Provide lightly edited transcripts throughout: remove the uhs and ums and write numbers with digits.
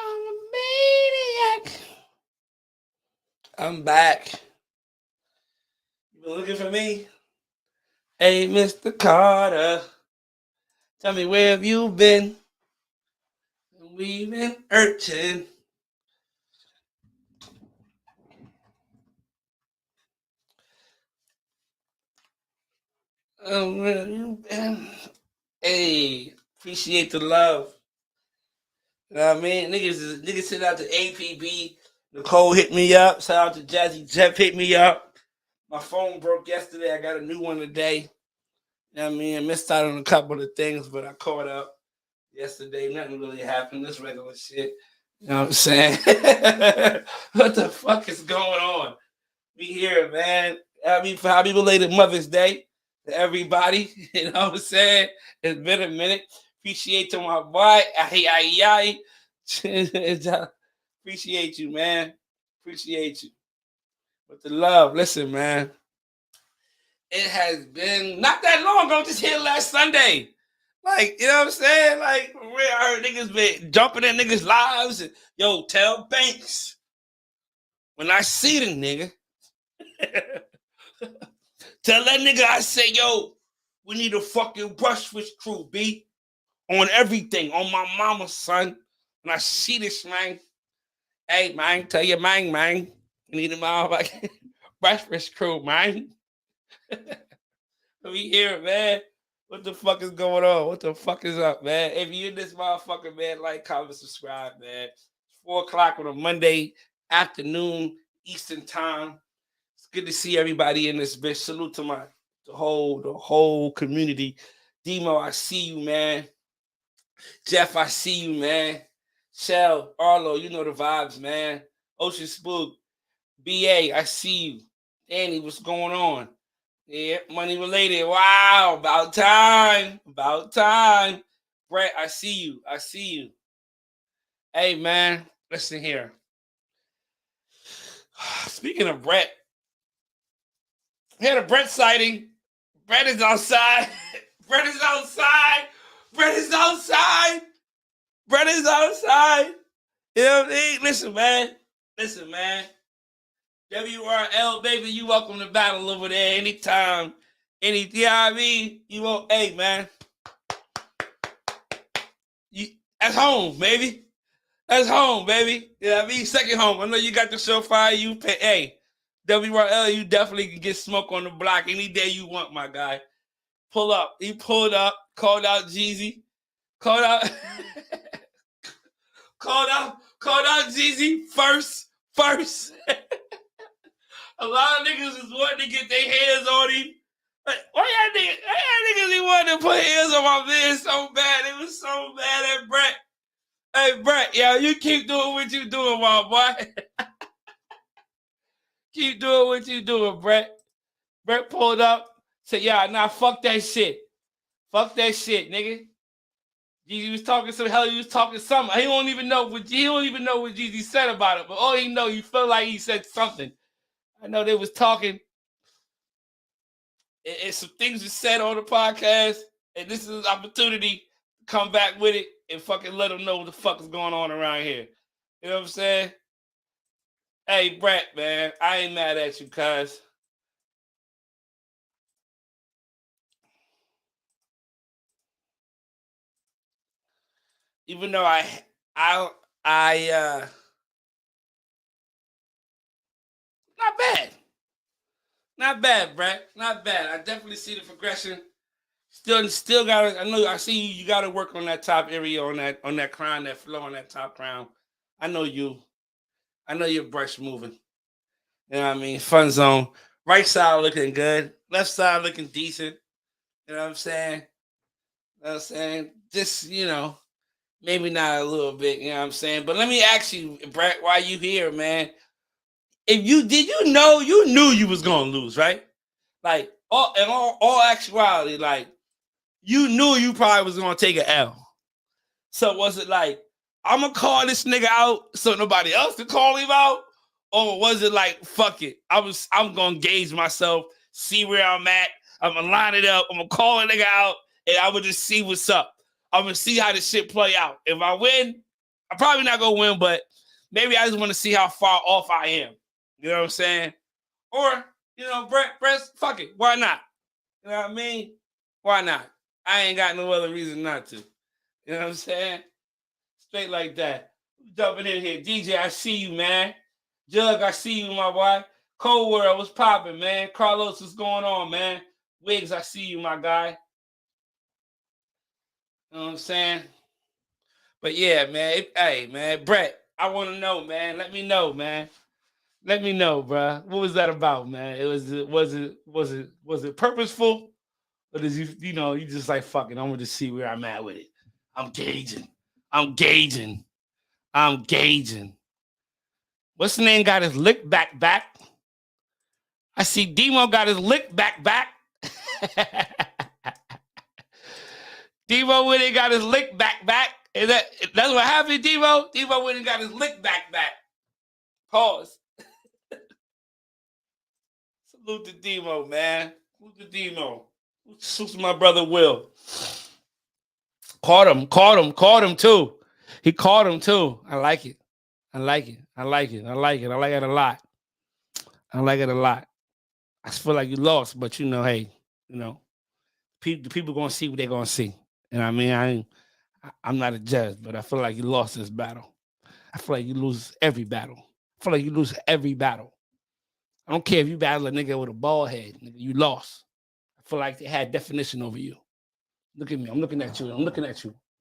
I'm a maniac. I'm back. You been looking for me? Hey, Mr. Carter. Tell me, where have you been? We've been urging. Where have you been? Hey, appreciate the love. You know what I mean? Niggas sent out to APB. Nicole hit me up. Shout out to Jazzy Jeff hit me up. My phone broke yesterday. I got a new one today. You know what I mean? I missed out on a couple of things, but I caught up yesterday. Nothing really happened. This regular shit. You know what I'm saying? What the fuck is going on? We here, man. Happy belated Mother's Day to everybody. You know what I'm saying? It's been a minute. Appreciate to my boy. Appreciate you, man. Appreciate you. With the love. Listen, man. It has been not that long ago, just here last Sunday. Like, you know what I'm saying? Like, I heard niggas been jumping in niggas' lives. And, yo, tell Banks, when I see the nigga, tell that nigga I say, yo, we need a fucking brush switch crew, B. On everything. On my mama, son. When I see this, man. Hey, man, tell your man. We need a motherfucking brush switch crew, man. We here, man. What the fuck is going on? What the fuck is up, man? If you're in this motherfucker, man, like, comment, subscribe, man. It's 4 o'clock on a Monday afternoon, Eastern time. It's good to see everybody in this bitch. Salute to the whole community. Demo, I see you, man. Jeff, I see you, man. Shell, Arlo, you know the vibes, man. Ocean Spook, BA, I see you. Danny, what's going on? Yeah, money related. Wow, about time. About time. Brett, I see you. I see you. Hey, man, listen here. Speaking of Brett, we had a Brett sighting. Brett is outside. Brett is outside. Brett is outside. Brett is outside. You know what I mean? Listen, man. Listen, man. WRL, baby, you welcome to battle over there anytime. You know what I mean? You won't, hey, man. That's home, baby. That's home, baby. You know what I mean? Second home. I know you got the show fire. You pay, hey, WRL, you definitely can get smoke on the block any day you want, my guy. Pull up. He pulled up, called out Jeezy. Called out Jeezy first. A lot of niggas is wanting to get their hands on him. Why y'all niggas he wanted to put hands on my man so bad? It was so bad at Brett. Hey, Brett, yo, you keep doing what you doing, my boy. Keep doing what you doing, Brett. Brett pulled up, said, yeah, nah, fuck that shit. Fuck that shit, nigga. Jeezy was talking some hell. He was talking something. He don't even know what Jeezy said about it. But all he know, you feel like he said something. I know they was talking. And some things were said on the podcast. And this is an opportunity to come back with it and fucking let them know what the fuck is going on around here. You know what I'm saying? Hey, Brett, man, I ain't mad at you, cuz. Even though not bad. Not bad, Brett. Not bad. I definitely see the progression. Still gotta. I see you gotta work on that top area, on that crown, that flow on that top crown. I know you. I know your brush moving. You know what I mean? Fun zone. Right side looking good. Left side looking decent. You know what I'm saying? You know what I'm saying? Just, maybe not a little bit, you know what I'm saying? But let me ask you, Brett, why you here, man? Did you knew you was gonna lose, right? Like, in all actuality, like, you knew you probably was gonna take an L. So was it like, I'm gonna call this nigga out so nobody else can call him out? Or was it like, fuck it, I'm gonna gauge myself, see where I'm at, I'm gonna line it up, I'm gonna call a nigga out, and I'm gonna just see what's up. I'm gonna see how this shit play out. If I win, I'm probably not gonna win, but maybe I just want to see how far off I am. You know what I'm saying? Or, you know, Brett, fuck it. Why not? You know what I mean? Why not? I ain't got no other reason not to. You know what I'm saying? Straight like that. Jumping in here. DJ, I see you, man. Jug, I see you, my boy. Cold World, what's popping, man? Carlos, what's going on, man? Wiggs, I see you, my guy. You know what I'm saying? But yeah, man. Hey, man. Brett, I want to know, man. Let me know, man. Let me know, bro. What was that about, man? Was it purposeful? Or did you just like, fucking, I want to see where I'm at with it. I'm gauging. What's the name got his lick back? I see Demo got his lick back. Demo went and got his lick back. That's what happened, Demo? Demo went and got his lick back. Pause. Salute to Demo, man. Salute to Demo. Salute to my brother Will. Caught him too. He caught him too. I like it a lot. I feel like you lost, but hey, the people gonna see what they're gonna see. And I mean, I'm not a judge, but I feel like you lost this battle. I feel like you lose every battle. I don't care if you battle a nigga with a bald head, nigga, you lost. I feel like they had definition over you. Look at me. I'm looking at you.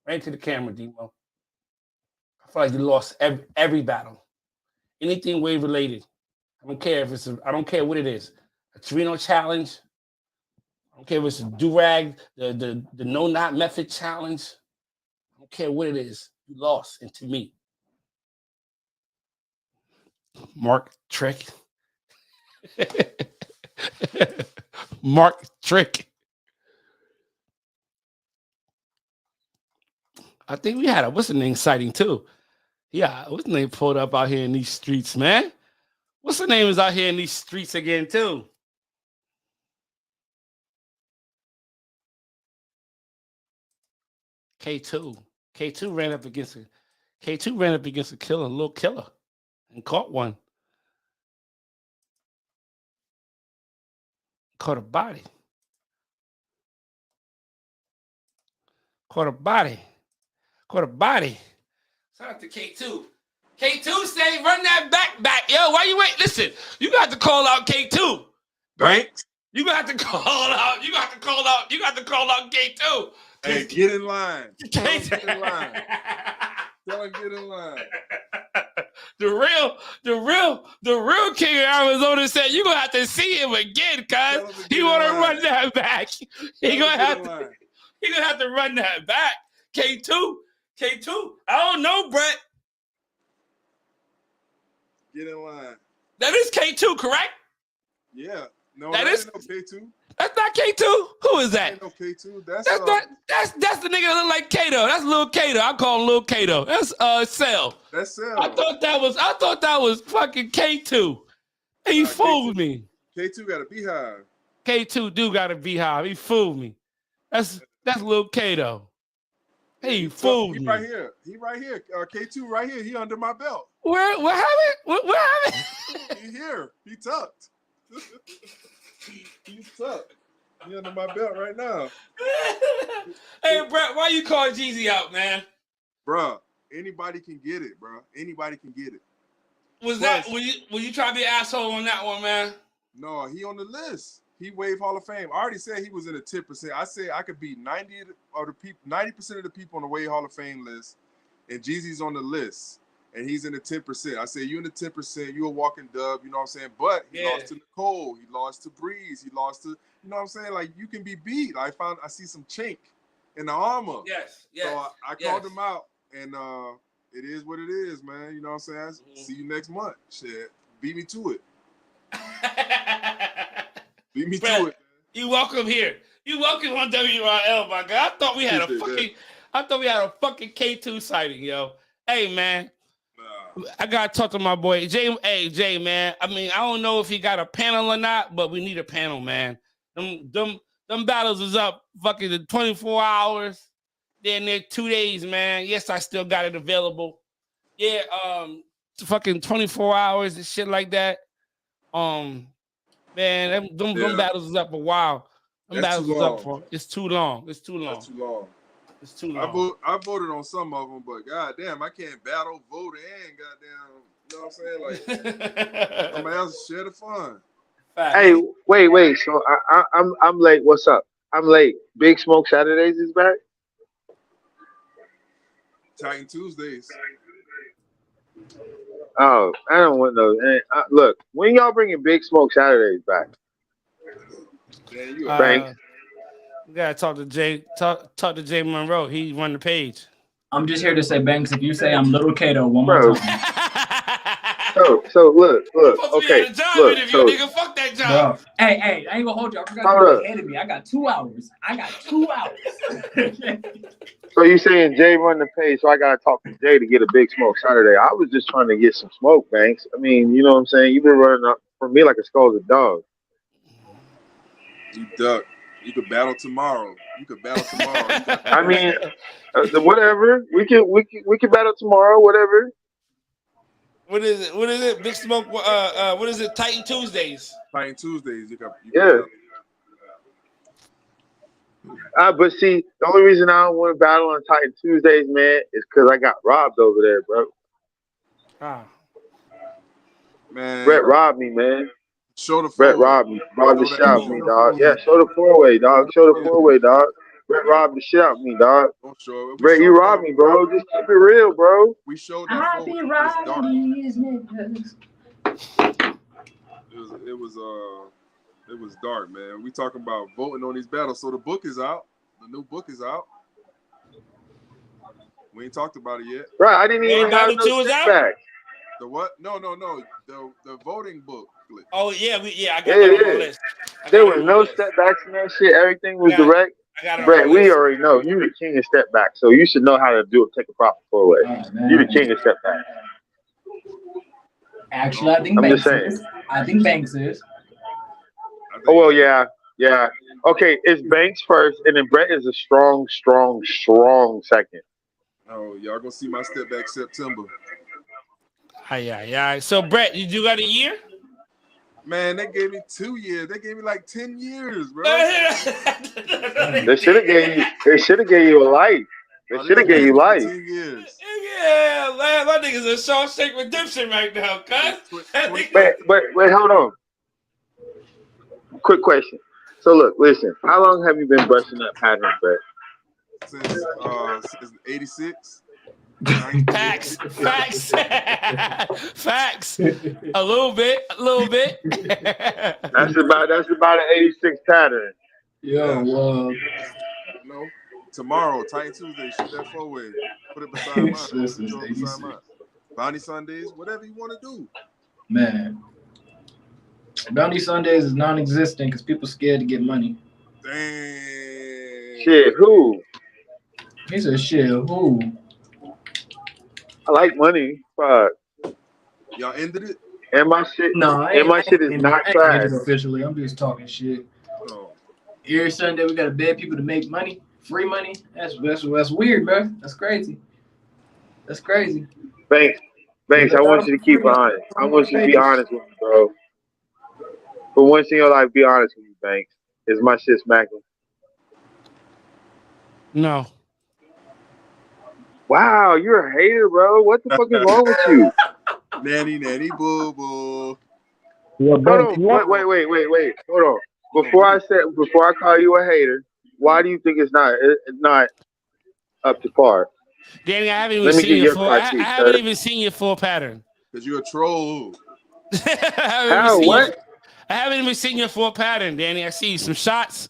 Right into the camera, Demo. I feel like you lost every battle. Anything wave related. I don't care what it is. A Torino challenge. I don't care if it's a do-rag, the no-knot method challenge. I don't care what it is. You lost, and to me. Mark Trick. Mark Trick. I think we had what's the name sighting too. Yeah, what's the name pulled up out here in these streets, man? What's the name is out here in these streets again too? K2 ran up against a killer, a little killer, and caught one. Caught a body. Shout out to K2. K2 say, run that back. Yo, why you wait? Listen, you got to call out K2. Thanks. You got to call out K2. Hey, get in line. Tell him get in line. The real king of Arizona said, you're going to have to see him again, cuz. He want to run that back. He going to have to run that back. K2, I don't know, Brett. Get in line. That is K2, correct? Yeah. No, that is no K2. That's not K2. Who is that? Ain't no K2. That's the nigga that look like Kato. That's Lil Kato. I call him Lil Kato. That's Cell. That's Cell. I thought that was fucking K2. He fooled me. K2 got a beehive. K2 do got a beehive. He fooled me. That's Lil Kato. He fooled me. He right here. K2 right here. He under my belt. Where happened? Where happened? He here. He tucked. He's tucked. He under my belt right now. Hey, Brett, why you call Jeezy out, man? Bruh, anybody can get it, bro. Anybody can get it. Will you try to be an asshole on that one, man? No, he on the list. He Wave Hall of Fame. I already said he was in the 10%. I said I could beat 90% of the people on the Wave Hall of Fame list, and Jeezy's on the list, and he's in the 10%. I said you in the 10%. You a walking dub. You know what I'm saying? But he lost to Nicole. He lost to Breeze. He lost to, you know what I'm saying? Like, you can be beat. I see some chink in the armor. Yes. So I called him out, and it is what it is, man. You know what I'm saying? See you next month. Shit, beat me to it. Beat me to it. You welcome here. You welcome on WRL, my guy. I thought we had a fucking K2 sighting, yo. Hey, man. I gotta talk to my boy Jay. Hey, Jay, man. I mean, I don't know if he got a panel or not, but we need a panel, man. Them battles is up fucking the 24 hours. Then they're 2 days, man. Yes, I still got it available. Yeah, fucking 24 hours and shit like that. Man, them battles is up a while. Them That's too battles is up long. for it's too long. It's too long. That's too long. It's too long. I voted on some of them, but goddamn, I can't battle, vote, and goddamn, you know what I'm saying? Like somebody else share the fun. Hey, wait. So I'm late. What's up? I'm late. Big Smoke Saturdays is back. Titan Tuesdays. Oh, I don't want those. Look, when y'all bringing Big Smoke Saturdays back? Man, you Banks. We gotta talk to Jay. Talk to Jay Monroe. He run the page. I'm just here to say, Banks, if you say I'm Little Kato one more time. So look. Okay, look. So, nigga, fuck that job. Bro. Hey, I ain't gonna hold you. I forgot you ahead of me. I got 2 hours. So you saying Jay run the page, so I gotta talk to Jay to get a Big Smoke Saturday. I was just trying to get some smoke, Banks. I mean, you know what I'm saying? You've been running up for me like a scalded dog. You duck. You could battle tomorrow. I mean, whatever. We can battle tomorrow. Whatever. What is it? Big Smoke. What is it? Titan Tuesdays. Titan Tuesdays. Yeah. But see, the only reason I don't want to battle on Titan Tuesdays, man, is because I got robbed over there, bro. Man. Brett robbed me, man. Show the Brett robbed me. Robbed the shit out of me, dog. Yeah, show the four-way, dog. Dog. Brett robbed the shit out of me, dog. Don't show it. Brett, you robbed me, bro. Just keep it real, bro. We showed that four-way. It was dark, man. We talking about voting on these battles. So the book is out. The new book is out. We ain't talked about it yet. Right, I didn't even have no back. The what? No. The voting book. Oh yeah, I got it on the list. There was no step backs in that shit. Everything was direct. Brett, we already know you the king of step back, so you should know how to take a proper four-way. You the king of step back. Actually, I think Banks is. Oh well, yeah. Okay, it's Banks first, and then Brett is a strong second. Oh, y'all gonna see my step back September. Yeah. So Brett, you got a year? Man, they gave me 2 years. They gave me like 10 years, bro. They should have gave you a life. They should have gave you life. 10 years. Yeah, man, my niggas are Shawshank Redemption right now, cuz. Wait, hold on. Quick question. So look, listen. How long have you been brushing that pattern, Brett? Since 86. Facts. A little bit. That's about an 86 pattern. Yo, no. Tomorrow, Titan Tuesday, shoot that four-way. Put it beside mine. Bounty Sundays, whatever you want to do. Man. Bounty Sundays is non-existent because people scared to get money. Dang. Shit, who? He said, shit, who? I like money. Fuck. Y'all ended it? And my shit. No, my shit is not trash. Officially, I'm just talking shit. Oh. Every Sunday we gotta beg people to make money, free money. That's weird, bro. That's crazy. Banks, I want you to keep honest. I want you to be honest with me, bro. For once in your life, be honest with me, Banks. Is my shit smacking? No. Wow, you're a hater, bro. What the fuck is wrong with you? Nanny, boo boo. Yeah, wait. Hold on. Before I call you a hater, why do you think it's not up to par? Danny, I haven't even seen your full pattern. Because you're a troll. What? I haven't even seen your full pattern, Danny. I see some shots,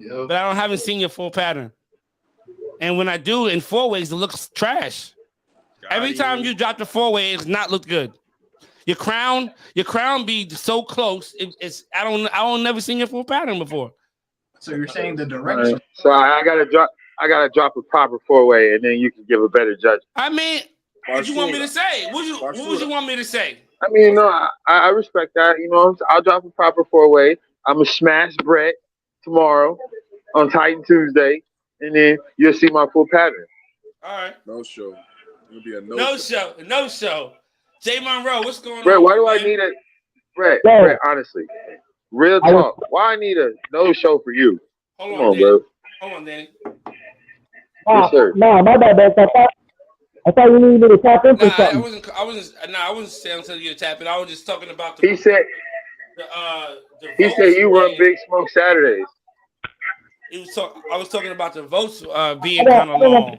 but I haven't seen your full pattern. And when I do in four-ways, it looks trash. Every time you drop the four-way, it's not look good. Your crown be so close. I don't never seen your full pattern before. So you're saying the direction? Right. So I gotta drop a proper four-way, and then you can give a better judgment. I mean, what you want me to say? What would you want me to say? I mean, no, I respect that. You know, I'll drop a proper four-way. I'm gonna smash Brett tomorrow on Titan Tuesday, and then you'll see my full pattern. All right. No show. It'll be a No show. No show. Jay Monroe, what's going Brett, on? why do I man? need a Brett, honestly. Real talk. Why I need a no show for you? Hold Come on, on, Danny. bro. Hold on, Danny. Yes, sir. No, my bad, Bex. I thought you needed me to tap in for Nah, something. I wasn't saying until you tap it. I was just talking about He said the he votes. said you run Big Smoke Saturdays. I was talking about the votes being kind of long.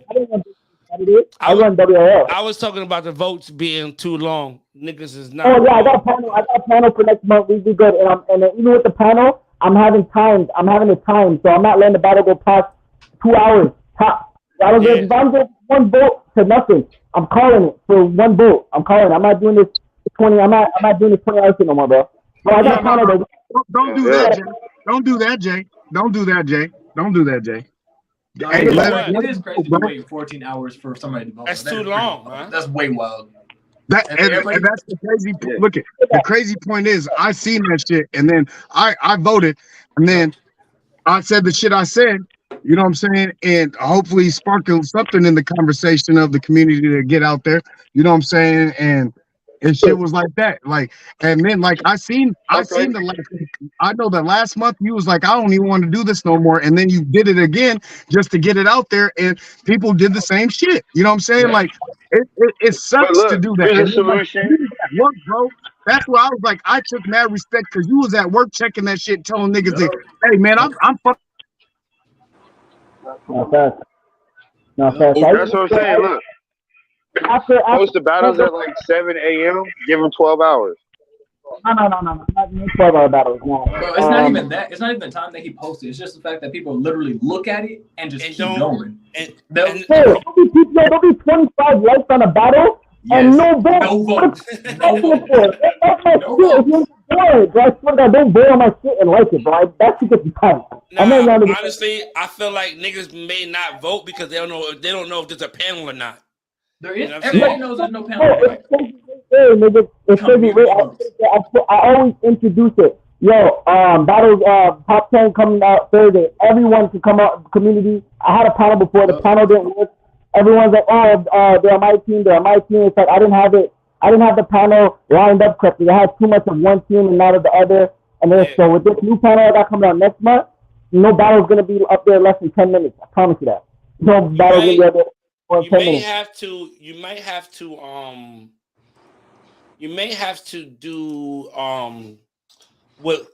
I run WRL. I was talking about the votes being too long. Niggas is not. Oh yeah, I got panel for next month. We be good, and even with the panel, I'm having a time, so I'm not letting the battle go past 2 hours top. If I'm just one vote to nothing, I'm calling it for one vote. I'm not doing this 20. I'm not doing this 20 hours no more, bro. But I got panel though. Don't do that, Jay. Don't do that, Jay. Don't do that, Jay. Don't do that, Jay. Hey, it is crazy to be waiting 14 hours for somebody to vote. That's too long, man. That's way wild. And that's the crazy. Look at the crazy point is I seen that shit, and then I voted, and then I said the shit I said. You know what I'm saying? And hopefully sparkle something in the conversation of the community to get out there. You know what I'm saying? And shit was like that. Like, and then like I seen the last. I know that last month you was like, I don't even want to do this no more. And then you did it again just to get it out there, and people did the same shit. You know what I'm saying? Yeah. Like it sucks to do that. Here's a solution. Like, look, bro. That's why I was like, I took mad respect because you was at work checking that shit, telling niggas that, hey man, I'm fucking. No fast. That's what I'm saying. Look, post the battles at like 7 a.m. Give them 12 hours. No. Not 12-hour battles. No. Bro, it's not even that. It's not even the time that he posted. It's just the fact that people literally look at it and just keep going. There'll be 25 likes on a battle and no vote. No vote. No vote. That's my shit. Bro, I swear to God, don't vote on my shit and like it, bro. That shit gets tight. Honestly, I feel like niggas may not vote because they don't know if there's a panel or not. There is. You know Everybody knows there's no panel. It's crazy. I always introduce it. Yo, battles, top 10 coming out Thursday. Everyone can come out. Community. I had a panel before. The panel didn't work. Everyone's like, oh, they're my team. It's like I didn't have the panel lined up correctly. I had too much of one team and not of the other. And then so with this new panel that coming out next month, no battle's gonna be up there less than 10 minutes. I promise you that. No battle's gonna be up there for 10 minutes. You may have to do what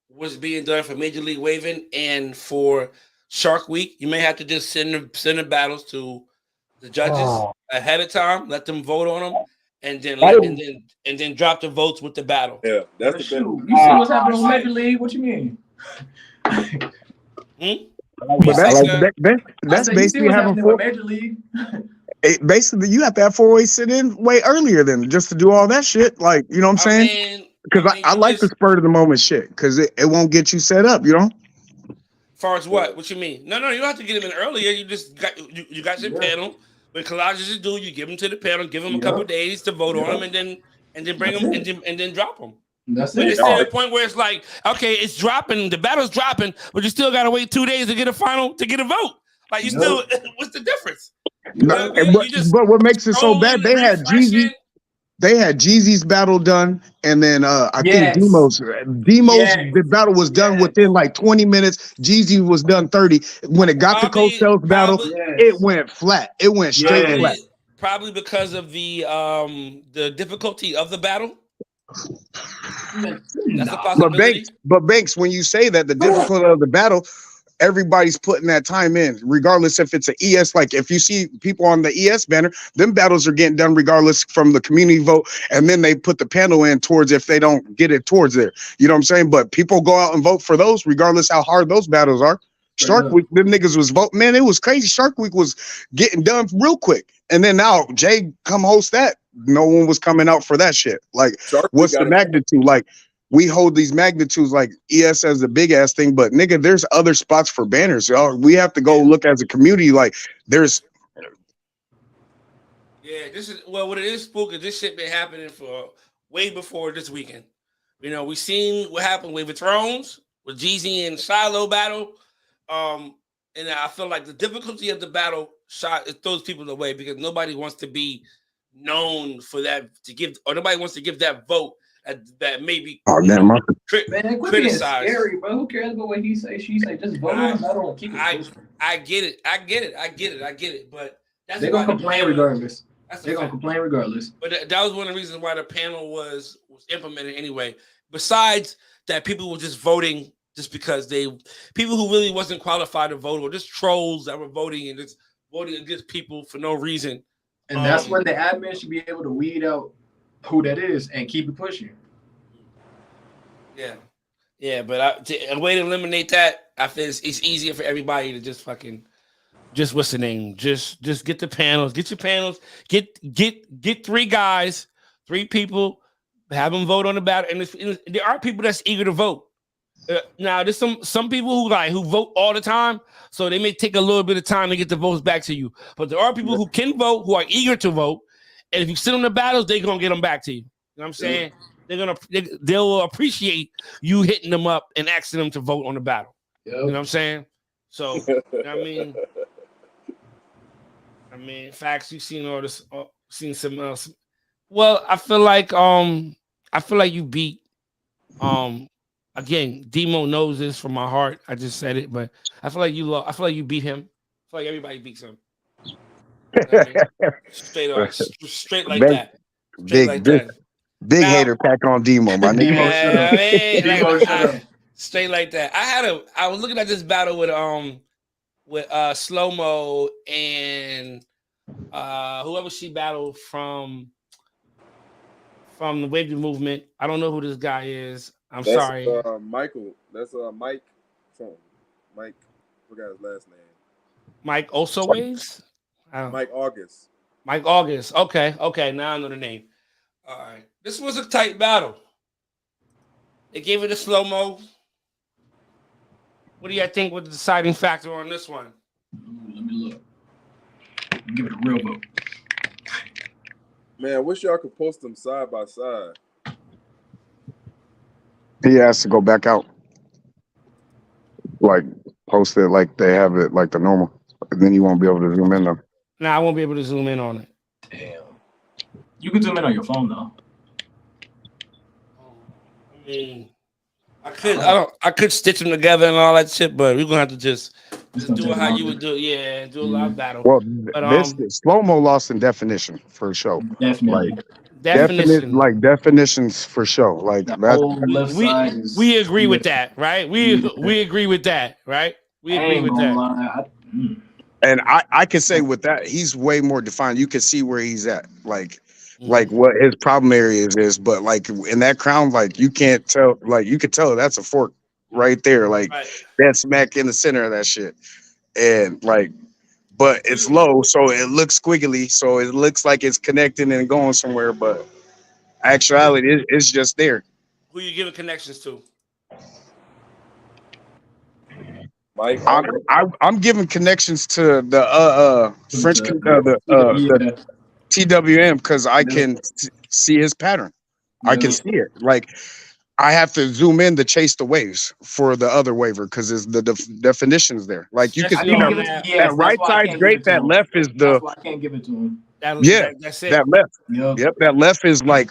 was being done for Major League Waving and for Shark Week. You may have to just send the battles to the judges ahead of time, let them vote on them, and then drop the votes with the battle. Yeah, that's the shoot. You see what's happening with Major League? What you mean? But that's basically having with Major League. Basically, you have to have 4-way sit-in way earlier than just to do all that shit. Like, you know what I'm saying? Because I like the spur of the moment shit because it won't get you set up, you know? Far as what? What you mean? No, you don't have to get them in earlier. You just got your panel. When collages is due, you give them to the panel, give them a couple days to vote on them, and then bring them and then drop them. That's but it. it's to the point where it's like, okay, it's dropping, the battle's dropping, but you still gotta wait 2 days to get a vote. Like you still, what's the difference? But what makes it so bad? They had Jeezy. They had Jeezy's battle done, and then I think Demo's the battle was done within like 20 minutes. Jeezy was done 30. When it got to Coattail's battle, it went flat. It went straight flat. Probably because of the difficulty of the battle. That's a possibility. But Banks, when you say that the difficulty of the battle, everybody's putting that time in, regardless if it's an ES. Like if you see people on the ES banner, them battles are getting done regardless from the community vote, and then they put the panel in towards if they don't get it towards there. You know what I'm saying? But people go out and vote for those, regardless how hard those battles are. Shark Week, them niggas was voting. Man, it was crazy. Shark Week was getting done real quick, and then now Jay come host that. No one was coming out for that shit. Like, what's the magnitude? Like, we hold these magnitudes like ES as a big ass thing, but nigga, there's other spots for banners. Y'all. We have to go look as a community. Like, there's. Yeah, this is what it is, Spook. This shit been happening for way before this weekend. You know, we seen what happened with Thrones, with Jeezy and Shiloh battle. And And I feel like the difficulty of the battle shot it throws people away because nobody wants to be known for that to give, or nobody wants to give that vote that maybe Oh damn, Man, quit being criticized. scary, bro. Who cares about what he say? She say, just vote on the battle and keep it pushing. I get it. But that's they're gonna complain regardless. They're gonna complain regardless. But that was one of the reasons why the panel was implemented anyway. Besides that, people were just voting just because people who really wasn't qualified to vote or just trolls that were voting and just voting against people for no reason. And that's when the admin should be able to weed out who that is and keep it pushing. Yeah, but a way to eliminate that, I feel it's easier for everybody to just what's the name? Just get the panels, get your panels, get 3 guys, 3 people, have them vote on the ballot, and there are people that's eager to vote. Now there's some people who vote all the time, so they may take a little bit of time to get the votes back to you. But there are people who can vote, who are eager to vote, and if you sit on the battles, they're gonna get them back to you. You know what I'm saying? They'll appreciate you hitting them up and asking them to vote on the battle. Yep. You know what I'm saying? So I mean, facts. You've seen all this, seen some else. Well, I feel like you beat. Again, Demo knows this from my heart. I just said it, but I feel like you lost. I feel like you beat him. I feel like everybody beats him. You know what I mean? Straight like that. Straight like that. Big hater pack on Demo, my nigga. Straight like that. I was looking at this battle with Slow Mo and whoever she battled from the Wavy Movement. I don't know who this guy is. That's sorry. Michael. That's Mike. Mike. Forgot his last name. Mike also Waves? Mike August. Mike August. Okay. Now I know the name. All right. This was a tight battle. They gave it a slow mo. What do you think was the deciding factor on this one? Let me look. Give it a real vote. Man, I wish y'all could post them side by side. He has to go back out. Like, post it like they have it like the normal. And then you won't be able to zoom in though. Nah, I won't be able to zoom in on it. Damn. You can zoom in on your phone though. I mean, I could stitch them together and all that shit, but we're gonna have to just do it how you would do it. Yeah, do a live battle. Well, this slow mo lost in definition for sure. Definitely. Like, definitions for sure. Like that. We agree with that, right? We agree with that, right? We agree with that. And I can say with that, he's way more defined. You can see where he's at, like what his problem areas is. But like in that crown, like you can't tell. Like you could tell that's a fork right there. Like that's smack in the center of that shit. And like, but it's low, so it looks squiggly. So it looks like it's connecting and going somewhere. But actuality, it's just there. Who you giving connections to? Mike, I'm giving connections to the French the TWM because I can see his pattern. I can see it. Like I have to zoom in to chase the waves for the other waver because the definitions there. Like you can see that right side's great. That left is the. I can't give it to him. That's it. That left. Yep. That left is like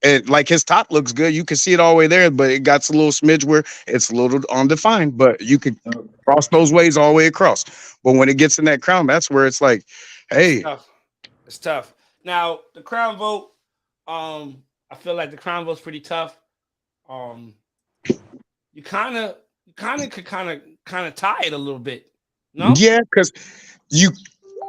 and like his top looks good. You can see it all the way there, but it got a little smidge where it's a little undefined. But you could cross those ways all the way across. But when it gets in that crown, that's where it's like, hey, it's tough. Now the crown vote, I feel like the crown vote's pretty tough. You kind of could tie it a little bit. No, yeah, because you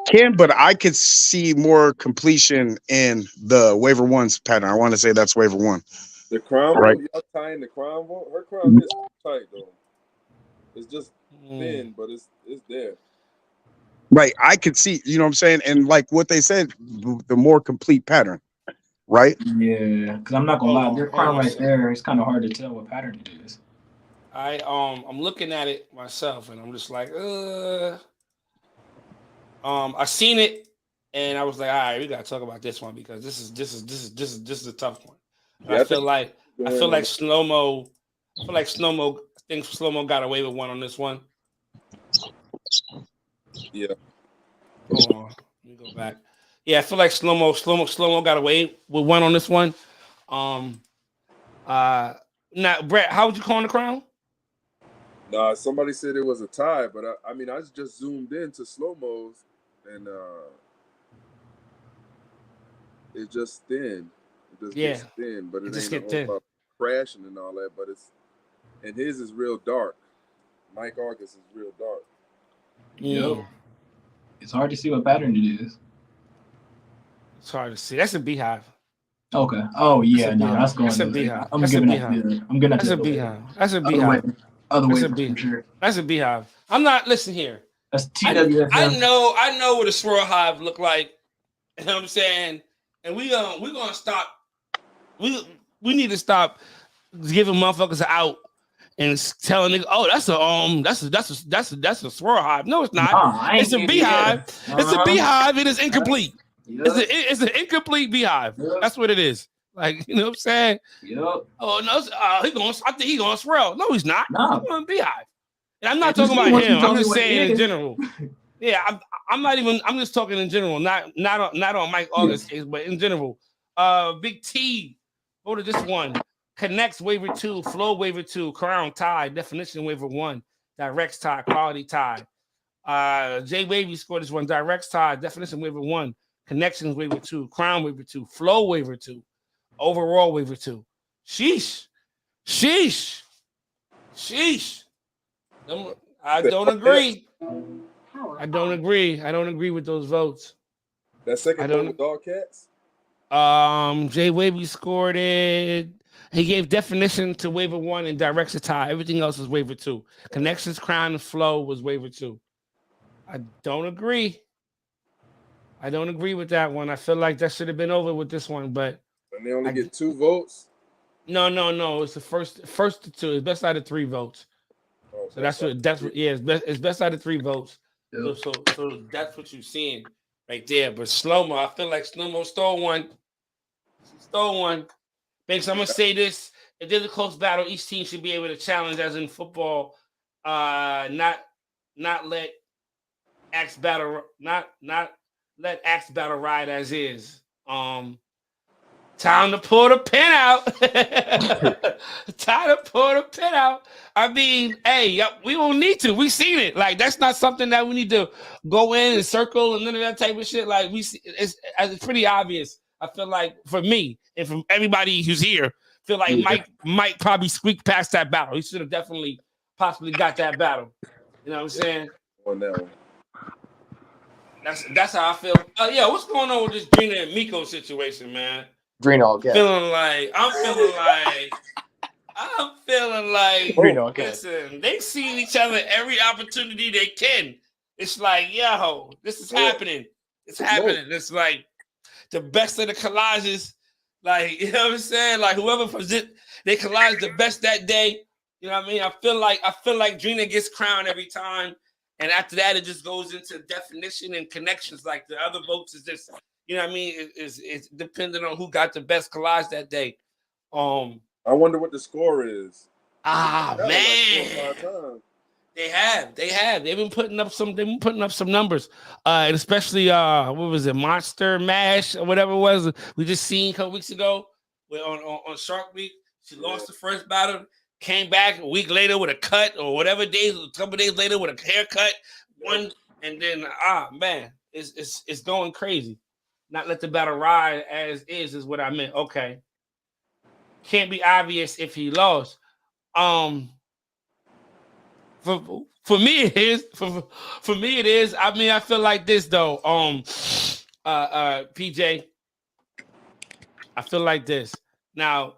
can, but I could see more completion in the waiver one's pattern. I want to say that's waiver one. The crown vote, y'all tying the crown vote. Her crown is tight though. It's just thin, but it's there. Right, I could see. You know what I'm saying, and like what they said, the more complete pattern. Right. Yeah, because I'm not gonna lie, their crown right there. It's kind of hard to tell what pattern it is. I'm looking at it myself, and I'm just like, I seen it, and I was like, all right, we gotta talk about this one because this is a tough one. Yeah, I feel like Slow Mo. I think Slow Mo got away with one on this one. Yeah. Hold on. Let me go back. Yeah, I feel like slow-mo got away with one on this one. Now, Brett, how would you call the crown? Nah, somebody said it was a tie, but I mean, I just zoomed into slow-mos, and it just thin. It just Yeah, gets thin, but it it just ain't a get whole thin. lot of crashing and all that. But and his is real dark. Mike August is real dark. Yep. It's hard to see what pattern it is. It's hard to see. That's a beehive. Okay. Oh yeah, no, beehive. that's going. That's a beehive. I'm That's a giving that. beehive. I'm gonna. That's a beehive. That's a Other way. beehive. Other way That's a for beehive. sure. That's a beehive. I'm not. Listen here. That's TWFM. I know what a swirl hive look like. You know what I'm saying? And we're gonna stop. We need to stop giving motherfuckers out and telling niggas, oh, that's a swirl hive. No, it's not. Nah, It's a beehive. It's a beehive. It is incomplete. Yep. It's an incomplete beehive. Yep. That's what it is. Like, you know what I'm saying? Yep. Oh no, I think he gonna swirl. No, he's not. Nah. He's gonna beehive. And I'm not talking about him. I'm just saying in general. Yeah, I'm not even. I'm just talking in general, not on Mike August case, but in general. Big T, go to this one. Connects waiver 2, flow waiver 2, crown tie, definition waiver 1, directs tie, quality tie. Jay Wavy scored this one. Directs tie, definition waiver 1, connections waiver 2, crown waiver 2, flow waiver 2, overall waiver 2. Sheesh. I don't agree. I don't agree with those votes. That second vote with Dog Cats? Jay Wavy scored it. He gave definition to waiver 1 and directs a tie. Everything else was waiver 2. Connections, crown, and flow was waiver 2. I don't agree. I don't agree with that one. I feel like that should have been over with this one, but and they only get 2 votes. No. It's the first to 2. It's best out of 3 votes. Oh, so that's what. Yeah, it's best out of 3 votes. Yep. So that's what you're seeing right there. But slow-mo, I feel like slow-mo stole one. Banks, I'm gonna say this: if there's a close battle, each team should be able to challenge, as in football. Not let Axe battle let Axe battle ride as is. Time to pull the pin out. I mean, hey, we don't need to. We seen it. Like, that's not something that we need to go in and circle and none of that type of shit. Like, we see it's pretty obvious. I feel like for me and from everybody who's here, feel like Mike probably squeaked past that battle. He should have definitely possibly got that battle. You know what I'm saying? On that one. That's how I feel. Yeah, what's going on with this Drina and Miko situation, man? Drina, okay. I'm feeling like Drina, okay. Listen, they see each other every opportunity they can. It's like, yo, this is happening. It's happening. It's like the best of the collages. Like, you know what I'm saying? Like, whoever present, they collage the best that day. You know what I mean? I feel like Drina gets crowned every time. And after that, it just goes into definition and connections. Like the other votes is just, you know what I mean? It's depending on who got the best collage that day. I wonder what the score is. Man. Like 4 or 5 times. They have. They've been putting up some numbers. And especially what was it, Monster Mash or whatever it was. We just seen a couple weeks ago on Shark Week. She lost the first battle. Came back a week later with a cut, or whatever a couple days later with a haircut, one, and then man, it's going crazy. Not let the battle ride as is what I meant. Okay, can't be obvious if he lost. For me it is. For me it is. I mean, I feel like this though. PJ, I feel like this now.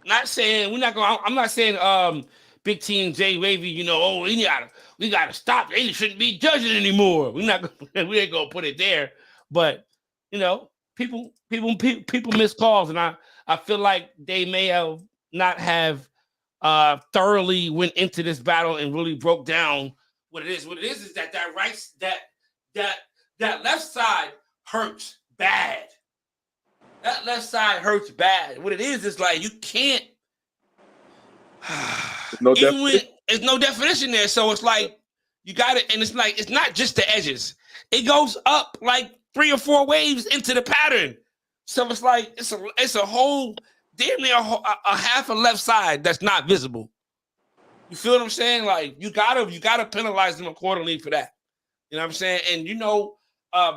I'm not saying Big T and Jay Wavy, you know, we gotta stop. They shouldn't be judging anymore. We ain't gonna put it there. But you know, people miss calls, and I feel like they may have not have thoroughly went into this battle and really broke down what it is. What it is that that left side hurts bad. That left side hurts bad. What it is like you can't. No definition. there's no definition there. So it's like you got it, and it's like it's not just the edges. It goes up like 3 or 4 waves into the pattern. So it's like it's a whole damn near a half a left side that's not visible. You feel what I'm saying? Like you gotta penalize them accordingly for that. You know what I'm saying? And you know,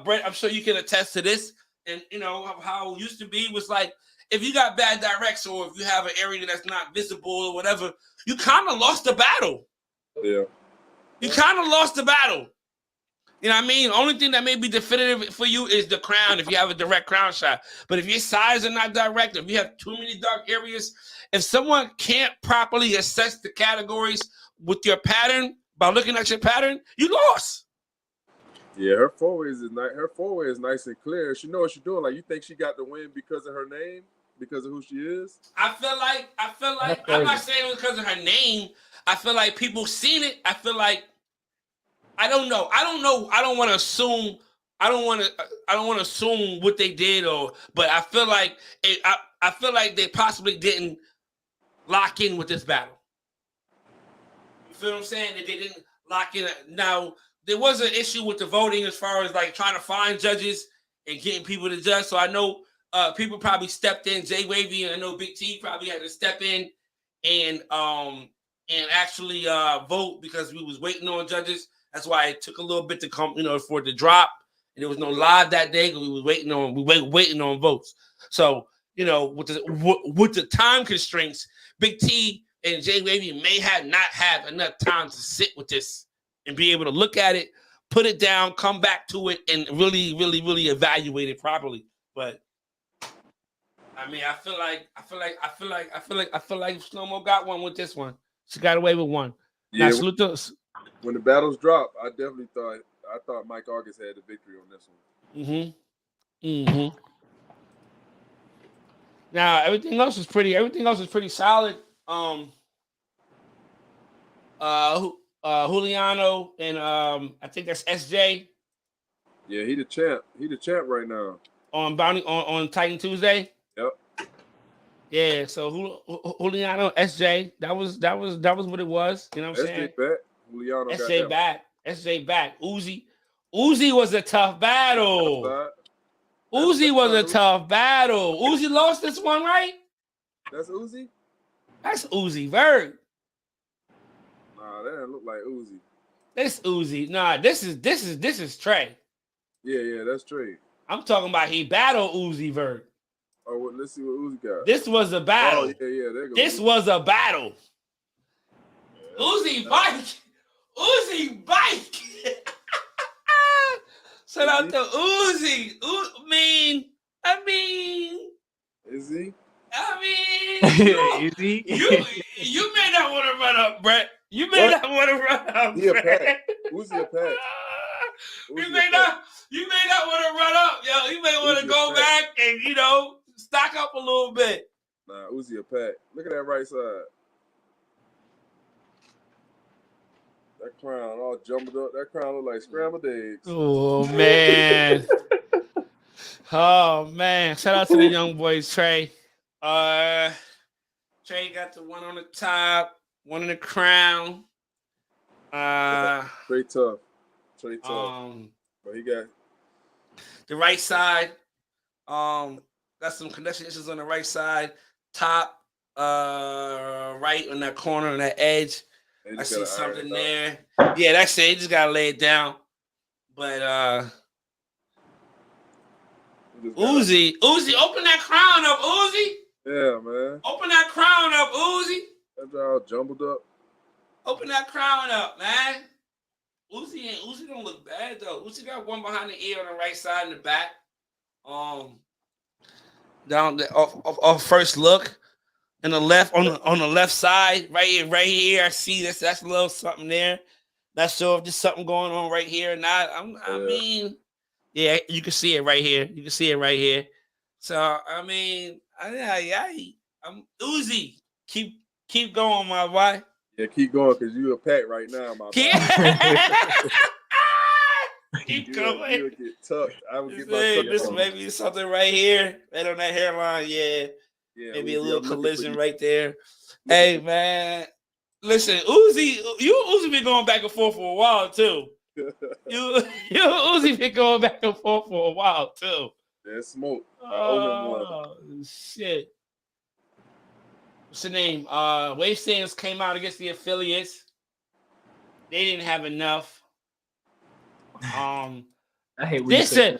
Brett, I'm sure you can attest to this. And you know how it used to be was like if you got bad directs or if you have an area that's not visible or whatever, you kind of lost the battle. Yeah. You kind of lost the battle. You know what I mean? Only thing that may be definitive for you is the crown if you have a direct crown shot. But if your sides are not direct, if you have too many dark areas, if someone can't properly assess the categories with your pattern by looking at your pattern, you lost. Yeah, her foreways is nice. Her foreway is nice and clear. She knows what she's doing. Like you think she got the win because of her name, because of who she is. I feel like I'm not saying it because of her name. I feel like people seen it. I feel like I don't know. I don't want to assume. I don't want to assume what they did but I feel like I feel like they possibly didn't lock in with this battle. You feel what I'm saying? That they didn't lock in. Now there was an issue with the voting as far as like trying to find judges and getting people to judge. So I know people probably stepped in. Jay Wavy and I know Big T probably had to step in and actually vote because we was waiting on judges. That's why it took a little bit to come, for it to drop. And there was no live that day because we was waiting on votes. So, with the time constraints, Big T and Jay Wavy may not have enough time to sit with this and be able to look at it, put it down, come back to it, and really, really, really evaluate it properly. But I mean, I feel like Slow-Mo got one with this one. She got away with one. Yeah, now, salute those. When the battles dropped, I thought Mike August had the victory on this one. Mm-hmm. Now everything else is pretty solid. Juliano and I think that's SJ. Yeah, he the champ. He the champ right now. On Titan Tuesday. Yep. Yeah, so Juliano, SJ, that was what it was. You know what I'm saying? Back. Juliano SJ back. SJ back. Uzi was a tough battle. Uzi was a tough battle. Uzi lost this one, right? That's Uzi? That's Uzi Vert. Nah, that didn't look like Uzi. This Uzi. Nah, this is Trey. Yeah, that's Trey. I'm talking about he battled Uzi Vert. Oh, well, let's see what Uzi got. This was a battle. Oh, yeah, there goes. This was a battle. Yeah, Uzi bike. Uzi bike. Shout out to Uzi. I mean. Is he? Is he? You may not want to run up, Brett. You may not want to run up. He a pack. Uzi a pack. You may not want to run up, yo. You may want to go back and stock up a little bit. Nah, Uzi a pack. Look at that right side. That crown all jumbled up. That crown look like scrambled eggs. Oh man. Oh man. Shout out to the young boys, Trey. Trey got the one on the top, one in the crown. Trey tough. But he got the right side. Got some connection issues on the right side. Top, right on that corner, on that edge. I see something there. Yeah, that's it. You just gotta lay it down. But Uzi, open that crown up, Uzi. Yeah, man. Open that crown up, Uzi. That's all jumbled up. Open that crown up, man. Uzi don't look bad though. Uzi got one behind the ear on the right side and the back. Down the off first look. And the left on the left side, right here, I see that's a little something there. Not sure if there's something going on right here or not. I mean, yeah, you can see it right here. So I mean, I'm Uzi. Keep going, my boy. Yeah, keep going because you a pack right now, my boy. Keep going. You'll get tucked. I will get my tuck this on. maybe something right here, right on that hairline. Yeah, maybe a little collision right there. Hey man, Listen, Uzi been going back and forth for a while too. You Uzi been going back and forth for a while too. There's smoke. I owe him one. Shit. What's the name? Wave Stands came out against the affiliates. They didn't have enough. I hate when This is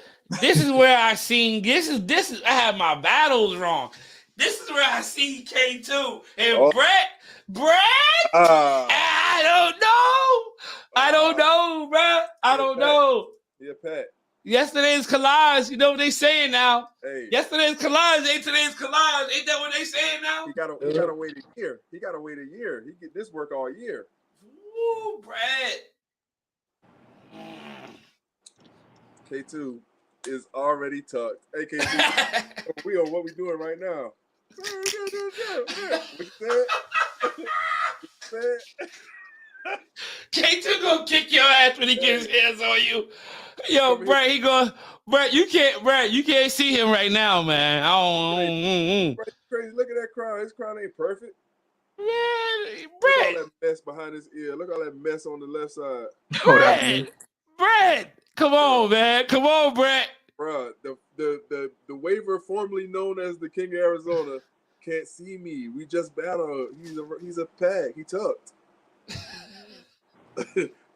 where I seen this is I have my battles wrong. This is where I see K2 and Brett. I don't know, bro. I don't know. Yeah, Pat. Yesterday's collage. You know what they saying now? Hey. Yesterday's collage ain't today's collage. Ain't that what they saying now? He gotta wait a year. He gotta wait a year. He get this work all year. Ooh, Brett. K2 is already tucked. Hey, K2, we on what we doing right now. What you said? K2 gonna kick your ass when he gets his hands on you. Yo, Brett, you can't see him right now, man. Crazy. Look at that crown. His crown ain't perfect. Man, Look at all Brett. that mess behind his ear. Look at all that mess on the left side. Brett, come on, man. Come on, Brett. Bruh, the waiver formerly known as the King of Arizona can't see me. We just battled. He's a pack. He tucked.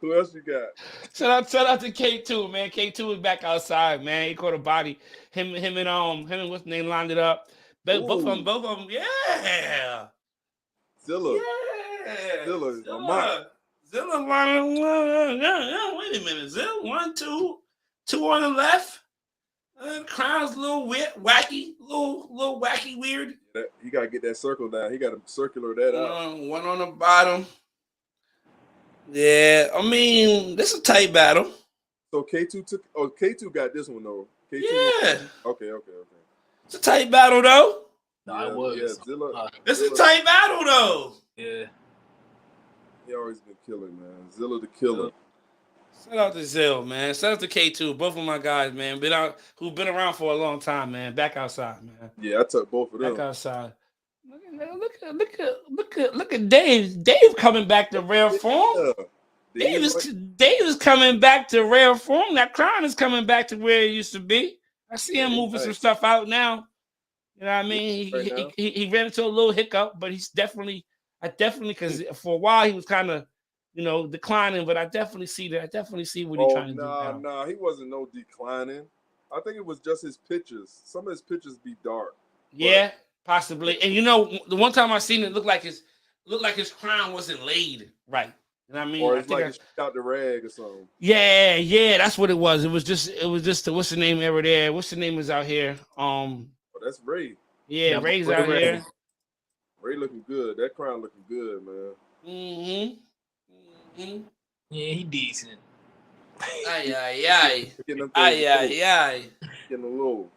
Who else you got? Shout out to K2, man. K2 is back outside, man. He caught a body. Him and what's the name lined it up. Both of them, yeah. Zilla. Yeah. Zilla. Zilla line. Wait a minute. Zilla 1, 2 on the left. Crown's a little weird, wacky, little wacky, weird. He gotta get that circle down. He gotta circular that out. One on the bottom. Yeah, I mean, this is a tight battle. So K2 got this one though. K2 Yeah. Okay. It's a tight battle though. No, it was. Yeah, Zilla. It's a tight battle though. Yeah. He always been killing, man. Zilla the killer. Shout out to Zill, man. Shout out to K2. Both of my guys, man. Who've been around for a long time, man. Back outside, man. Yeah, I took both of them. Back outside. Look at Dave. Dave coming back to rare form. Yeah. Dave is coming back to rare form. That crown is coming back to where it used to be. I see him moving some stuff out now. You know what I mean? He ran into a little hiccup, but he's definitely because for a while he was kind of, declining. But I definitely see that. I definitely see what he's trying to do now. Nah, he wasn't no declining. I think it was just his pictures. Some of his pictures be dark. Yeah, possibly. And the one time I seen it, looked like his crown wasn't laid right. You know what I mean? Or it's like it out the rag or something. Yeah, that's what it was. It was just what's the name over there? What's the name is out here? Oh, that's Ray. Yeah, Ray's out here. Ray looking good. That crown looking good, man. Yeah, he decent. Ay. Getting a little.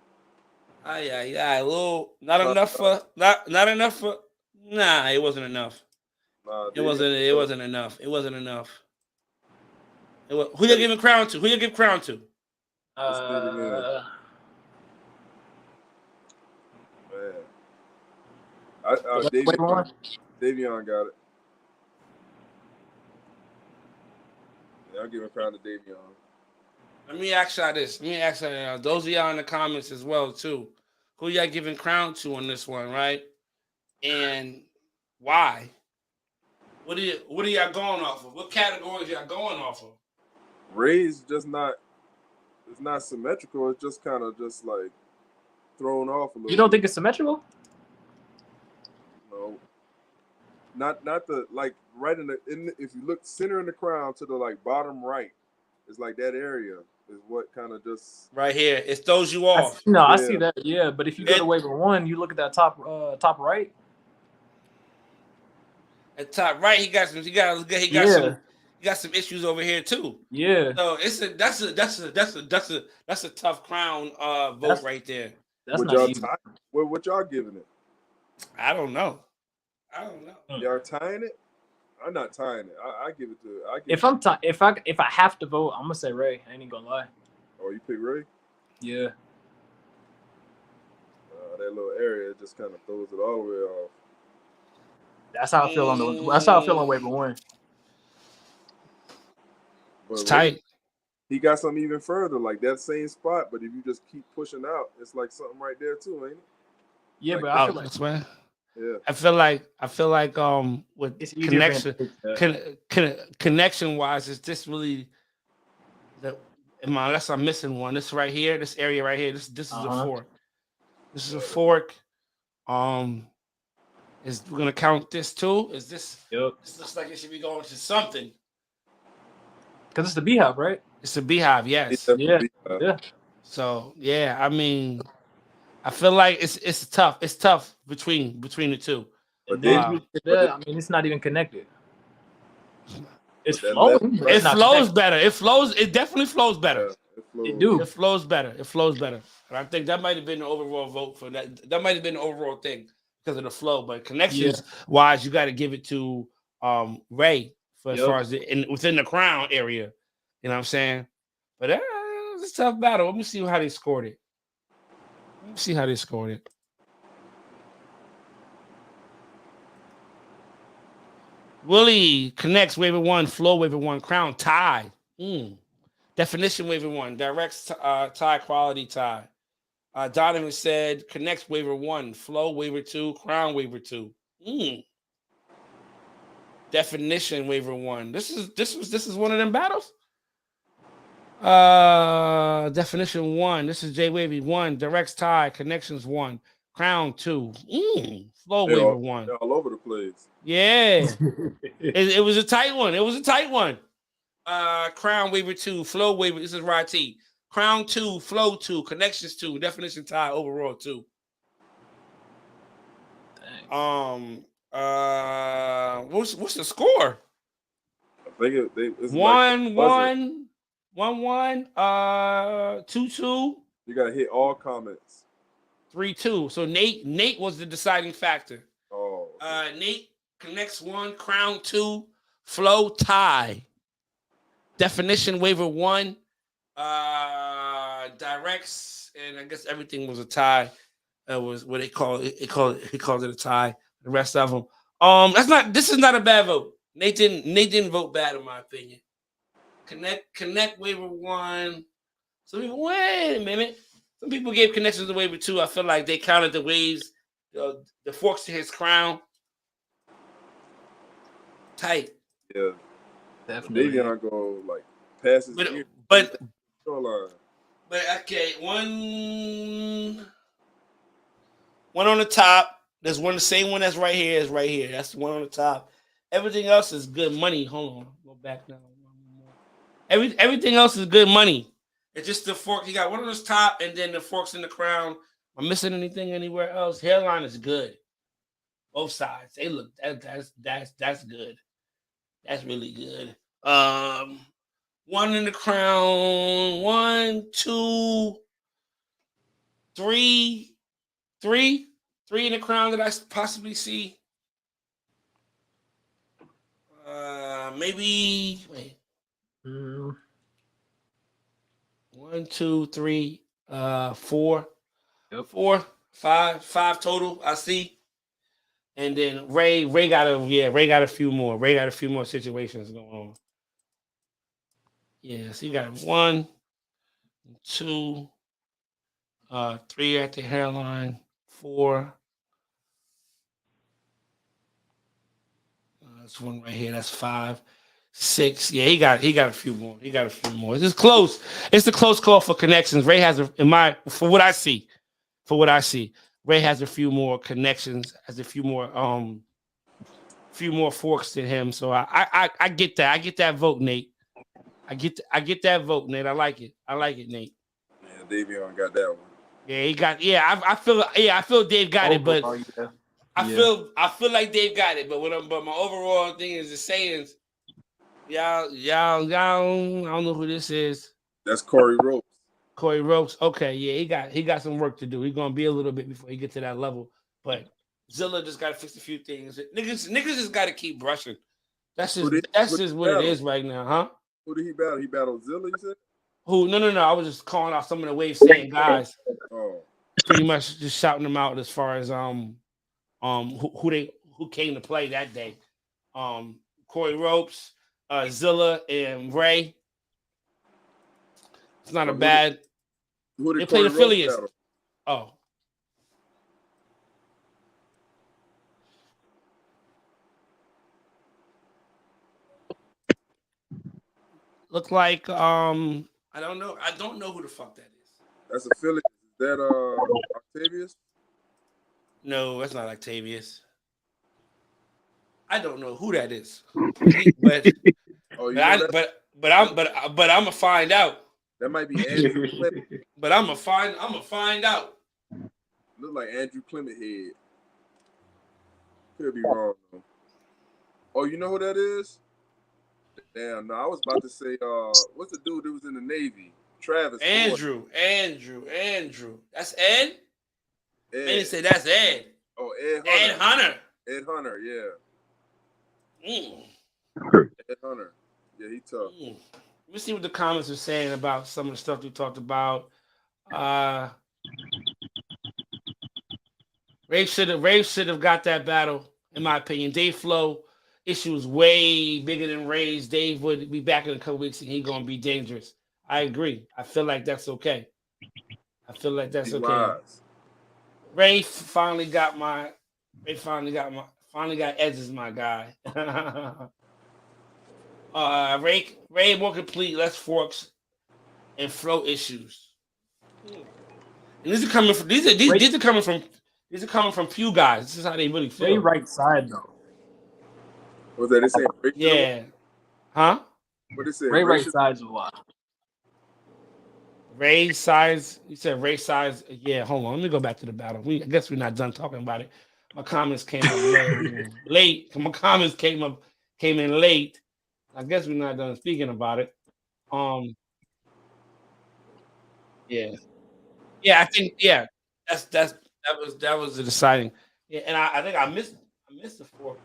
Ay. Little. Not enough for. Nah, it wasn't enough. It wasn't enough. Who you giving crown to? Man. Davion got it. Yeah, I'm giving crown to Davion. Let me ask y'all this. Those of y'all in the comments as well too. Who y'all giving crown to on this one, right? And why? What are y'all going off of? What categories y'all going off of? Ray's just not. It's not symmetrical. It's just kind of just like thrown off a little. You don't think it's symmetrical? No. Not the like right in if you look center in the crown to the like bottom right, it's like that area is what kind of just right here. It throws you off. I see that. Yeah, but if you go to waiver 1, you look at that top right. At top right, he got some issues over here too. Yeah. So that's a tough crown vote right there. That's not easy. What y'all giving it? I don't know. Y'all tying it? I'm not tying it. I give it to. If I have to vote, I'm gonna say Ray. I ain't even gonna lie. Oh, you pick Ray? Yeah. That little area just kind of throws it all the way off. That's how I feel on the. That's how I feel on waiver 1. But It's Ray, tight. he got something even further, like that same spot. But if you just keep pushing out, it's like something right there too, ain't it? Yeah, Like, but I feel like That's why. yeah. I feel like with it's easier for him to take that. connection wise, is this really the unless I'm missing one. This right here, this area right here. This is a fork. This is a fork. Is we're gonna count this too? Is this? Yep. This looks like it should be going to something. Because it's the beehive, right? It's a beehive, yes. Yeah. Yeah. So yeah, I mean, I feel like it's tough. It's tough between the two. But And then, then- I mean, it's not even connected. It's that flowing. but It it's not flows connected. better. It flows. It definitely flows better. yeah, It do. It flows better. It flows better. And I think that might have been the overall vote for that. That might have been the overall thing because of the flow. But connections wise, you got to give it to Ray for as far as within the crown area. You know what I'm saying? But it's a tough battle. Let me see how they scored it. Let me see how they scored it. Willie connects waiver 1, flow waiver 1, crown tie. Definition waiver 1, directs tie, quality tie. Donovan said connects waiver 1, flow waiver 2, crown waiver 2. Definition waiver 1. This is one of them battles. Definition 1. This is J Wavy 1, directs tie, connections 1, crown 2. Flow waiver 1. They're all over the place. Yeah. it was a tight one. It was a tight one. Crown waiver 2, flow waiver. This is Rod T. Crown 2, flow 2, connections 2, definition tie, overall 2. Dang. What's the score? I think it's 1-1, like 1-1, 2-2. You gotta hit all comments. 3-2. So Nate was the deciding factor. Oh. Nate connects 1, crown 2, flow tie. Definition waiver 1, directs, and I guess everything was a tie. That was what they call it. He called it a tie. The rest of them, this is not a bad vote. Nate didn't vote bad in my opinion. Connect waiver 1. Some people, wait a minute. Some people gave connections to waiver 2. I feel like they counted the waves, the forks to his crown. Tight. Yeah. Definitely. Davion go like passes. But okay, one on the top. There's one, the same one that's right here is right here. That's the one on the top. Everything else is good money. Hold on, go back now. Everything else is good money. It's just the fork. You got one on the top, and then the forks in the crown. Am I missing anything anywhere else? Hairline is good. Both sides. They look that's good. That's really good. One in the crown. 1, 2, 3. 3 in the crown that I possibly see. Maybe wait. 1, 2, 3, 4. Yep. 4, 5 total. I see. And then Ray got a few more. Ray got a few more situations going on. Yeah, so you got 1, 2, 3 at the hairline, 4. That's one right here. That's 5, 6. Yeah, he got a few more. It's close. It's a close call for connections. Ray has for what I see. Ray has a few more connections, has a few more forks than him. So I get that. I get that vote, Nate. I get that vote, Nate. I like it, Nate. Yeah, Davion got that one. Yeah, he got. Yeah, I feel Dave got it, but I feel like Dave got it. But but my overall thing is the sayings. Y'all, I don't know who this is. That's Corey Ropes. Corey Ropes. Okay, yeah, he got some work to do. He's gonna be a little bit before he get to that level. But Zilla just gotta fix a few things. Niggas just gotta keep brushing. That's just what it is right now, huh? Who did he battle? He battled Zilla, you said? Who? No. I was just calling out some of the wave saying guys. Oh. Pretty much just shouting them out as far as who who came to play that day. Corey Ropes, Zilla, and Ray. It's not a bad. Who They did played Corey Rhodes affiliates. battle? Oh. Look like I don't know. I don't know who the fuck that is. That's affiliate. Is that Octavius? No, that's not Octavius. I don't know who that is. Oh, you know that? But I'm gonna find out. That might be Andrew Clement. But I'm gonna find out. Look like Andrew Clement head. Could be wrong though. Oh, you know who that is? Damn, no, I was about to say, what's the dude that was in the Navy? Travis. Andrew. That's Ed? Ed. They say that's Ed. Oh, Ed Hunter. Ed Hunter. Ed Hunter, yeah. Ed Hunter. Yeah, he tough. Let me see what the comments are saying about some of the stuff we talked about. Rafe should have got that battle, in my opinion. Dave Flow issue was way bigger than Ray's. Dave would be back in a couple weeks and he's gonna be dangerous. I agree. I feel like that's okay. He's wise. Ray finally got Edge as my guy. Ray more complete, less forks and flow issues. And these are coming from few guys. This is how they really feel. Ray right side though. Was that they say? Yeah. Huh? What they say? Ray right side's a lot. Ray size. You said Ray size. Yeah, hold on. Let me go back to the battle. I guess we're not done talking about it. My comments came up late. My comments came in late. I guess we're not done speaking about it. Yeah. I think that was the deciding. Yeah, and I think I missed the fourth.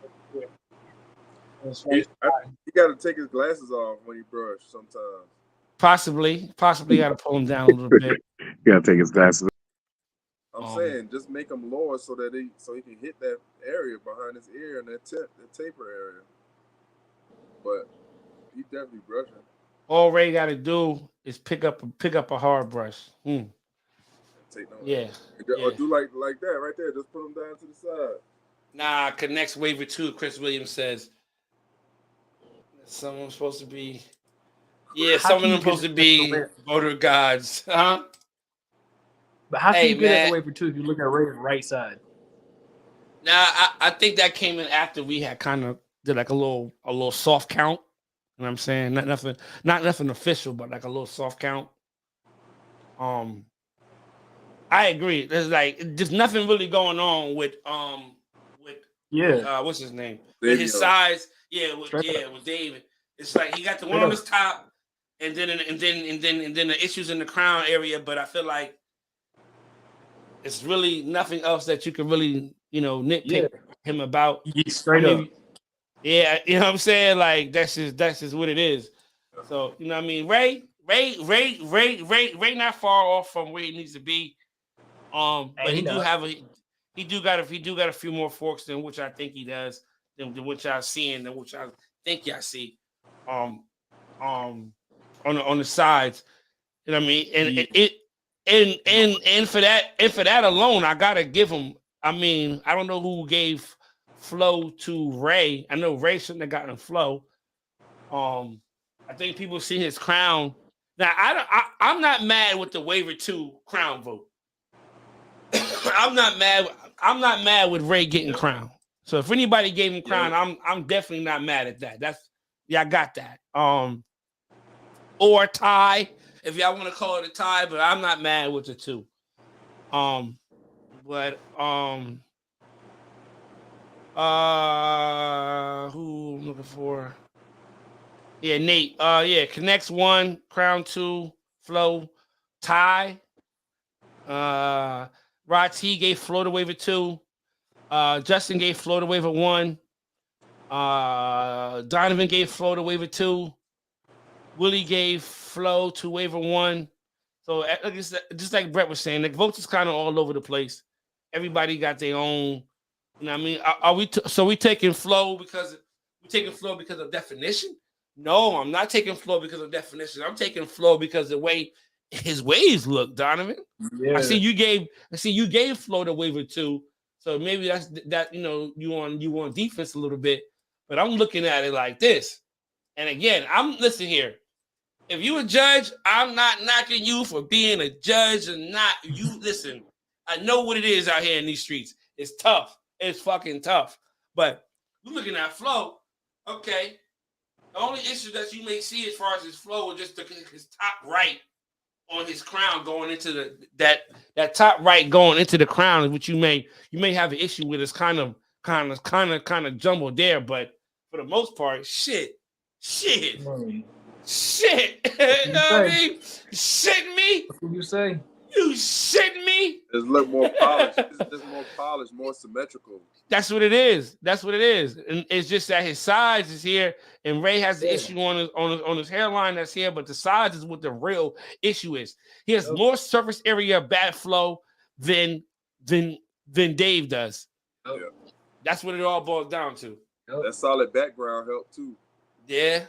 He got to take his glasses off when he brush sometimes. Possibly got to pull him down a little bit. You gotta take his glasses. I'm saying just make him lower so he can hit that area behind his ear and that taper area. But he definitely brushing. All Ray got to do is pick up a hard brush. Yeah. Or do like that right there. Just put him down to the side. Nah, connects waiver 2. Chris Williams says someone's supposed to be. Yeah, some of them supposed to be voter gods, huh? But how can you get at the waiver 2 if you look at Ray's right side? Now, I think that came in after we had kind of did like a little soft count. You know what I'm saying? Not nothing official, but like a little soft count. I agree. There's nothing really going on with what's his name? With his size, with David. It's like he got the one on his top, and then the issues in the crown area. But I feel like it's really nothing else that you can really nitpick him about. Straight up. Yeah, you know what I'm saying? Like that's just what it is. So you know what I mean? Ray not far off from where he needs to be. But he do got a few more forks than which I think he does, than which I've seen, than which I think y'all see. On the sides. You know what I mean? And for that alone, I gotta give him. I mean, I don't know who gave flow to Ray. I know Ray shouldn't have gotten flow. I think people see his crown. Now I'm not mad with the waiver 2 crown vote. I'm not mad with Ray getting crown. So if anybody gave him crown, I'm definitely not mad at that. I got that. Or tie, if y'all want to call it a tie, but I'm not mad with the 2. Who I'm looking for? Yeah, Nate. Connects 1, crown 2, flow, tie. Rod T gave flow to waiver 2. Justin gave flow to waiver 1. Donovan gave flow to waiver 2. Willie gave flow to waiver 1. So just like Brett was saying, the votes is kind of all over the place. Everybody got their own You know what I mean? Are we so we taking flow because of definition? No, I'm not taking flow because of definition. I'm taking flow because the way his waves look, Donovan. Yeah. I see you gave flow the waiver too. So maybe that's that, you on defense a little bit, but I'm looking at it like this. And again, listen here. If you a judge, I'm not knocking you for being a judge and not you. Listen, I know what it is out here in these streets. It's tough. It's fucking tough. That you're looking at flow. Okay. The only issue that you may see as far as his flow is just his top right on his crown going into that top right going into the crown, which you may have an issue with. It's kind of jumbled there, but for the most part, shit. You know what I mean? Shitting me? What you say? You shitting me? Just look more polished. It's more polished, more symmetrical. That's what it is. And it's just that his size is here, and Ray has the issue on his hairline that's here, but the size is what the real issue is. He has more surface area bat flow than Dave does. Yeah. That's what it all boils down to. That solid background helped too. Yeah.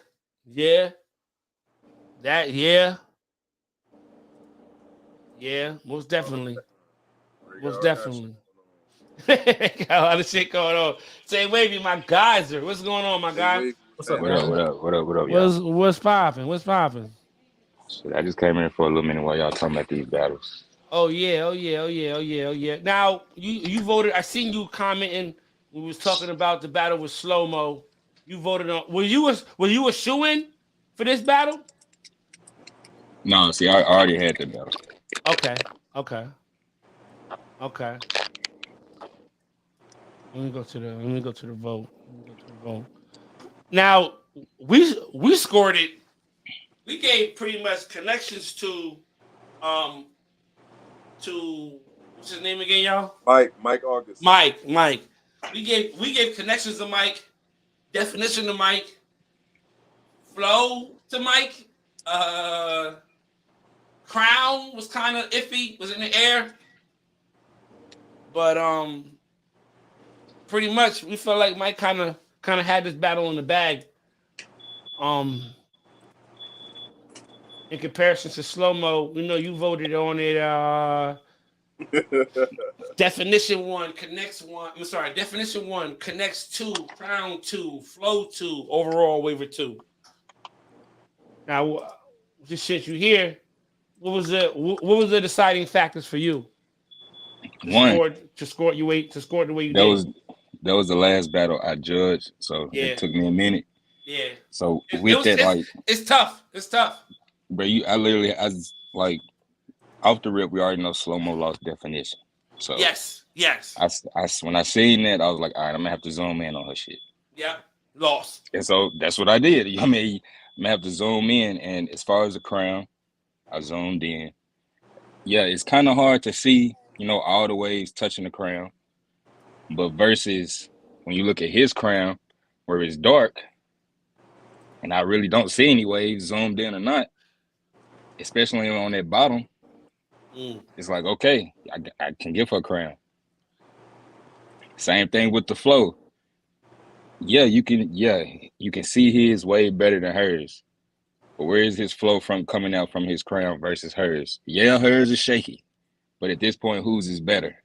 Most definitely. Got a lot of shit going on. Say, Wavy, my geyser. What's going on, my guy? What's up? What up? Y'all? What's popping? Shit, I just came in for a little minute while y'all talking about these battles. Oh yeah. Now you voted. I seen you commenting. We was talking about the battle with Slow Mo. You voted on. Were you a shoo-in for this battle? No, see, I already had the battle. Okay. Let me go to the vote. Now we scored it. We gave pretty much connections to what's his name again, y'all? Mike August. Mike. We gave connections to Mike, definition to Mike, flow to Mike. Crown was kind of iffy, was in the air. But pretty much we felt like Mike kind of had this battle in the bag. In comparison to Slow Mo, we know you voted on it. Definition 1 connects 1. I'm sorry, definition 1 connects 2, crown 2, flow 2, overall waiver 2. Now, just since you here, what was the deciding factors for you? To score the way you did. That was the last battle I judged, so it took me a minute. Yeah. So it's tough. It's tough. But I was like, off the rip, we already know Slow Mo lost definition. So yes. When I seen that, I was like, all right, I'm gonna have to zoom in on her shit. Yeah, lost. And so that's what I did. I mean, I'm gonna have to zoom in, and as far as the crown, I zoomed in. Yeah, it's kind of hard to see, all the waves touching the crown. But versus when you look at his crown, where it's dark, and I really don't see any waves zoomed in or not, especially on that bottom, it's like, okay, I can give her a crown. Same thing with the flow. Yeah, you can see his way better than hers. But where is his flow coming out from his crown versus hers? Yeah, hers is shaky. But at this point, whose is better?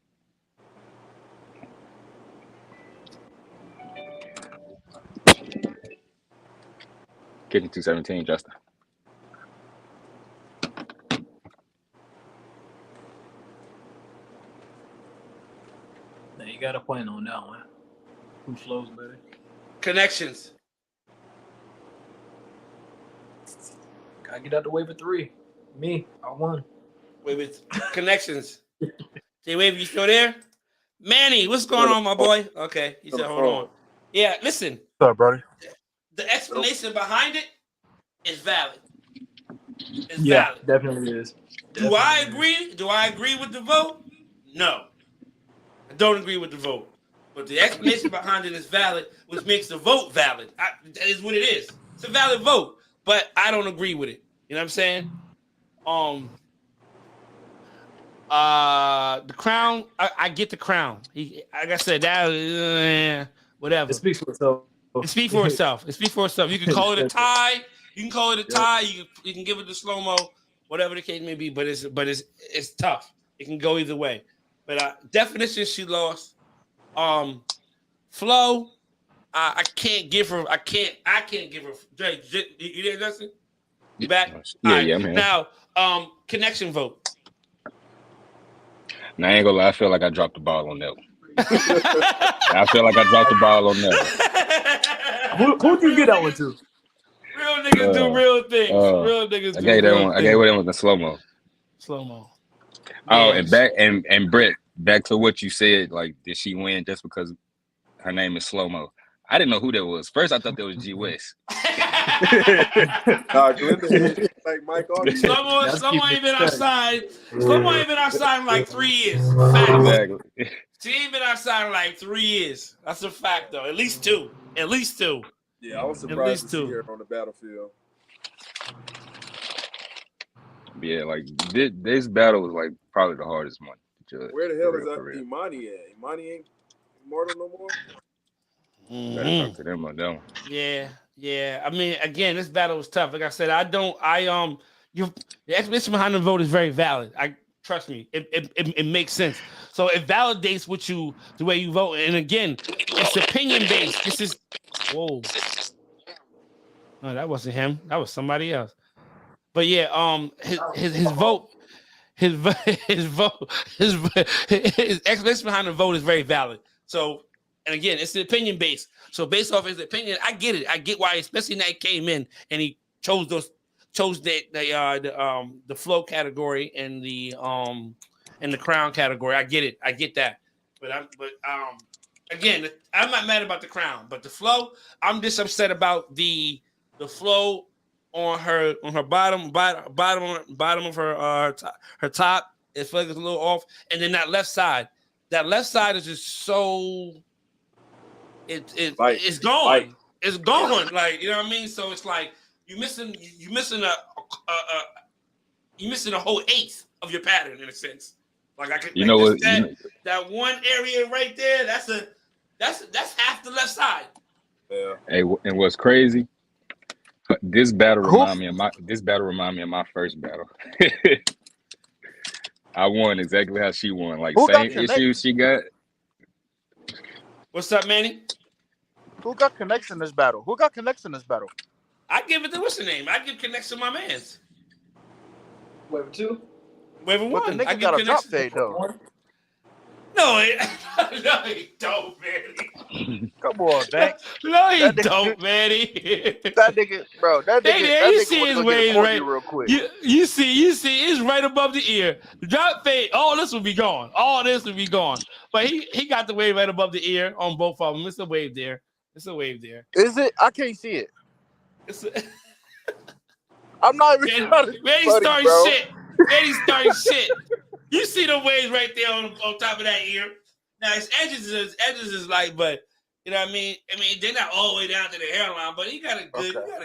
Kitchen 217, Justin. Now you got a point on that one. Who flows better? Connections. Gotta get out the waiver 3. Me, I won. With connections. Say, Wave, you still there? Manny, what's going on, my boy? Okay, he said, hold on. Yeah, listen. What's up, brother? The explanation behind it is valid. It's Yeah, valid. definitely is. Do I agree? Do I agree with the vote? No. I don't agree with the vote. But the explanation behind it is valid, which makes the vote valid. That is what it is. It's a valid vote, but I don't agree with it. You know what I'm saying? The crown. I get the crown. Like I said, that whatever. It speaks for itself. It speaks for itself. It speaks for itself. You can call it a tie. You can call it a tie. You can give it the slow mo, whatever the case may be. But it's tough. It can go either way. But definition, she lost. Flow, I can't give her. I can't give her. Jay, you there, Justin? You back? Yeah, right. yeah, man. Now, connection vote. Now, I ain't gonna lie. I feel like I dropped the ball on that one. I feel like I dropped the ball on that one. Who'd you get that one to? Real niggas do real things. Real niggas I do gave that real one. things. I gave that one the slow mo. Slow mo. Oh, and back and Brett, back to what you said. Like, did she win just because her name is Slow Mo? I didn't know who that was. First, I thought that was G West. Nah, Glenda, like Mike Arby. Slow mo ain't been outside. Slow mo ain't been outside in like 3 years. Fact. Exactly. She ain't been outside in like 3 years. That's a fact, though. At least two. Yeah, I was surprised to see her on the battlefield. Yeah, like this battle was like probably the hardest one to judge. Where the hell is for real. Imani at? Imani ain't immortal no more? Better talk to them on that one. Yeah. I mean, again, this battle was tough. Like I said, the explanation behind the vote is very valid. Trust me, it makes sense. So it validates the way you vote. And again, it's opinion based. This is whoa. No, that wasn't him. That was somebody else. But yeah, his vote, his explanation behind the vote is very valid. So, and again, it's the opinion based. So based off his opinion, I get it. I get why, especially when he came in and he chose the flow category and the crown category. I get it. I get that. But again, I'm not mad about the crown, but the flow, I'm just upset about the flow on her bottom of her top. It feels like it's a little off, and then that left side is just so it's gone. Like, it's gone. Like, you know what I mean? So it's like you're missing a whole eighth of your pattern in a sense. Like I could, that one area right there. That's half the left side. Yeah. Hey, and what's crazy? This battle remind me of my first battle. I won exactly how she won. Like same issues she got. What's up, Manny? Who got connects in this battle? I give it to what's the name? I give connects to my man's. Wave 2? Wave 1. But the nigga got a drop fade though. No, he don't, Manny. Come on, Banks. No, he don't, Manny. That nigga, bro. That nigga. You see his waves right. Real quick. You see, it's right above the ear. The drop fade. All this will be gone. But he got the wave right above the ear on both of them. It's a wave there. Is it? I can't see it. I'm not even trying to Manny starting shit. Manny starting shit. You see the waves right there on top of that ear. Now his edges is like, but you know what I mean? They're not all the way down to the hairline, but he got a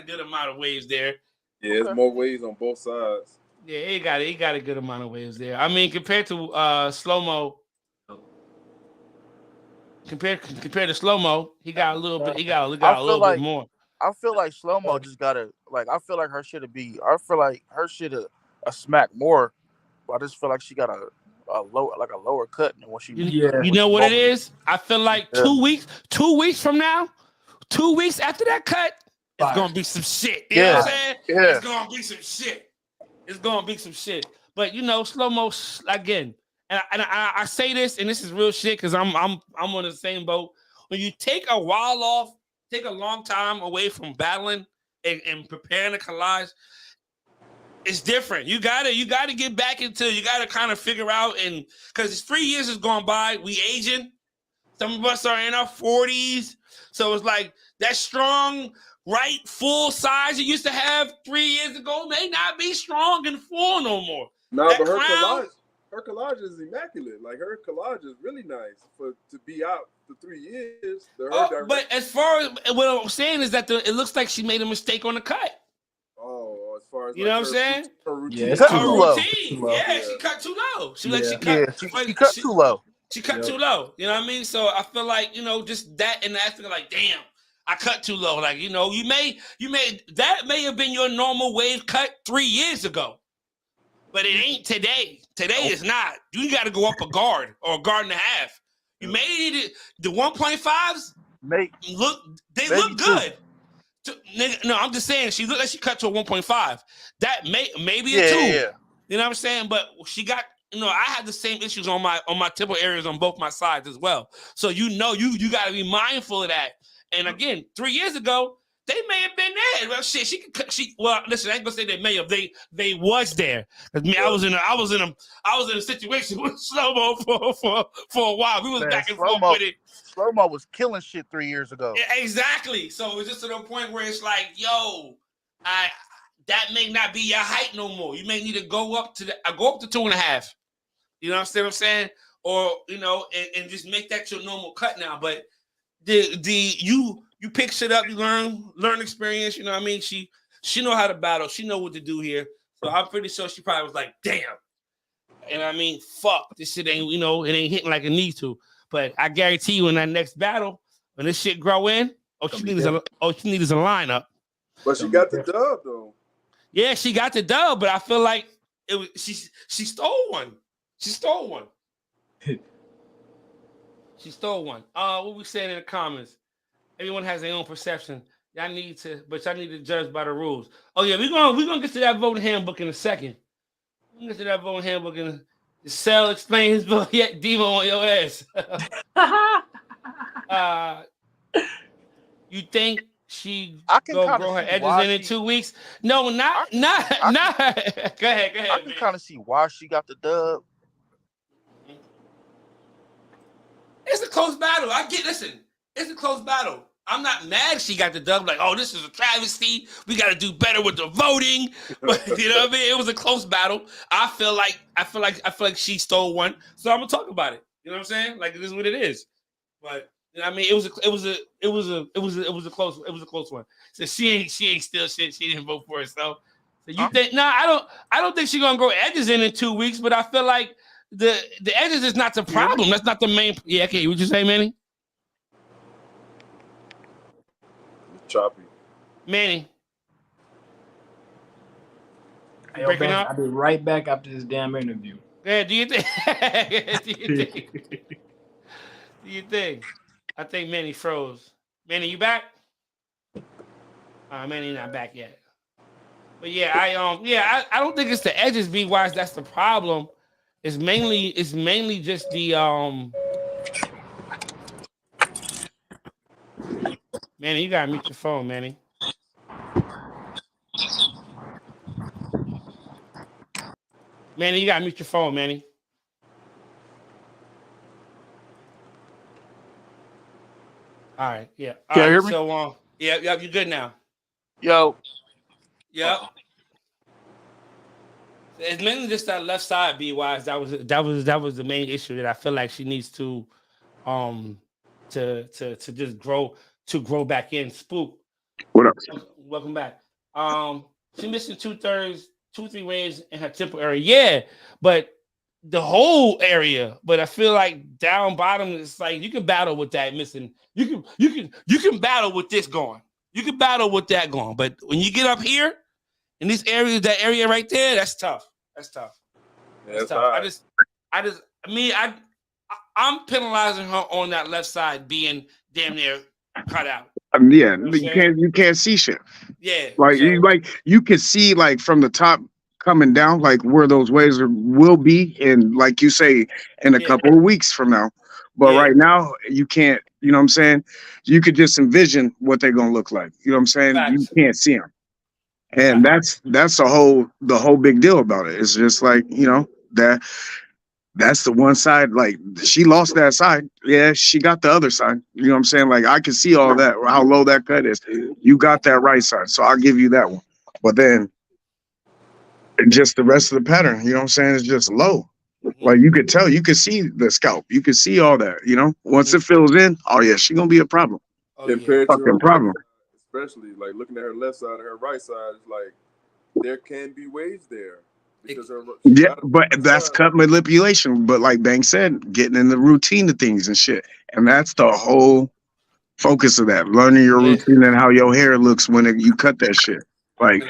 good amount of waves there. Yeah, it's more waves on both sides. Yeah, he got a good amount of waves there. I mean, compared to slow-mo, compared to slow-mo, he got a little bit. He got a little bit more. I feel like slow-mo just gotta I feel like her shit a smack more. But I just feel like she got a lower cut than what she. You know what it is? I feel like 2 weeks. 2 weeks from now, 2 weeks after that cut, it's gonna be some shit. You know what I'm saying? Yeah. It's gonna be some shit. But you know, slow-mo again. And I say this, and this is real shit because I'm on the same boat. When you take a while off, take a long time away from battling and preparing to collage, it's different. You gotta get back into. You gotta kind of figure out, and because 3 years has gone by, we aging. Some of us are in our 40s, so it's like that strong, right, full size you used to have 3 years ago may not be strong and full no more. No, but her collage is immaculate. Like her collage is really nice to be out for 3 years. But as far as what I'm saying is that it looks like she made a mistake on the cut. Oh, as far as You like know what I'm saying? her Yeah, routine. it's Cut too Her too low. low. It's too routine, low. yeah, Yeah. she cut too low. She Yeah. She cut too low. She cut Yep. too low. You know what I mean? So I feel like, you know, just that and that thing, like, damn, I cut too low. Like, you know, you may that may have been your normal wave cut 3 years ago, but it ain't today. Today is not. You got to go up a guard or a guard and a half. You may need it. The 1.5s They look maybe look two. good. Nigga, no, I'm just saying she looked like she cut to a 1.5. That maybe a Yeah, 2. yeah. You know what I'm saying? But she got, you know, I had the same issues on my temple areas on both my sides as well. So you know, you got to be mindful of that. And again, 3 years ago, they may have been there. Well, shit, well, listen, I ain't gonna say they may have. They was there. I mean, I was in a situation with Slow-Mo for a while. We was Man, back and forth with it. Slow-Mo was killing shit 3 years ago. Exactly. So it's just to the point where it's like, yo, that may not be your height no more. You may need to go up to 2.5. You know what I'm saying? Or, you know, and just make that your normal cut now. But you pick shit up, you learn experience. You know what I mean? She know how to battle. She know what to do here. So I'm pretty sure she probably was like, damn. And I mean, fuck, this shit ain't, you know, it ain't hitting like it needs to. But I guarantee you in that next battle, when this shit grow in, she needs a lineup. But she got the dub though. Yeah, she got the dub, but I feel like she stole one. She stole one. She stole one. What we saying in the comments? Everyone has their own perception. Y'all need to judge by the rules. Oh yeah, we're gonna get to that voting handbook in a second. We're gonna get to that voting handbook and the cell explain his vote yet Devo on your ass. You think she gonna grow her edges in 2 weeks? No, not. Go ahead. I can kind of see why she got the dub. It's a close battle. It's a close battle. I'm not mad she got the dub. Like, oh, this is a travesty. We got to do better with the voting. But you know what I mean? It was a close battle. I feel like she stole one. So I'm gonna talk about it. You know what I'm saying? Like, it is what it is. But you know what I mean, it was a close one. So she ain't still shit. She didn't vote for herself. So you think? No, I don't think she's gonna grow edges in 2 weeks. But I feel like the edges is not the problem. That's not the main. Yeah, okay. What you say, Manny? Choppy. Manny. Hey, yo, Ben, I'll be right back after this damn interview. Yeah, do you think? Do you think? I think Manny froze. Manny, you back? Manny not back yet. But yeah, I don't think it's the edges, B-Wise. That's the problem. It's mainly just the Manny, you gotta mute your phone, Manny. Manny, you gotta mute your phone, Manny. All right, yeah. Can you hear me? So, yeah, you're good now. Yo. Yep. It's mainly just that left side, B-Wise. That was the main issue that I feel like she needs to just grow back in. Spook. What up? Welcome back. She missing 2/3, 2-3 waves in her temple area. Yeah, but the whole area. But I feel like down bottom, it's like you can battle with that missing. You can battle with this going. You can battle with that going. But when you get up here in this area, that area right there, that's tough. That's tough. That's tough. I'm penalizing her on that left side being damn near cut out. Yeah, you can't see shit. Yeah, you can see like from the top coming down, like where those waves will be, in like you say, in a couple of weeks from now. But right now, you can't. You know what I'm saying? You could just envision what they're gonna look like. You know what I'm saying? Facts. You can't see them, and that's the whole big deal about it. It's just like, you know, that's the one side. Like, she lost that side. Yeah, she got the other side. You know what I'm saying? Like, I can see all that, how low that cut is. You got that right side, so I'll give you that one. But then just the rest of the pattern, you know what I'm saying, is just low. Like, you could tell, you could see the scalp, you could see all that, you know. Once it fills in, oh yeah, she gonna be a problem. Compared to her problem. especially like looking at her left side and her right side, it's like there can be waves there because Yeah, but that's cut manipulation. But like Bang said, getting in the routine of things and shit, and that's the whole focus of that. Learning your routine and how your hair looks when you cut that shit. Like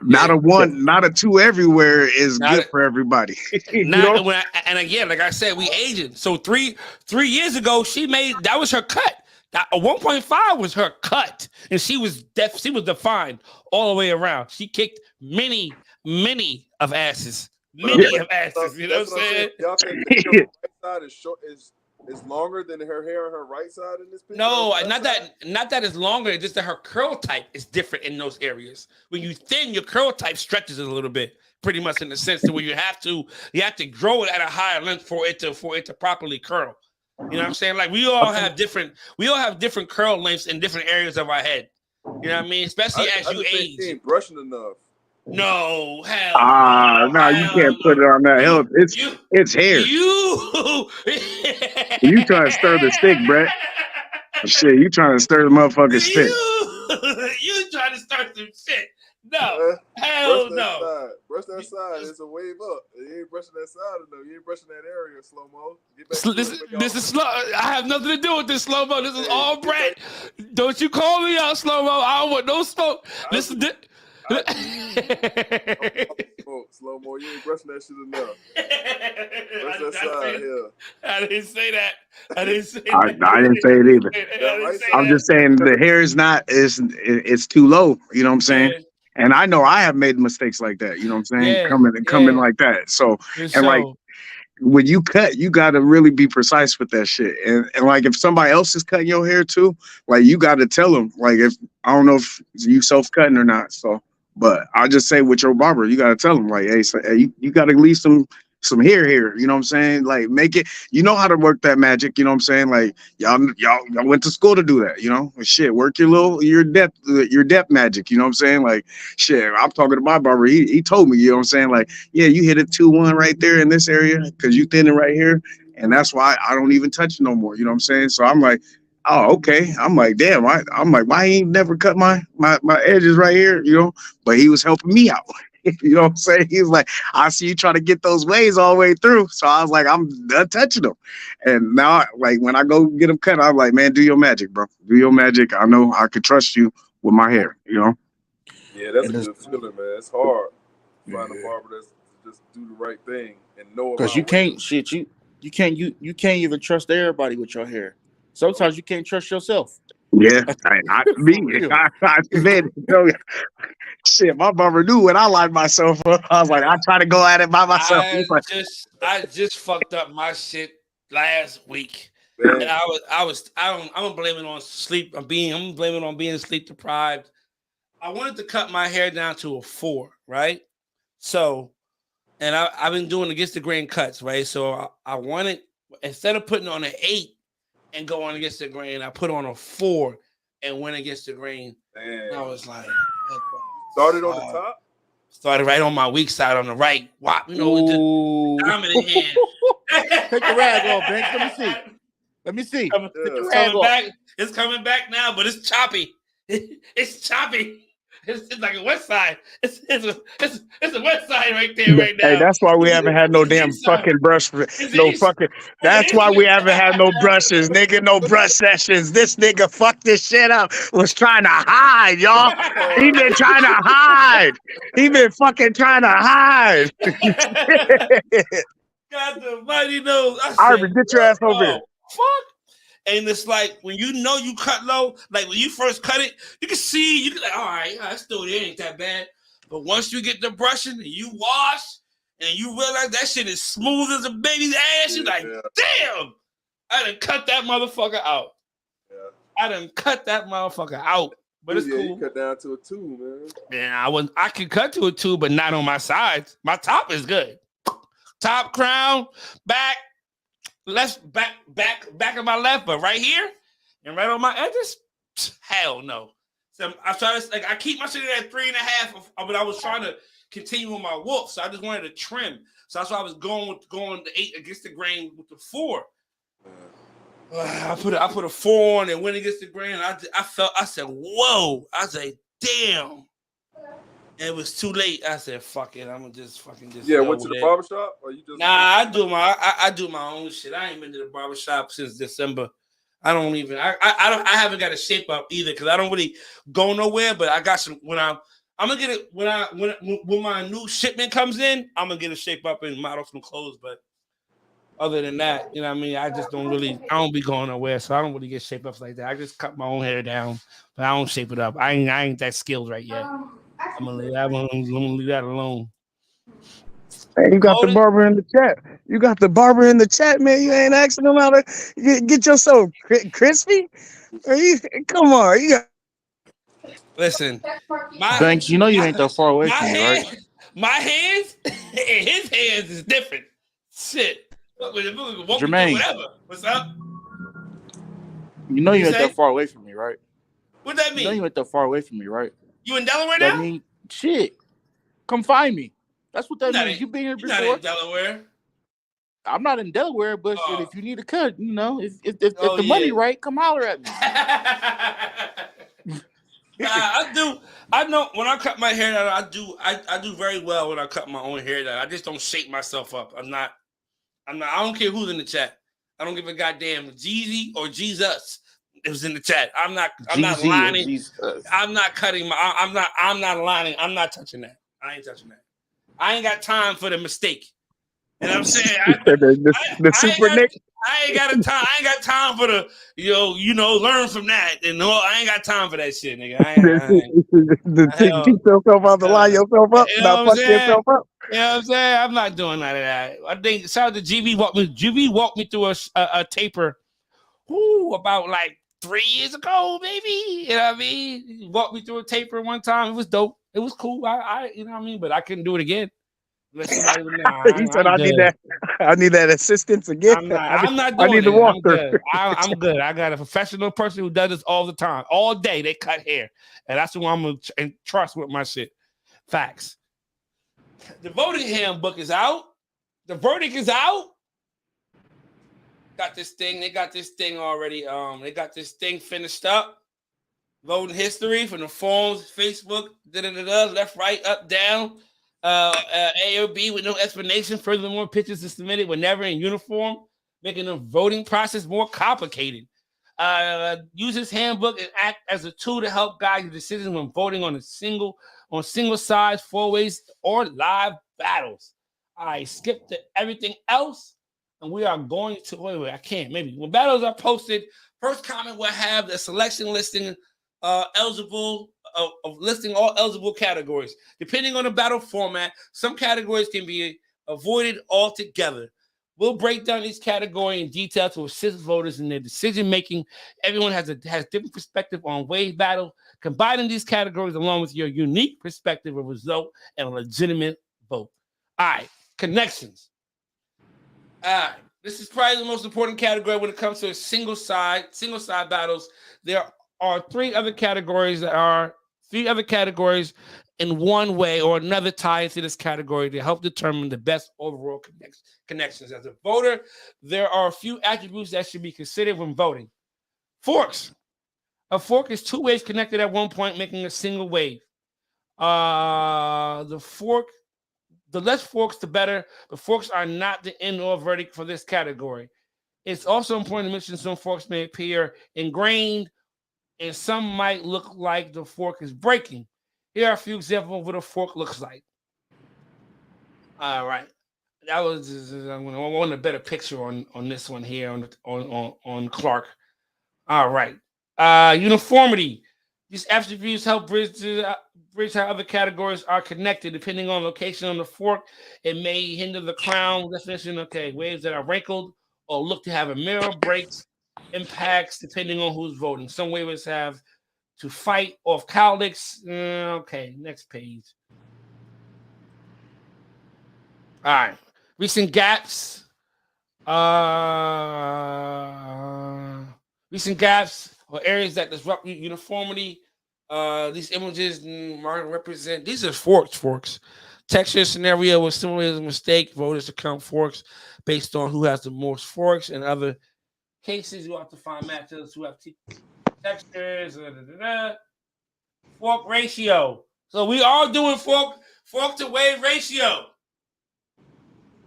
not a one, not a two everywhere is good for everybody. You know? And again, like I said, we aging. So 3 years ago, she made that was her cut. That 1.5 was her cut, and she was defined all the way around. She kicked many of asses, many of asses. You know what I'm saying? Y'all think her right side is short is longer than her hair on her right side in this picture? No, not that it's longer. It's just that her curl type is different in those areas. When you thin, your curl type stretches a little bit, pretty much in the sense that where you have to grow it at a higher length for it to properly curl. You know what I'm saying? Like we all have different curl lengths in different areas of our head. You know what I mean? Especially as you age. She ain't brushing enough. No, hell no, you can't put it on that. Hell, it's hair. You trying to stir the stick, Brett? Shit, you trying to stir the motherfucking stick? You trying to start some shit? No, hell no. Brush that side. It's a wave up. You ain't brushing that side enough. You ain't brushing that area, slow mo. This is slow. I have nothing to do with this, slow mo. This is all Brett. Don't you call me out, slow mo. I don't want no smoke. Listen to. Slow mo, you ain't brushing that shit enough. Brush that side here. I didn't say that. I didn't say I didn't say it either. I'm just saying the hair is not it's too low. You know what I'm saying? Yeah. And I know I have made mistakes like that. You know what I'm saying? Yeah. Coming like that. So like when you cut, you got to really be precise with that shit. And like if somebody else is cutting your hair too, like you got to tell them. Like if I don't know if you self cutting or not. So. But I just say with your barber, you gotta tell him like, hey, you gotta leave some hair here. You know what I'm saying? Like make it. You know how to work that magic. You know what I'm saying? Like y'all went to school to do that. You know, shit. Work your depth magic. You know what I'm saying? Like shit. I'm talking to my barber. He told me. You know what I'm saying? Like yeah, you hit it 2-1 right there in this area because you thin it right here, and that's why I don't even touch it no more. You know what I'm saying? So I'm like. Oh, okay. I'm like, damn. I'm like, why he ain't never cut my edges right here? You know, but he was helping me out. You know what I'm saying? He was like, I see you trying to get those waves all the way through. So I was like, I'm done touching them. And now, like, when I go get them cut, I'm like, man, do your magic, bro. Do your magic. I know I could trust you with my hair. You know? Yeah, that's a good feeling, man. It's hard. Find a barber that's just do the right thing and know because you can't you can't even trust everybody with your hair. Sometimes you can't trust yourself. Yeah, I shit, my barber knew when I lined myself up. I was like, I try to go at it by myself. I just fucked up my shit last week. Man. And I'm blaming on sleep. I'm blaming on being sleep deprived. I wanted to cut my hair down to a 4, right? So, and I've been doing against the grain cuts, right? So I wanted, instead of putting on an 8 and going against the grain, I put on a 4 and went against the grain. And I was like, started on the top? Started right on my weak side on the right. Wow, you know, with the dominant hand. Take the rag off, Banks. Let me see. It's coming back now, but it's choppy. It's choppy. It's like a west side. It's a west side right there right now. Hey, that's why we haven't had no damn fucking brush. That's why we haven't had no brushes, nigga. No brush sessions. This nigga fucked this shit up. Was trying to hide, y'all. He been trying to hide. He been fucking trying to hide. God the mighty knows. Arvin, get your ass over here. Fuck. And it's like when you know you cut low, like when you first cut it, you can see, you can like, all right, that's still there, ain't that bad. But once you get the brushing and you wash and you realize that shit is smooth as a baby's ass, you're like, damn, I done cut that motherfucker out. Yeah. I done cut that motherfucker out. But it's cool. You cut down to a 2, man. Yeah, I can cut to a 2, but not on my sides. My top is good. Top, crown, back. Left back of my left, but right here and right on my edges, hell no. So I try to I keep my shit at 3.5, but I was trying to continue with my wolf, so I just wanted to trim. So that's why I was going the 8 against the grain with the 4. I put a 4 on and went against the grain. And I said, whoa. I said, damn. It was too late. I said, "Fuck it, I'm gonna just Yeah, go went to with the it." barbershop or you just Nah, I do my own shit. I ain't been to the barbershop since December. I don't even. I haven't got a shape up either because I don't really go nowhere. But I got some. I'm gonna get it when my new shipment comes in. I'm gonna get a shape up and model some clothes. But other than that, you know what I mean. I just don't really. I don't be going nowhere, so I don't really get shape ups like that. I just cut my own hair down, but I don't shape it up. I ain't that skilled right yet. I'm gonna leave that alone. Hey, you got the Voting. barber in the chat. You got the barber in the chat, man. You ain't asking him how to get yourself crispy. Are you? Come on, you got. Listen, my Banks, you know you ain't that far away my from me, right? my hands and his hands is different. Shit. Walk me through Jermaine, whatever. What's up? you know What you you ain't that say? far away from me, right? What that You know you mean? ain't that far away from me, right? You in Delaware That now? mean shit. Come find me. That's what that means. You been here You're not in before. Delaware. I'm not in Delaware, but shit, Oh, if you need a cut, you know, if oh the money yeah. right, come holler at me. I do. I know when I cut my hair down, I do very well when I cut my own hair down. I just don't shape myself up. I'm not. I don't care who's in the chat. I don't give a goddamn Jeezy or Jesus. It was in the chat. I'm not GZ or lining. Jesus. I'm not cutting my. I'm not lining. I'm not touching that. I ain't touching that. I ain't got time for the mistake. You know what I'm saying? The super Nick. I ain't got time for the learn from that. And no, I ain't got time for that shit, nigga. Keep yourself out the line yourself up. You know Not what I'm fuck saying? yourself up. You know what I'm saying? I'm not doing none of that. I think shout out to GB walked me through a taper. About like 3 years ago, maybe. You know what I mean? He walked me through a taper one time. It was dope. It was cool. I you know what I mean? But I couldn't do it again. Unless somebody would He said, I'm "I need good. that. I need that assistance again. I'm not I doing need the it. I'm walker." good. I'm good. I got a professional person who does this all the time. All day they cut hair. And that's who I'm going to trust with my shit. Facts. The voting handbook is out. The verdict is out. Got this thing. They got this thing already. They got this thing finished up. Voting history from the phones, Facebook, left, right, up, down. A or B with no explanation. Furthermore, pictures are submitted were never in uniform, making the voting process more complicated. Users handbook and act as a tool to help guide your decisions when voting on single sides, four ways, or live battles. I skipped to everything else, and we are going to wait. I can't. Maybe when battles are posted, first comment will have the selection listing eligible of listing all eligible categories. Depending on the battle format, some categories can be avoided altogether. We'll break down each category in detail to assist voters in their decision making. Everyone has different perspective on wave battle. Combining these categories along with your unique perspective will result in a legitimate vote. All right, connections. All right, this is probably the most important category when it comes to single side battles. There are three other categories in one way or another tie into this category to help determine the best overall connections. As a voter, there are a few attributes that should be considered when voting. Forks. A fork is two waves connected at one point, making a single wave. The less forks, the better. But forks are not the end-all verdict for this category. It's also important to mention some forks may appear ingrained, and some might look like the fork is breaking. Here are a few examples of what a fork looks like. All right. That was I want a better picture on this one here on Clark. All right. Uniformity. These attributes help bridge how other categories are connected. Depending on location on the fork, it may hinder the crown definition. Okay, waves that are wrinkled or look to have a mirror breaks, impacts depending on who's voting. Some waves have to fight off cowlicks. Okay, next page. All right. Recent gaps. Recent gaps or areas that disrupt uniformity. These images represent, these are forks. Texture scenario was similar as a mistake. Voters to count forks based on who has the most forks. In other cases, you have to find matchups who have textures. Fork ratio. So we are doing fork to wave ratio.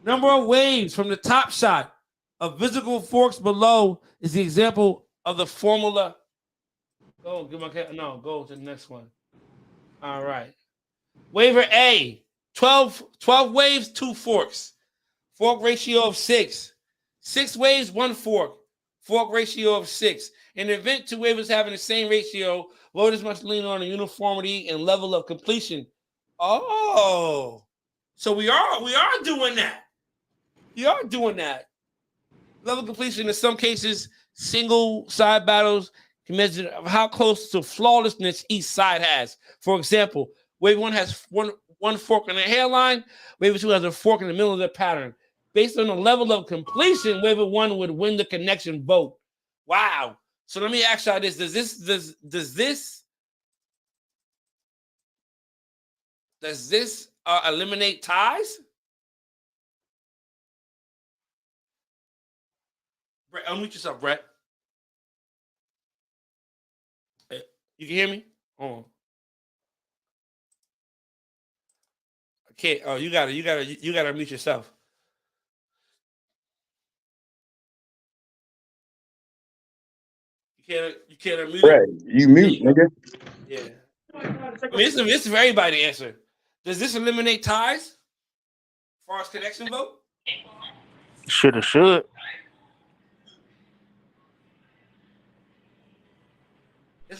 Number of waves from the top shot of visible forks below is the example of the formula. Go to the next one. All right. Waiver A, 12 waves, 2 forks. Fork ratio of 6. 6 waves, 1 fork. Fork ratio of 6. In the event 2 waivers having the same ratio, voters must lean on the uniformity and level of completion. Oh, so we are doing that. We are doing that. Level of completion in some cases, single side battles can measure how close to flawlessness each side has. For example, wave 1 has one fork on the hairline, wave 2 has a fork in the middle of the pattern. Based on the level of completion, wave 1 would win the connection vote. Wow. So let me ask y'all this. Does this eliminate ties? Brett, unmute yourself, Brett. You can hear me? Hold on. Okay. Oh, you gotta unmute yourself. You can't unmute Right. it? You mute, nigga. Yeah. I mean, it's for everybody to answer. Does this eliminate ties? As far as connection vote? Should.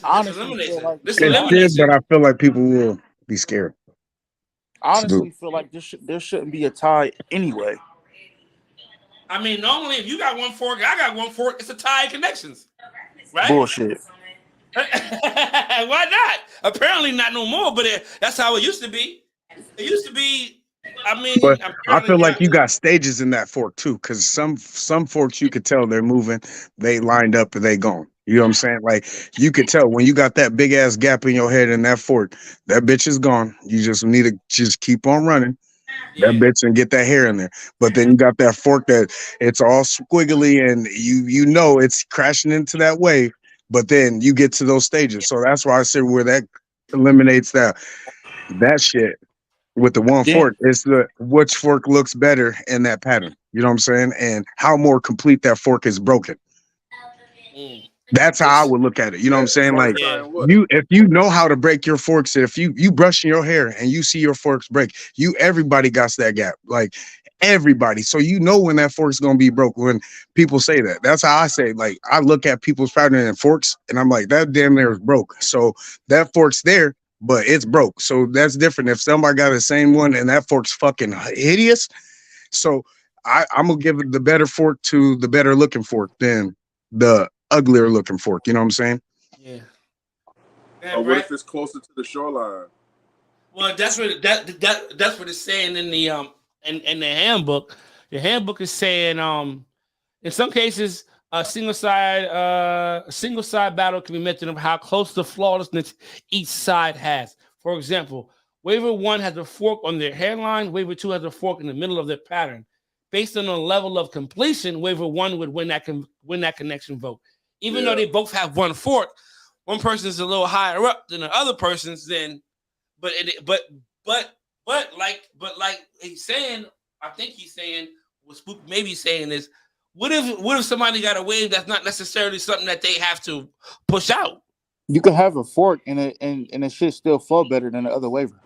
Honestly, feel like This It eliminates should, it. but I feel like people will be scared. Honestly, feel like there shouldn't be a tie anyway. I mean, normally if you got 1 fork, I got 1 fork, it's a tie in connections. Right? Bullshit. Why not? Apparently not no more, but that's how it used to be. It used to be, I mean, But I feel like yeah. you got stages in that fork too, because some forks you could tell they're moving, they lined up and they gone. You know what I'm saying? Like you could tell when you got that big ass gap in your head in that fork, that bitch is gone. You just need to just keep on running. That bitch and get that hair in there. But then you got that fork that it's all squiggly and you know it's crashing into that wave. But then you get to those stages. So that's why I said where that eliminates that shit with the one fork. It's the which fork looks better in that pattern. You know what I'm saying? And how more complete that fork is broken. That's how I would look at it. You know what I'm saying? Like if you know how to break your forks, if you brushing your hair and you see your forks break, everybody got that gap. Like everybody. So you know when that fork's gonna be broke when people say that. That's how I say, like, I look at people's pattern and forks and I'm like, that damn near is broke. So that fork's there, but it's broke. So that's different. If somebody got the same one and that fork's fucking hideous, so I'm gonna give the better fork to the better looking fork than the uglier looking fork. You know what I'm saying? Yeah. Or what if it's closer to the shoreline? Well, that's what that's what it's saying in the in the handbook. The handbook is saying in some cases a single side battle can be measured of how close to flawlessness each side has. For example, waiver 1 has a fork on their hairline, waiver 2 has a fork in the middle of their pattern. Based on the level of completion, waiver 1 would win that connection vote. Even though they both have 1 fork, one person is a little higher up than the other person's. Then, but like he's saying, I think he's saying what Spook maybe saying is, what if somebody got a wave that's not necessarily something that they have to push out? You can have a fork and it should still fall better than the other waiver.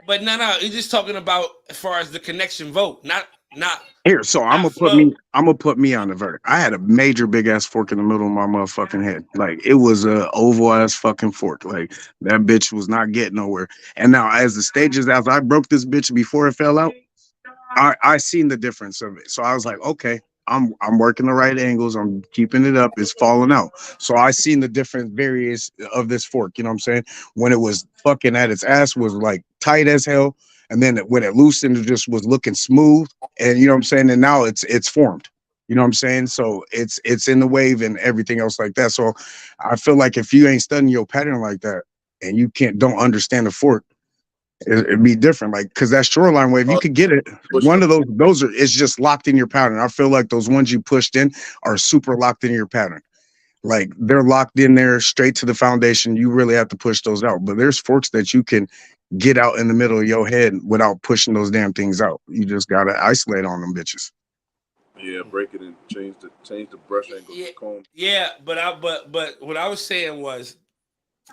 But no, he's just talking about as far as the connection vote, not here. So I'm gonna put me on the verdict. I had a major big ass fork in the middle of my motherfucking head. Like it was a oval ass fucking fork. Like that bitch was not getting nowhere. And now as the stages, as I broke this bitch before it fell out, I seen the difference of it. So I was like, okay, I'm working the right angles. I'm keeping it up. It's falling out. So I seen the different various of this fork. You know what I'm saying? When it was fucking at its ass was like tight as hell. And then when it loosened, it just was looking smooth. And you know what I'm saying? And now it's formed. You know what I'm saying? So it's in the wave and everything else like that. So I feel like if you ain't studying your pattern like that and you don't understand the fork, it'd be different. Like, cause that shoreline wave, you could get it. One of those it's just locked in your pattern. I feel like those ones you pushed in are super locked in your pattern. Like they're locked in there straight to the foundation. You really have to push those out. But there's forks that you can get out in the middle of your head without pushing those damn things out. You just gotta isolate on them bitches. Yeah, break it and change the brush angle. Yeah, The comb. yeah, but what I was saying was,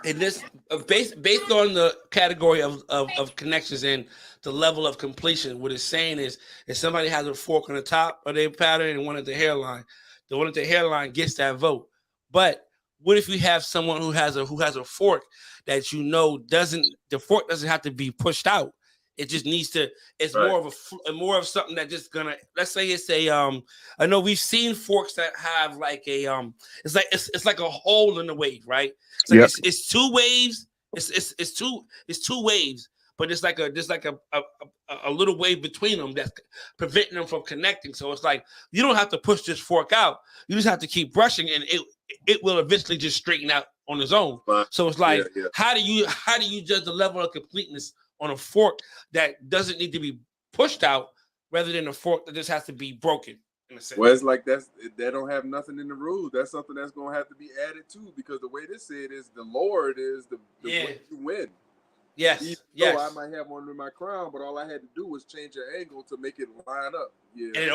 in this based on the category of connections and the level of completion, what it's saying is if somebody has a fork on the top of their pattern and one at the hairline, the one at the hairline gets that vote. But what if you have someone who has a fork that the fork doesn't have to be pushed out. It just needs to. It's Right. more of something that just gonna. Let's say it's a. I know we've seen forks that have like a. It's like a hole in the wave, right? It's like Yep. it's two waves. It's two waves, but it's like a little wave between them that's preventing them from connecting. So it's like you don't have to push this fork out. You just have to keep brushing, and it will eventually just straighten out on its own. So it's like Yeah. how do you judge the level of completeness on a fork that doesn't need to be pushed out, rather than a fork that just has to be broken in a sense? Well, it's like that don't have nothing in the rules. That's something that's gonna have to be added to, because the way this said is the Lord is the way you win. Yes. Even Yes. though I might have one in my crown, but all I had to do was change the angle to make it line up. Yeah. And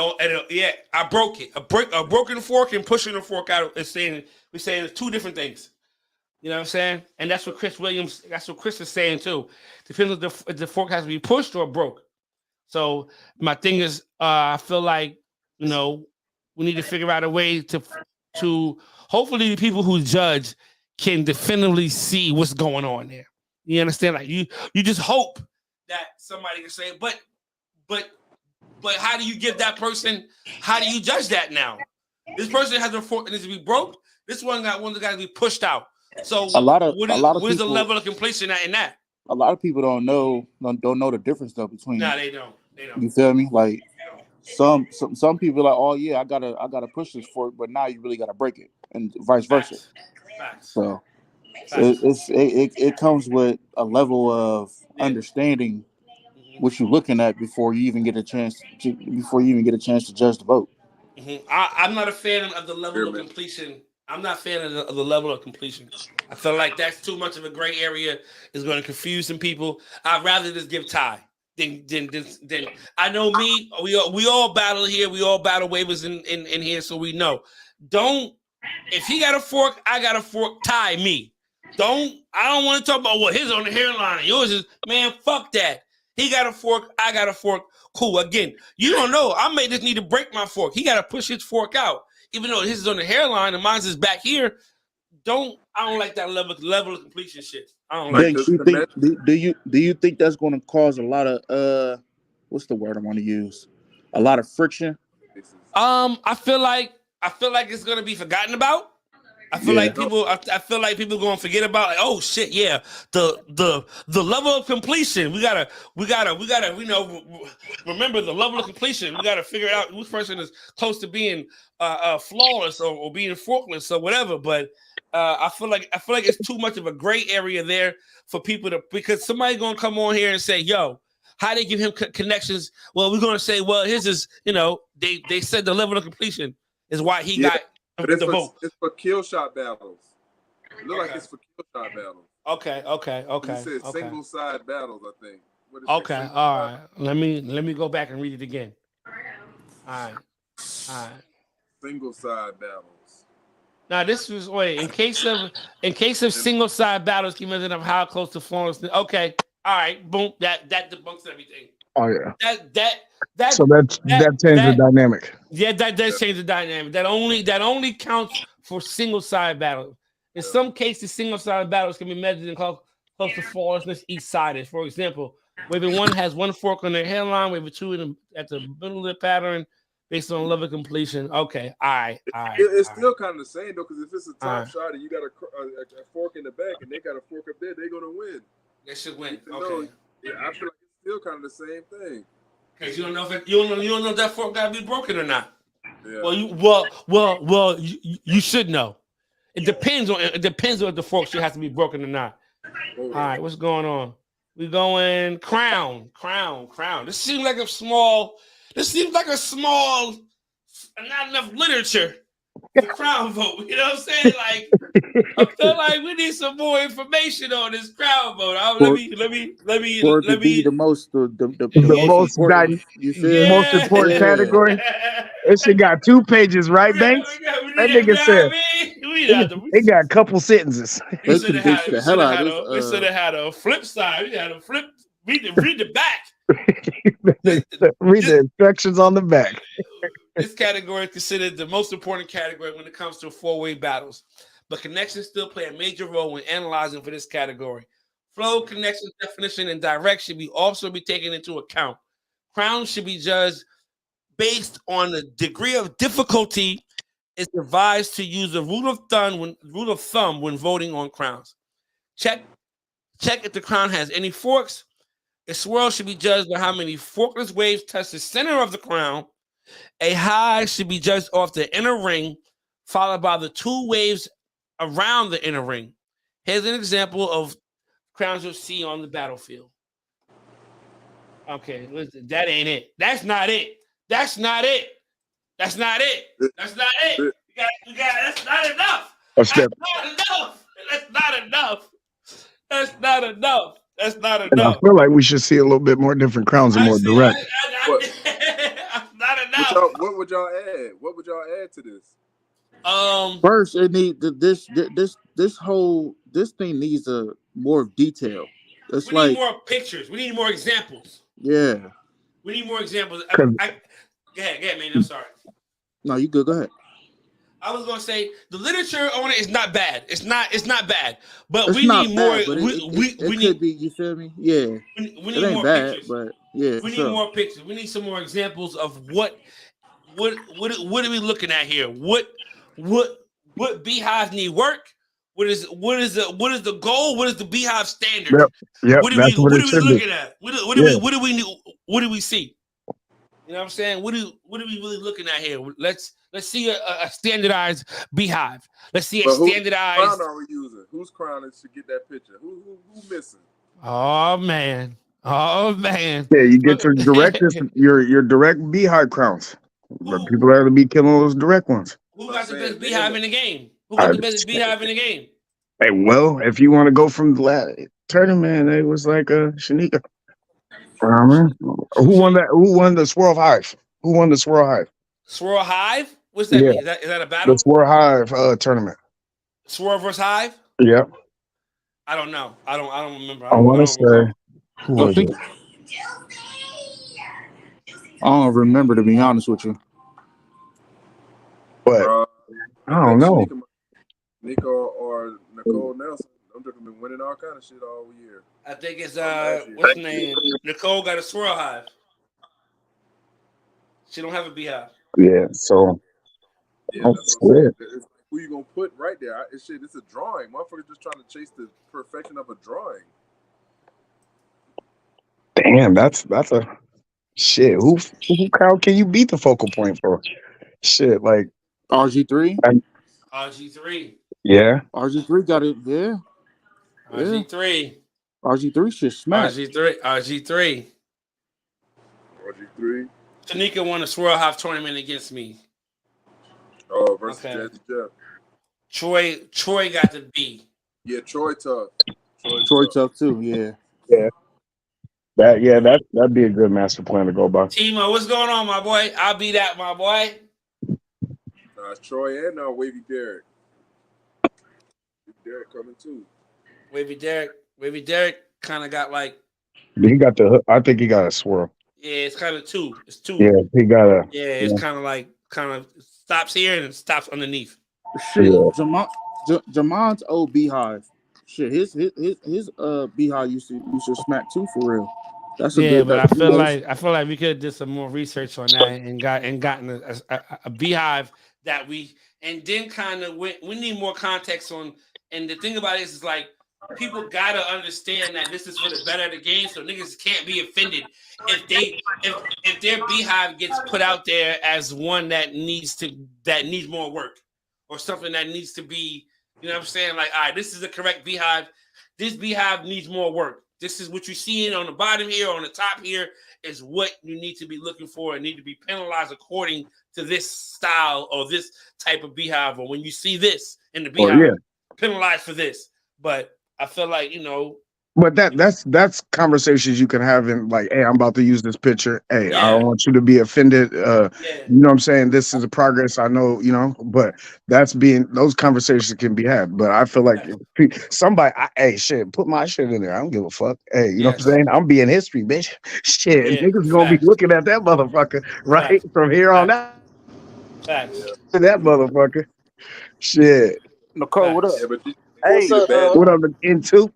I broke it. A broken fork and pushing the fork out is saying we're saying it's two different things. You know what I'm saying? And that's what Chris is saying too. Depends if the fork has to be pushed or broke. So my thing is, I feel like, we need to figure out a way to hopefully the people who judge can definitively see what's going on there. You understand? Like you just hope that somebody can say, but how do you give that person? How do you judge that now? This person has a fork that needs to be broke. This one got to be pushed out. So what is the level of completion in that? A lot of people don't know the difference though between. Nah, they don't. You feel me? Like some people are like, oh yeah, I gotta push this fork, but now you really gotta break it, and vice versa. Facts. So it comes with a level of understanding what you're looking at before you even get a chance to judge the vote. Mm-hmm. I'm not a fan of the level of completion. I'm not a fan of the level of completion. I feel like that's too much of a gray area. It's going to confuse some people. I'd rather just give tie than I know me. We all battle here. We all battle waivers in here, so we know. If he got a fork, I got a fork. Tie me. I don't want to talk about his on the hairline and yours is, man. Fuck that. He got a fork. I got a fork. Cool. Again, you don't know. I may just need to break my fork. He got to push his fork out, even though his is on the hairline and mine's is back here. I don't like that level of completion shit. I don't like it. Do you think that's going to cause a lot of what's the word I want to use? A lot of friction. I feel like it's going to be forgotten about. I feel like people going to forget about, like, oh shit, yeah, the level of completion. We gotta remember the level of completion. We gotta figure out which person is close to being flawless or being forkless or whatever. But I feel like it's too much of a gray area there for people because somebody gonna come on here and say, yo, how they give him connections? Well, we're gonna say, well, his is, they said the level of completion is why he got. But it's for kill shot battles. It look like it's for kill shot battles. Okay. It says single side battles, I think. Okay, all right. Let me go back and read it again. All right. Single side battles. Now this was in case of single side battles, can you measure up how close to flawless? Okay, all right, boom. That debunks everything. Oh yeah. That changed the dynamic. Yeah, that does change the dynamic. That only counts for single side battles. In some cases, single side battles can be measured in close to flawlessness each side. For example, waiver one has one fork on their hairline, waiver two at the middle of the pattern, based on level of completion. Okay, all right. It's still kind of the same though, because if it's a top shot and you got a fork in the back and they got a fork up there, they're gonna win. They should win. Okay. I feel like it's still kind of the same thing. Because you don't know if that fork got to be broken or not. Yeah. Well, you should know. It depends on if the fork should have to be broken or not. All right, what's going on? We going crown. This seems like a small. Not enough literature the crown vote. You know what I'm saying? Like, I feel like we need some more information on this crown vote. Let For for it to be the me. most the The most Yeah, important. You feel me? most yeah. important Yeah. category. That shit got 2 pages, right, Banks? We That need, you nigga know what said I mean? We have to. it got a couple sentences. We They should have had. condensed the hell out of this. We should have had a flip side. We had a flip. Read the back. This, Read this, the instructions on the back. this category is considered the most important category when it comes to four-way battles, but connections still play a major role when analyzing for this category. Flow, connection, definition, and direct should also be taken into account. Crowns should be judged based on the degree of difficulty. It's advised to use a rule of thumb when voting on crowns. Check if the crown has any forks. A swirl should be judged by how many forkless waves touch the center of the crown. A high should be judged off the inner ring, followed by the 2 waves around the inner ring. Here's an example of crowns you'll see on the battlefield. Okay, listen, that ain't it. That's not it. That's not it. That's not it. That's not it. That's not enough. That's not enough. That's not enough. That's not enough. That's not And I enough. feel like we should see a little bit more different crowns and more direct. That's not enough. What would y'all add? What would y'all add to this? First, it need this thing needs a more detail. It's we need more pictures. We need more examples. Yeah. We need more examples. Go ahead, man. I'm sorry. No, you good. Go ahead. I was gonna say the literature on it is not bad. It's not bad, but It's we not need bad, more. but We could need. be. You feel me? Yeah. We It need ain't more bad, pictures. but yeah. We need more pictures. We need some more examples of what are we looking at here? What beehives need work? What is the goal? What is the beehive standard? Yep, What are that's we what it should be. looking at? What do we see? You know what I'm saying? What are we really looking at here? Let's see a standardized beehive. Let's see a standardized. Whose crown are we using? Whose crown is to get that picture? Who missing? Oh man. Yeah, you get your direct your direct beehive crowns. But people are to be killing those direct ones. Who got the best beehive in the game? Who got the best beehive in the game? Hey, well, if you want to go from the last tournament, it was like Shanika. Who won that? Who won the Swirl Hive? Who won the Swirl Hive? Swirl Hive? What's that mean? Is that a battle? The Swirl Hive tournament. Swirl versus Hive? Yeah. I don't know. I don't remember. I want to say who was it? I don't remember, to be honest with you. But I don't know. Nico or Nicole Nelson. Them have been winning all kind of shit all year. I think it's what's the name? Nicole got a Swirl Hive. She don't have a beehive. Yeah, so that's who you gonna put right there? It's a drawing. Motherfuckers just trying to chase the perfection of a drawing. Damn, that's a shit. Who crowd can you beat the focal point for? Shit, like RG3. RG3. Yeah. RG3 got it. Yeah. RG3. RG3 shit smack. RG3. Tanika won a Swirl Hive tournament against me. Oh, versus Jazzy Jeff. Troy got the B. Yeah, Troy tough. Troy tough too. Yeah. Yeah. That'd be a good master plan to go by. Timo, what's going on, my boy? I'll be that, my boy. It's Troy and Wavy Derek. Derek coming too. Wavy Derek kind of got like. He got the. I think he got a swirl. Yeah, it's kind of two. It's two. Yeah, he got a. Yeah, it's kind of stops here and stops underneath. Shit, yeah. Jamon's old beehive. Shit, his beehive used to smack too for real. That's a good. But I feel like we could have did some more research on that and gotten a beehive that we then kind of we need more context on. And the thing about it is like people gotta understand that this is for the better of the game, so niggas can't be offended if their beehive gets put out there as one that needs more work or something that needs to be, you know what I'm saying? Like, all right, this is the correct beehive. This beehive needs more work. This is what you're seeing on the bottom here, on the top here, is what you need to be looking for and need to be penalized according to this style or this type of beehive. Or when you see this in the beehive, penalized for this. But I feel like, But that's conversations you can have in like, hey, I'm about to use this picture. Hey, I Yeah. don't want you to be offended. Yeah. You know what I'm saying? This is a progress. I know, but those conversations can be had. But I feel like somebody, hey, shit, put my shit in there. I don't give a fuck. Hey, you know what I'm saying? I'm being history, bitch. Shit, Yeah, niggas gonna be looking at that motherfucker, right? From here on out Facts. to that motherfucker. Shit. Nicole, what up? Yeah, but you Hey, see the bad. What up, into?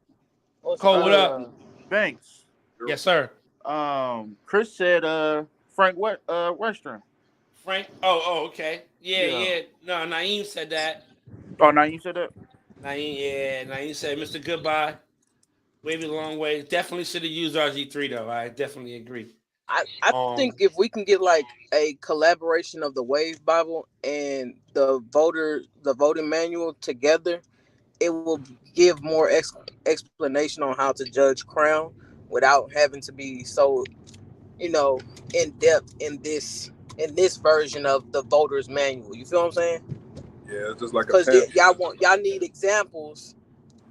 Cole, what up? Banks. Yes, sir. Chris said Frank Western. Frank. Oh, okay. Yeah. No, Naeem said that. Oh, now you said that? Naeem said Mr. Goodbye. Waved a long way. Definitely should have used RG3 though. I definitely agree. I think if we can get like a collaboration of the Wave Bible and the voting manual together, it will give more explanation on how to judge Crown without having to be so, in depth in this version of the voters manual. You feel what I'm saying? Yeah, it's just like Because y'all need examples.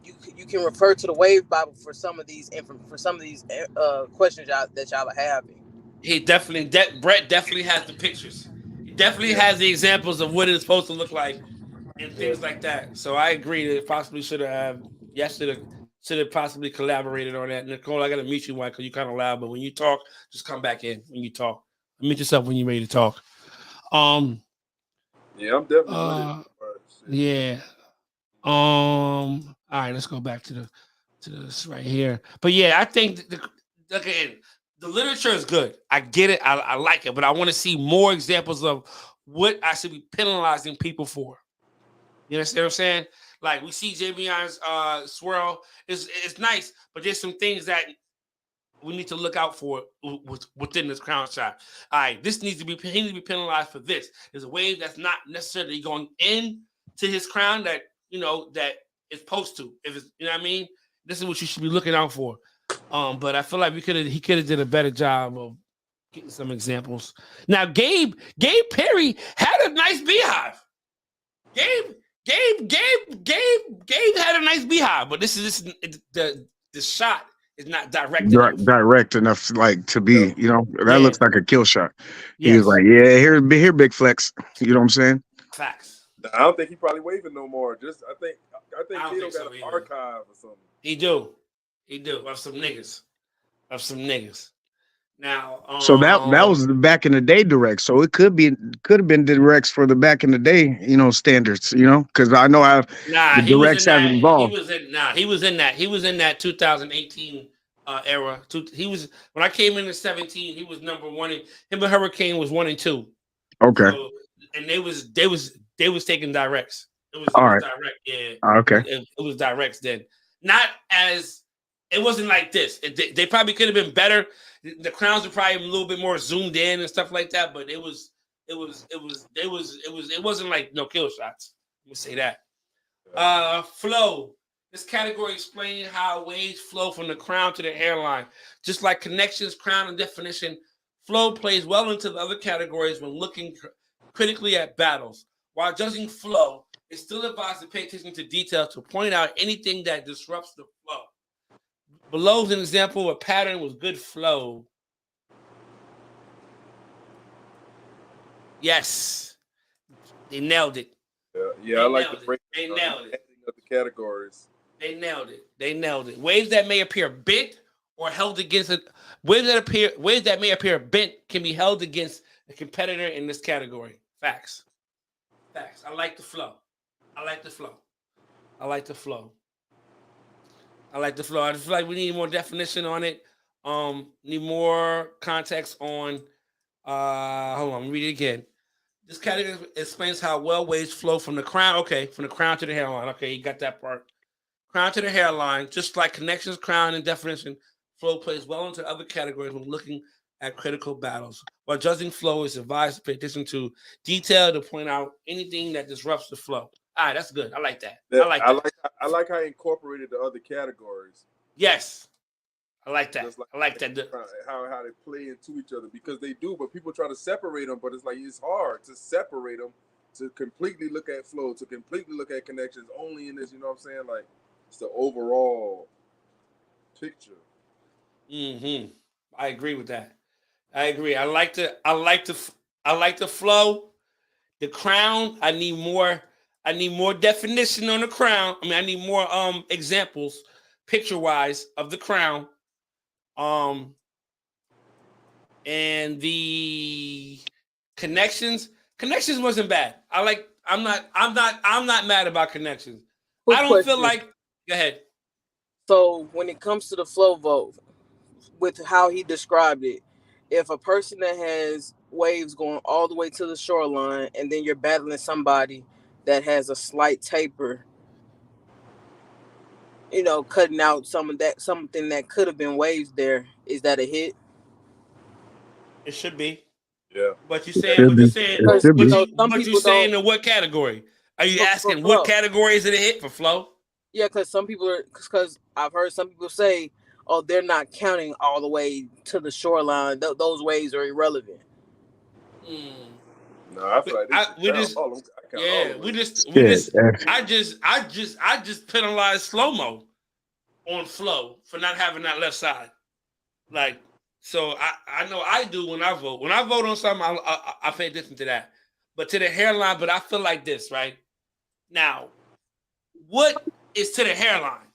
You can refer to the Wave Bible for some of these questions that y'all are having. He definitely, Brett definitely has the pictures. He definitely has the examples of what it's supposed to look like and things like that. So I agree that it possibly should have possibly collaborated on that. Nicole, I got to mute you, because you're kind of loud. But when you talk, just come back in when you talk. Mute yourself when you're ready to talk. Yeah, I'm definitely yeah. All right, let's go back to this right here. But yeah, I think the literature is good. I get it. I like it, but I want to see more examples of what I should be penalizing people for. You understand what I'm saying? Like we see Javion's swirl. It's nice, but there's some things that we need to look out for within this crown shot. All right, he needs to be penalized for this. There's a wave that's not necessarily going in to his crown that that it's supposed to. If it's, you know what I mean, this is what you should be looking out for. But I feel like he could have did a better job of getting some examples. Now, Gabe Perry had a nice beehive. Gabe had a nice beehive, but the shot is not direct enough to be, that looks like a kill shot. He was like, yeah, here, big flex. You know what I'm saying? Facts. I don't think he probably waving no more. I think Tito got an archive or something. He do of some niggas. Now, so that was the back in the day direct. So it could have been directs for the back in the day, standards, because I know how the directs have evolved. He was in that 2018 era. When I came in 17, he was number one. Him and Hurricane was 1 and 2. Okay. So, and they was taking directs. It was direct, yeah. Okay. It was directs then. Not as it wasn't like this. They probably could have been better. The crowns were probably a little bit more zoomed in and stuff like that, but it wasn't like no kill shots. Let me say that. Flow. This category explains how waves flow from the crown to the hairline. Just like connections, crown, and definition, flow plays well into the other categories when looking critically at battles. While judging flow, it's still advised to pay attention to detail to point out anything that disrupts the flow. Below is an example of a pattern with good flow. Yes. They nailed it. Yeah, I like the break. They nailed it. Of the categories. They nailed it. Waves that may appear bent or held against it. Waves that may appear bent can be held against a competitor in this category. Facts. I like the flow. I just feel like we need more definition on it. Need more context on. Hold on, read it again. This category explains how well waves flow from the crown. Okay, from the crown to the hairline. Okay, you got that part. Crown to the hairline, just like connections, crown, and definition, flow plays well into other categories when looking at critical battles. While judging flow, is advised to pay attention to detail to point out anything that disrupts the flow. All right, that's good. I like that. I like how he incorporated the other categories. Yes. I like that. Just like I like that. how they play into each other, because they do, but people try to separate them. But it's like it's hard to separate them, to completely look at flow, to completely look at connections only in this. You know what I'm saying? Like it's the overall picture. I agree with that. I agree. I like the flow. The crown. I need more definition on the crown. I mean, I need more examples, picture wise, of the crown. And the connections wasn't bad. I'm not mad about connections. Quick I don't feel question. like. Go ahead. So when it comes to the flow vote, with how he described it, if a person that has waves going all the way to the shoreline, and then you're battling somebody that has a slight taper, cutting out something that could have been waves there, is that a hit? It should be. Yeah. But you It saying, should be. It should be. Some but you people saying don't. in what category? Are you For asking flow. what category is it a hit for flow? Yeah, because I've heard some people say, oh, they're not counting all the way to the shoreline. Those waves are irrelevant. No, I feel like they should we count just all of them. I count all yeah, of we them. just Shit. I just penalized slow mo on flow for not having that left side. Like, so I know I do when I vote. When I vote on something, I pay attention to that. But to the hairline, but I feel like this, right? Now, what is to the hairline?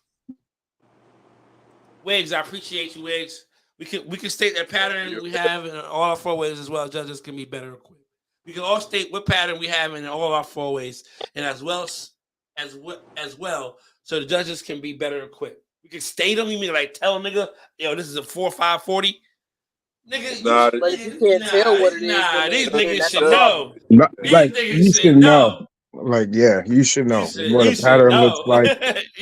Wiggs, I appreciate you, Wiggs. We can state that pattern we have in all our 4 ways as well. Judges can be better equipped. We can all state what pattern we have in all our 4 ways, and as well, so the judges can be better equipped. We can state them. You mean like tell a nigga, yo, this is a 4-5-40? Nigga, but if you can't tell what it is, these niggas that's should a know. problem. Like you should know. Like, yeah, you should know what a pattern looks like,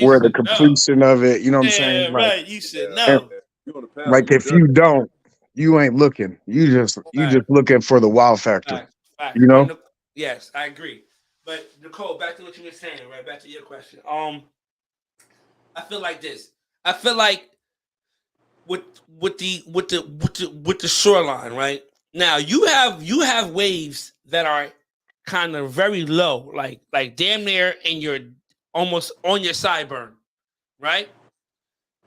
where the completion of it, you know what I'm saying? Like, right, you should know. Like if you don't, you ain't looking. You just looking for the wow factor. Fact. You know? Yes, I agree. But Nicole, back to what you were saying, right? Back to your question. I feel like this. I feel like with the shoreline, right? Now you have waves that are kind of very low, like damn near in your almost on your sideburn, right?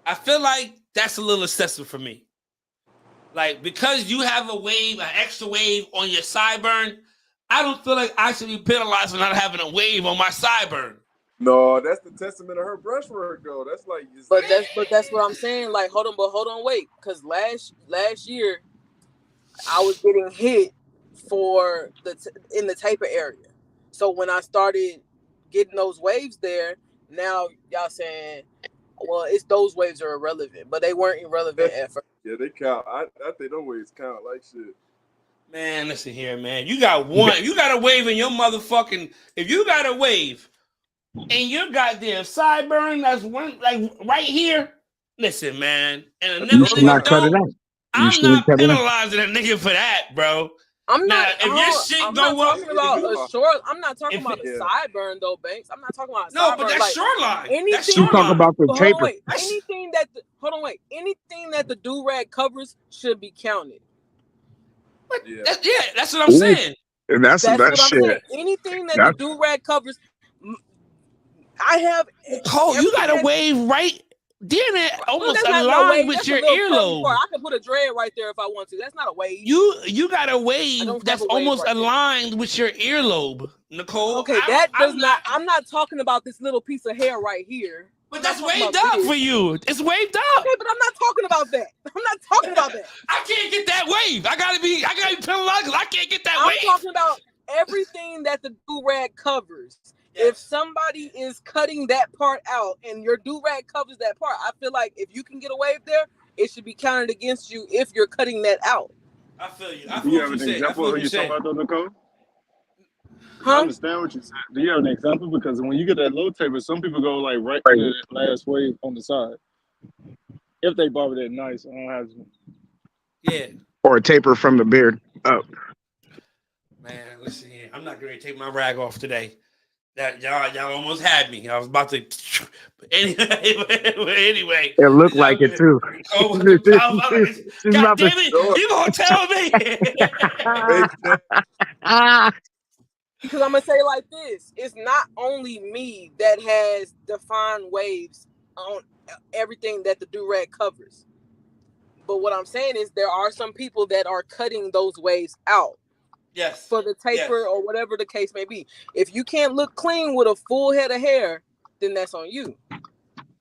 I feel like that's a little excessive for me. Like, because you have an extra wave on your sideburn, I don't feel like I should be penalized for not having a wave on my sideburn. No, that's the testament of her brushwork, though. That's like, but that's what I'm saying. Like, hold on, wait, because last year I was getting hit for in the taper area. So when I started getting those waves there, now y'all saying, well, it's those waves are irrelevant, but they weren't irrelevant at first. Yeah, they count. I think those waves count like shit. Man, listen here, man. You got a wave in your motherfucking. If you got a wave in your goddamn sideburn, that's one like right here. Listen, man, and another You should not cut it out. I'm not penalizing a nigga for that, bro. I'm not. If your shit I'm go not up, talking about a short. I'm not talking about a sideburn though, Banks. I'm not talking about a sideburn. but that's like, shoreline. Anything. You talk about the taper. Wait. Anything that anything that the do-rag covers should be counted. That's what I'm saying. And that's what I'm shit. saying. Anything that the do-rag covers, I have. Cole, you got a wave right there that almost aligned with your earlobe. I can put a dread right there if I want to. That's not a wave. You got a wave that's almost aligned with your earlobe, Nicole. Okay, I'm not talking about this little piece of hair right here. But that's waved up for you. It's waved up. Okay, but I'm not talking about that. I can't get that wave. I gotta be penalized because I can't get that wave. I'm talking about everything that the do-rag covers. Yes. If somebody is cutting that part out and your do-rag covers that part, I feel like if you can get a wave there, it should be counted against you if you're cutting that out. I feel you. Do you have an example of what you're talking about, though, Nicole? I understand what you said. Do you have an example? Because when you get that low taper, some people go like right to that last wave on the side. If they barber that nice, I don't have to. Yeah. Or a taper from the beard up. Man, listen here. I'm not going to take my rag off today. That y'all almost had me. I was about to. But anyway, It looked like it too. oh, God She's about damn to. it! Go You gonna tell me? wave check. Because I'm gonna say like this: it's not only me that has defined waves on everything that the do-rag covers. But what I'm saying is there are some people that are cutting those waves out. Yes. For the taper or whatever the case may be. If you can't look clean with a full head of hair, then that's on you.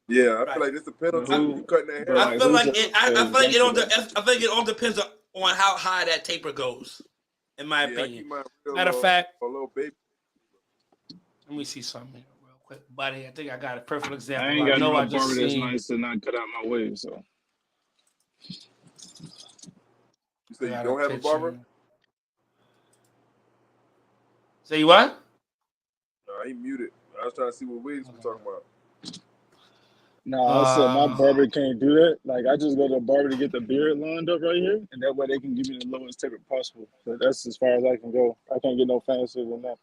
Yeah, I feel like it's a penalty when you cutting that hair. I feel like it. I think it all depends on how high that taper goes. In my opinion. Matter of fact, a little baby. Let me see something here real quick, buddy. I think I got a perfect example. I ain't got no I barber just that's seen. nice to not cut out my wave. So You say you don't have a barber? Say what? No, he muted. I was trying to see what wigs we're talking about. I said my barber can't do that. Like I just go to the barber to get the beard lined up right here, and that way they can give me the lowest taper possible. So that's as far as I can go. I can't get no fancier than that.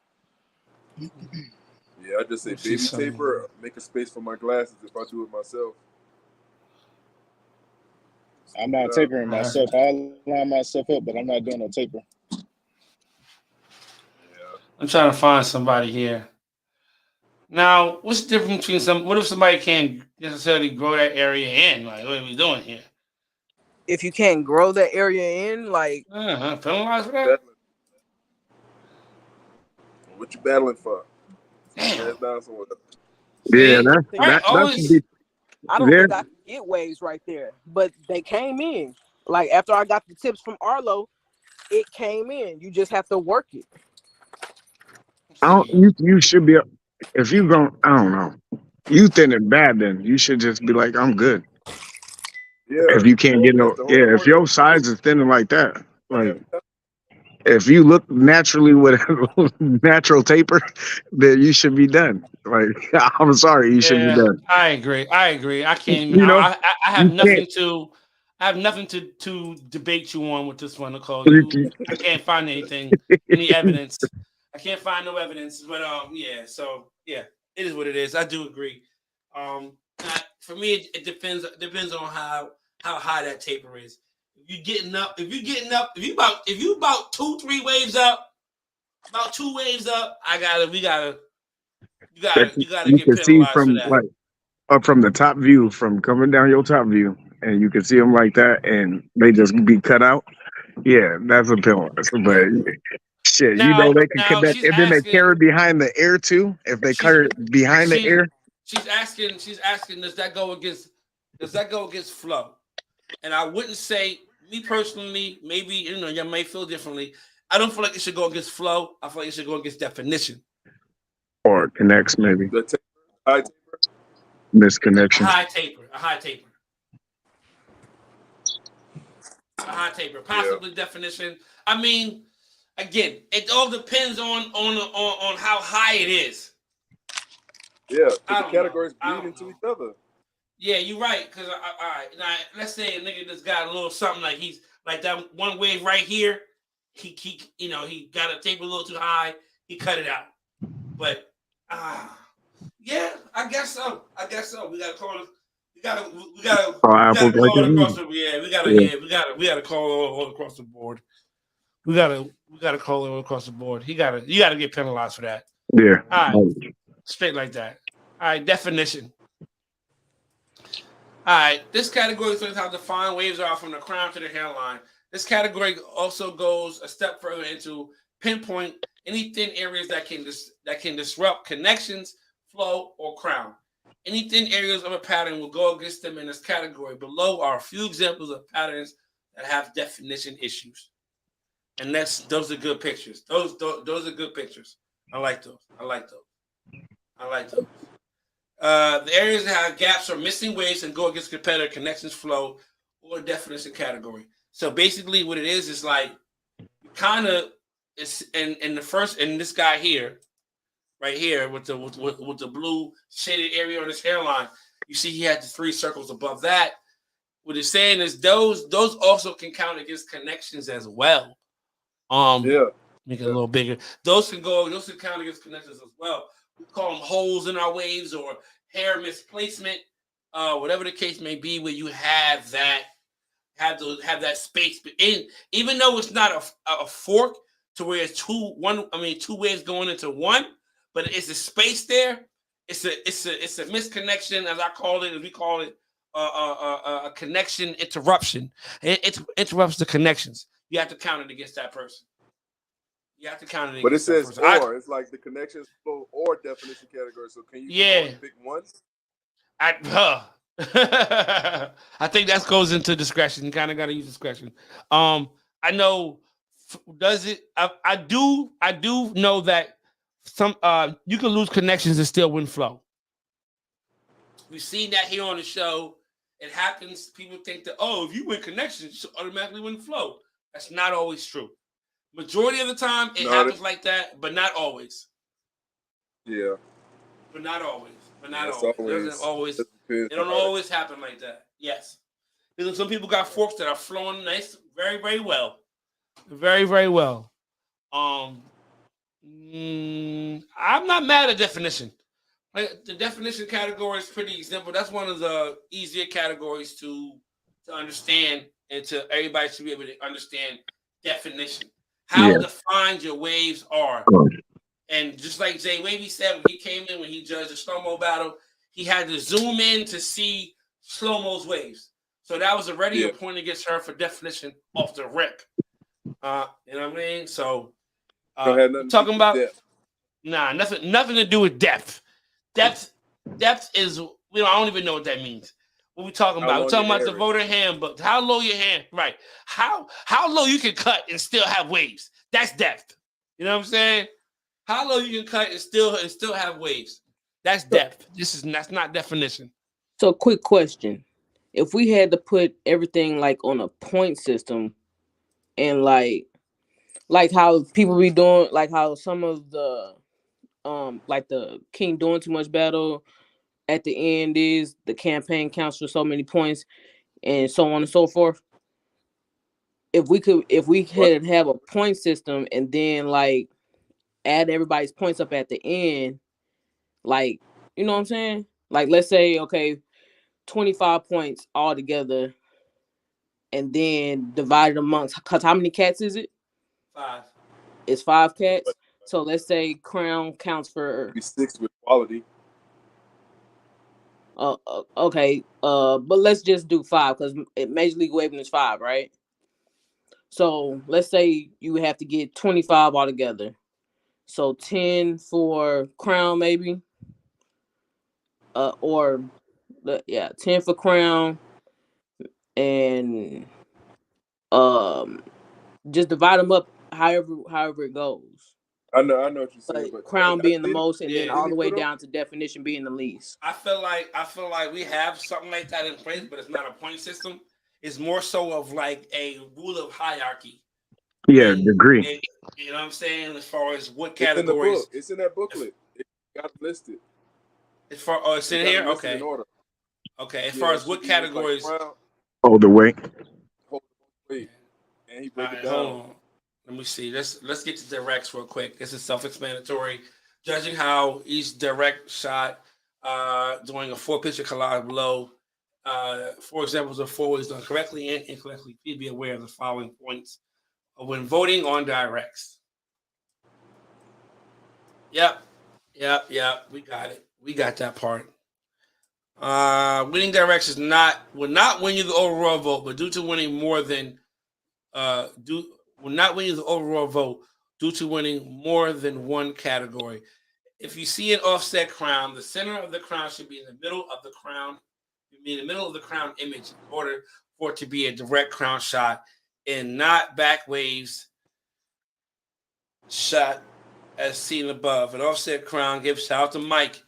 Yeah, I just say baby taper, make a space for my glasses if I do it myself. I'm not tapering myself. I'll line myself up, but I'm not doing no taper. I'm trying to find somebody here. Now, what's the difference between what if somebody can't necessarily grow that area in? Like, what are we doing here? If you can't grow that area in, like penalized for that? What you battling for? Damn. Yeah, that should be. I don't think I could get waves right there, but they came in. Like after I got the tips from Arlo, it came in. You just have to work it. You should be. If you go, I don't know. You thin and bad, then you should just be like, I'm good. Yeah. If you can't get no, if your size is thinning like that, like if you look naturally with a natural taper, then you should be done. Like I'm sorry, you should be done. I agree. I can't. You know, I have nothing to. I have nothing to debate you on with this one, Nicole. I can't find anything, any evidence. I can't find no evidence, but yeah. So yeah, it is what it is. I do agree. For me, it depends on how high that taper is. If you about 2-3 waves up, about 2 waves up, you gotta get penalized see for from that. like up from the top view, from coming down your top view, and you can see them like that, and they just be cut out. Yeah, that's a penalty. But shit, Now, they can connect, and then they carry behind the air too. If they carry behind the air, she's asking, does that go against flow? And I wouldn't say, me personally, maybe you may feel differently. I don't feel like it should go against flow. I feel like it should go against definition. Or connects maybe. High taper. Misconnection. A high taper. Possibly definition. I mean, again, it all depends on how high it is. Yeah, the categories bleed into each other. Yeah, you're right. Because all right, now let's say a nigga just got a little something like he's like that one wave right here. He got a taper a little too high. He cut it out. But yeah, I guess so. We gotta call it. We gotta call it across the. Yeah, we gotta call it all across the board. We gotta call it all across the board. You gotta get penalized for that. Yeah. All right. Straight like that. All right, definition. All right, this category explains how defined waves are from the crown to the hairline. This category also goes a step further into pinpoint any thin areas that can disrupt connections, flow, or crown. Any thin areas of a pattern will go against them in this category. Below are a few examples of patterns that have definition issues. And those are good pictures. Those are good pictures. I like those. The areas that have gaps or missing waves and go against competitor connections, flow, or definition category. So basically, what it is like kind of it's in this guy here, right here with the blue shaded area on his hairline. You see, he had the 3 circles above that. What it's saying is those also can count against connections as well. Make it a little bigger. Those can count against connections as well. we call them holes in our waves or hair misplacement, whatever the case may be, where you have that space. Even though it's not a fork to where it's two waves going into one, but it's a space there. It's a misconnection, as I call it, as we call it, a connection interruption. It interrupts the connections. You have to count it against that person. You have to count it But it against that says person. or. It's like the connections flow or definition category. So can you only pick one? I think that goes into discretion. You kind of got to use discretion. I know. Does it? I do know that some you can lose connections and still win flow. We've seen that here on the show. It happens. People think that, if you win connections, you automatically win flow. That's not always true. Majority of the time, it happens like that, but not always. Yeah. But not always. But not It's always. It don't always happen like that. Yes. Because some people got forks that are flowing nice, very, very well. Very, very well. I'm not mad at definition. Like, the definition category is pretty simple. That's one of the easier categories to understand, and to everybody should be able to understand definition. How defined your waves are. And just like Jay Wavy said when he came in, when he judged the slow-mo battle, he had to zoom in to see slow-mo's waves. So that was already a point against her for definition off the rip. You know what I mean? So talking about nothing to do with depth. Depth is I don't even know what that means. What we talking about? We're talking about the voter handbook. How low your hand, right? How low you can cut and still have waves. That's depth. You know what I'm saying? How low you can cut and still have waves. That's depth. That's not definition. So, quick question: if we had to put everything like on a point system, and like how people be doing, like how some of the like the King Doing Too Much battle at the end is the campaign counts for so many points, and so on and so forth. If we could have a point system and then like add everybody's points up at the end, like, you know what I'm saying? Like, let's say, okay, 25 points all together, and then divided amongst, because how many cats is it? 5. It's 5 cats. So let's say Crown counts for 6 with quality. Okay. But let's just do 5 because Major League Waving is 5, right? So let's say you have to get 25 altogether. So 10 for Crown, maybe. 10 for Crown, and just divide them up however it goes. I know what you're saying, but Crown being the most, and then all the way down to definition being the least. I feel like we have something like that in place, but it's not a point system. It's more so of like a rule of hierarchy. Yeah, degree. You know what I'm saying? As far as what categories. It's in that booklet. It got listed. It's in here? Okay. In order. Okay. As far as what categories. Hold the weight. And he break it down. Hold on. Let me see. Let's get to directs real quick. This is self-explanatory. Judging how each direct shot doing a 4-picture collage below. 4 examples of 4 ways done correctly and incorrectly. Please be aware of the following points when voting on directs. Yep. We got it. We got that part. Winning directs will not win you the overall vote, but due to winning more than will not win you the overall vote due to winning more than one category. If you see an offset crown, the center of the crown should be in the middle of the crown. Be in the middle of the crown image in order for it to be a direct crown shot, and not back waves shot as seen above. An offset crown gives shout out to Mike.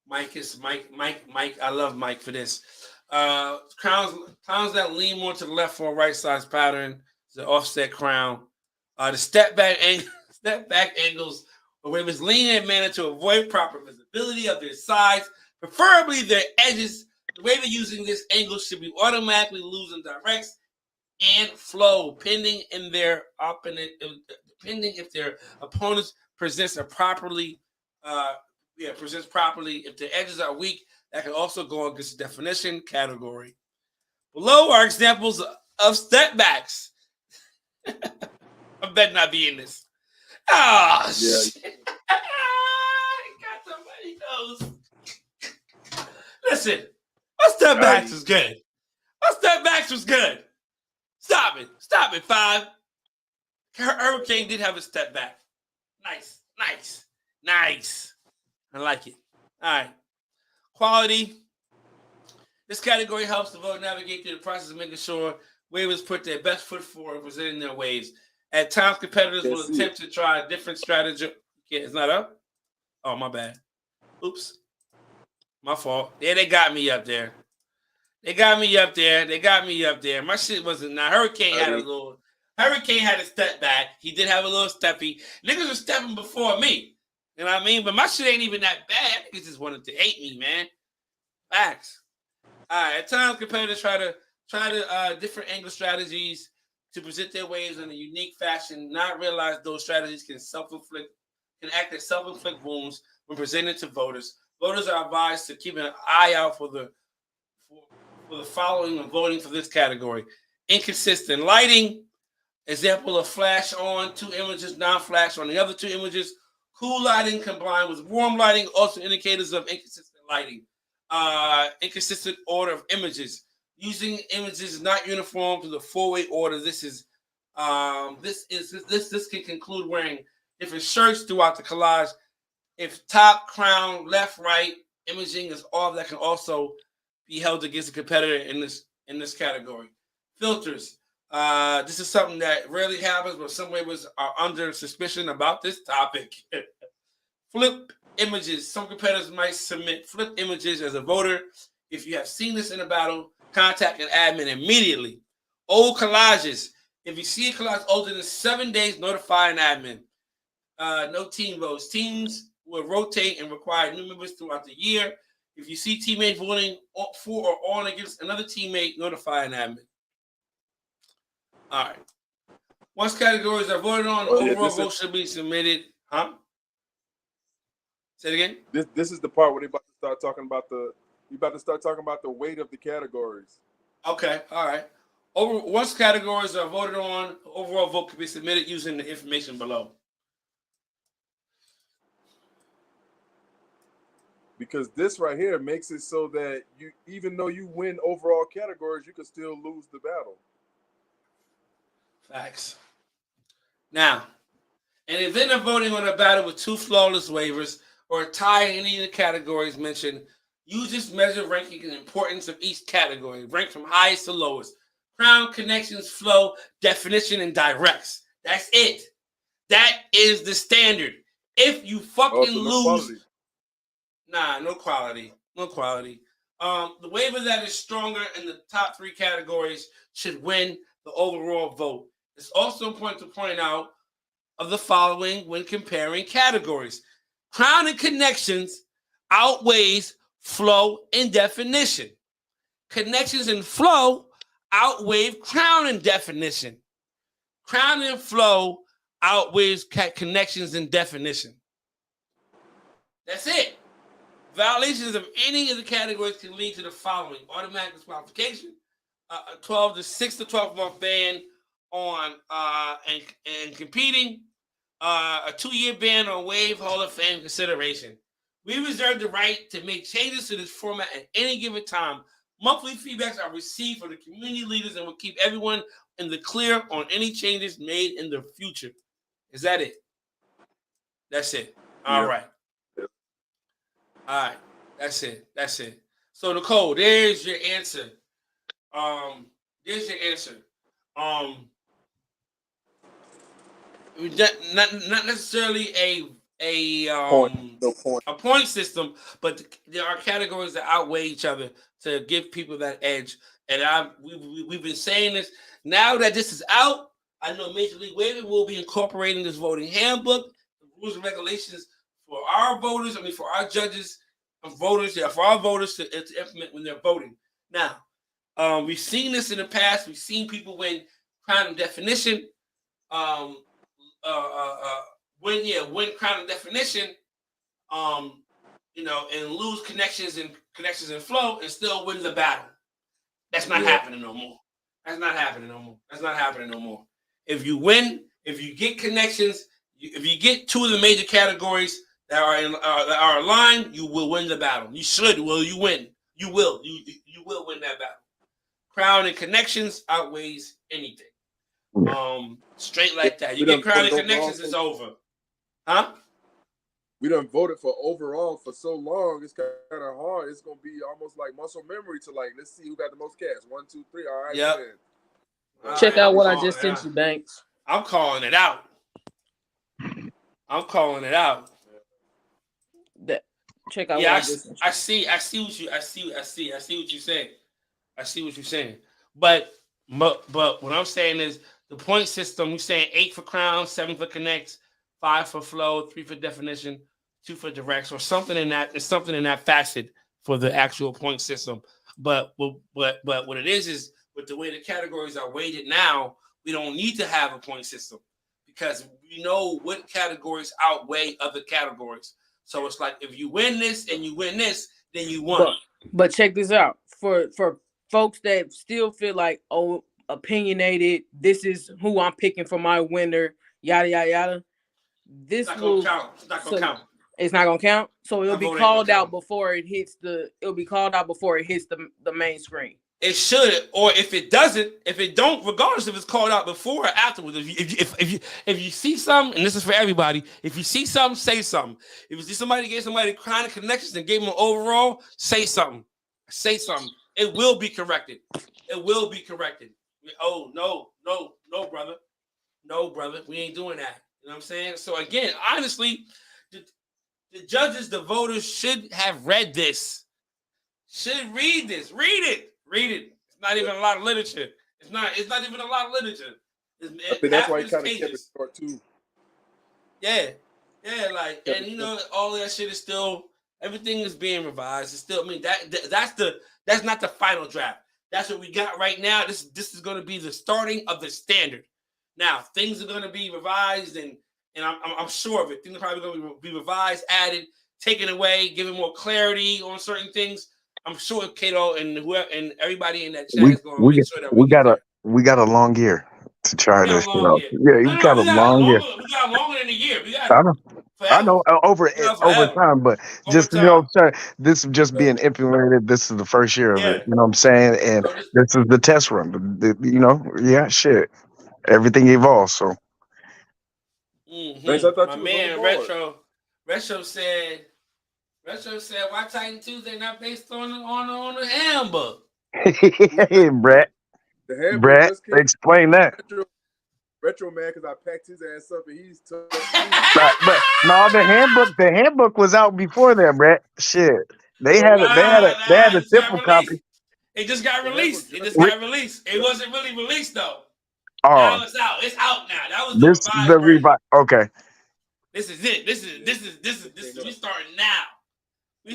Mike. I love Mike for this. Crowns that lean more to the left or right size pattern. The offset crown. The step back angles where wavers lean in a manner to avoid proper visibility of their sides, preferably their edges. The waver using this angle should be automatically losing directs and flow, pending if their opponents presents a properly presents properly. If the edges are weak, that can also go against the definition category. Below are examples of step backs. I bet not be in this. Ah, shit. Got somebody knows. Listen, my step backs was good. My step backs was good. Stop it, 5. Hurricane did have a step back. Nice. I like it. All right. Quality. This category helps the voter navigate through the process of making sure waivers put their best foot forward in presenting their waives. At times, competitors will attempt to try a different strategy. Okay, it's not up? Oh, my bad. Oops. My fault. Yeah, they got me up there. They got me up there. My shit wasn't. Now, Hurricane had a step back. He did have a little steppy. Niggas were stepping before me. You know what I mean? But my shit ain't even that bad. Niggas just wanted to hate me, man. Facts. All right. At times, competitors try to different angle strategies to present their waves in a unique fashion, not realize those strategies can act as self-inflict wounds when presented to voters. Voters are advised to keep an eye out for the following when voting for this category. Inconsistent lighting, example of flash on 2 images, non-flash on the other 2 images. Cool lighting combined with warm lighting, also indicators of inconsistent lighting. Inconsistent order of images. Using images not uniform to the 4-way order. This can conclude wearing different shirts throughout the collage. If top, crown, left, right, imaging is all that can also be held against a competitor in this category. Filters. This is something that rarely happens, but some waivers are under suspicion about this topic. Flip images. Some competitors might submit flip images as a voter. If you have seen this in a battle, contact an admin immediately. Old collages. If you see a collage older than 7 days, notify an admin. No team votes. Teams will rotate and require new members throughout the year. If you see teammates voting for or on against another teammate, notify an admin. All right. Once categories are voted on, the overall vote should be submitted. Huh? Say it again. This is the part where they about to start talking about the weight of the categories. Okay. All right. Once categories are voted on, the overall vote can be submitted using the information below. Because this right here makes it so that you, even though you win overall categories, you can still lose the battle. Facts. Now, in the event of voting on a battle with 2 flawless waivers or a tie in any of the categories mentioned, use this measure ranking the importance of each category, rank from highest to lowest. Crown, connections, flow, definition, and directs. That's it. That is the standard. If you fucking lose... Quality. Nah, no quality. The waiver that is stronger in the top 3 categories should win the overall vote. It's also important to point out of the following when comparing categories. Crown and connections outweighs flow and definition. Connections and flow outweigh crown and definition. Crown and flow outweighs connections and definition. That's it. Violations of any of the categories can lead to the following: automatic disqualification, a 6 to 12 month ban on and competing, a 2-year ban on Wave Hall of Fame consideration. We reserve the right to make changes to this format at any given time. Monthly feedbacks are received from the community leaders and will keep everyone in the clear on any changes made in the future. Is that it? That's it. All right. All right. That's it. So, Nicole, there's your answer. Not necessarily a point system, but there are categories that outweigh each other to give people that edge. And we've been saying this. Now that this is out, I know Major League Waving will be incorporating this voting handbook, the rules and regulations for our voters. For our judges and voters, for our voters to implement when they're voting. Now, we've seen this in the past. We've seen people win crown and definition. Win crown and definition. and lose connections and flow and still win the battle. That's not happening no more. That's not happening no more. If you win, if you get connections, if you get two of the major categories that are aligned, you will win the battle. You should. Will you win? You will. You will win that battle. Crown and connections outweighs anything. Straight like that. You get crown and connections, it's over. Huh? We done voted for overall for so long. It's kind of hard. It's gonna be almost like muscle memory to let's see who got the most cats. 1, 2, 3. All right. Yep. Check out what I just sent you, Banks. I'm calling it out. Check out. Yeah, I see what you're saying. I see what you're saying. But what I'm saying is the point system. We're saying 8 for crown, 7 for connects, 5 for flow, 3 for definition, 2 for directs, or something in that. It's something in that facet for the actual point system. But what it is with the way the categories are weighted now, we don't need to have a point system because we know what categories outweigh other categories. So it's like if you win this and you win this, then you won. But check this out. For folks that still feel like, opinionated, this is who I'm picking for my winner, yada yada yada. This will count. It's not gonna count. It's not gonna count. So it'll be called out before it hits the main screen. It should, or if it doesn't, if it don't, regardless if it's called out before or afterwards. If you see something, and this is for everybody, if you see something, say something. If you see somebody gave somebody crown and connections and gave them an overall, say something. Say something. It will be corrected. Oh no, brother. No, brother. We ain't doing that. You know what I'm saying? So again, honestly, the judges, the voters should have read this. Should read this. Read it. It's not even a lot of literature. It's not even a lot of literature. I think that's why he kind of kept it short too. Yeah, and all that shit is still, everything is being revised. It's still, that's not the final draft. That's what we got right now. This is going to be the starting of the standard. Now things are going to be revised, and I'm sure of it. Things are probably going to be revised, added, taken away, giving more clarity on certain things. I'm sure Cato and whoever and everybody in that chat is going to make sure that we got a long year to try this shit out. Yeah, we got a long year. We got longer than a year. We got I know over time, but just this is just being implemented. This is the first year of it. You know what I'm saying? And this is the test run. Shit. Everything evolves. So. My man Retro said. Why Titan Tuesday not based on the handbook? Hey, Brett. The handbook Brett, explain that. Retro man, because I packed his ass up and he's tough. But no, the handbook was out before that, Brett. Shit, they had a simple copy. It just got released. It wasn't really released though. Now it's out. It's out now. That was the revised. Okay. This is it. This is we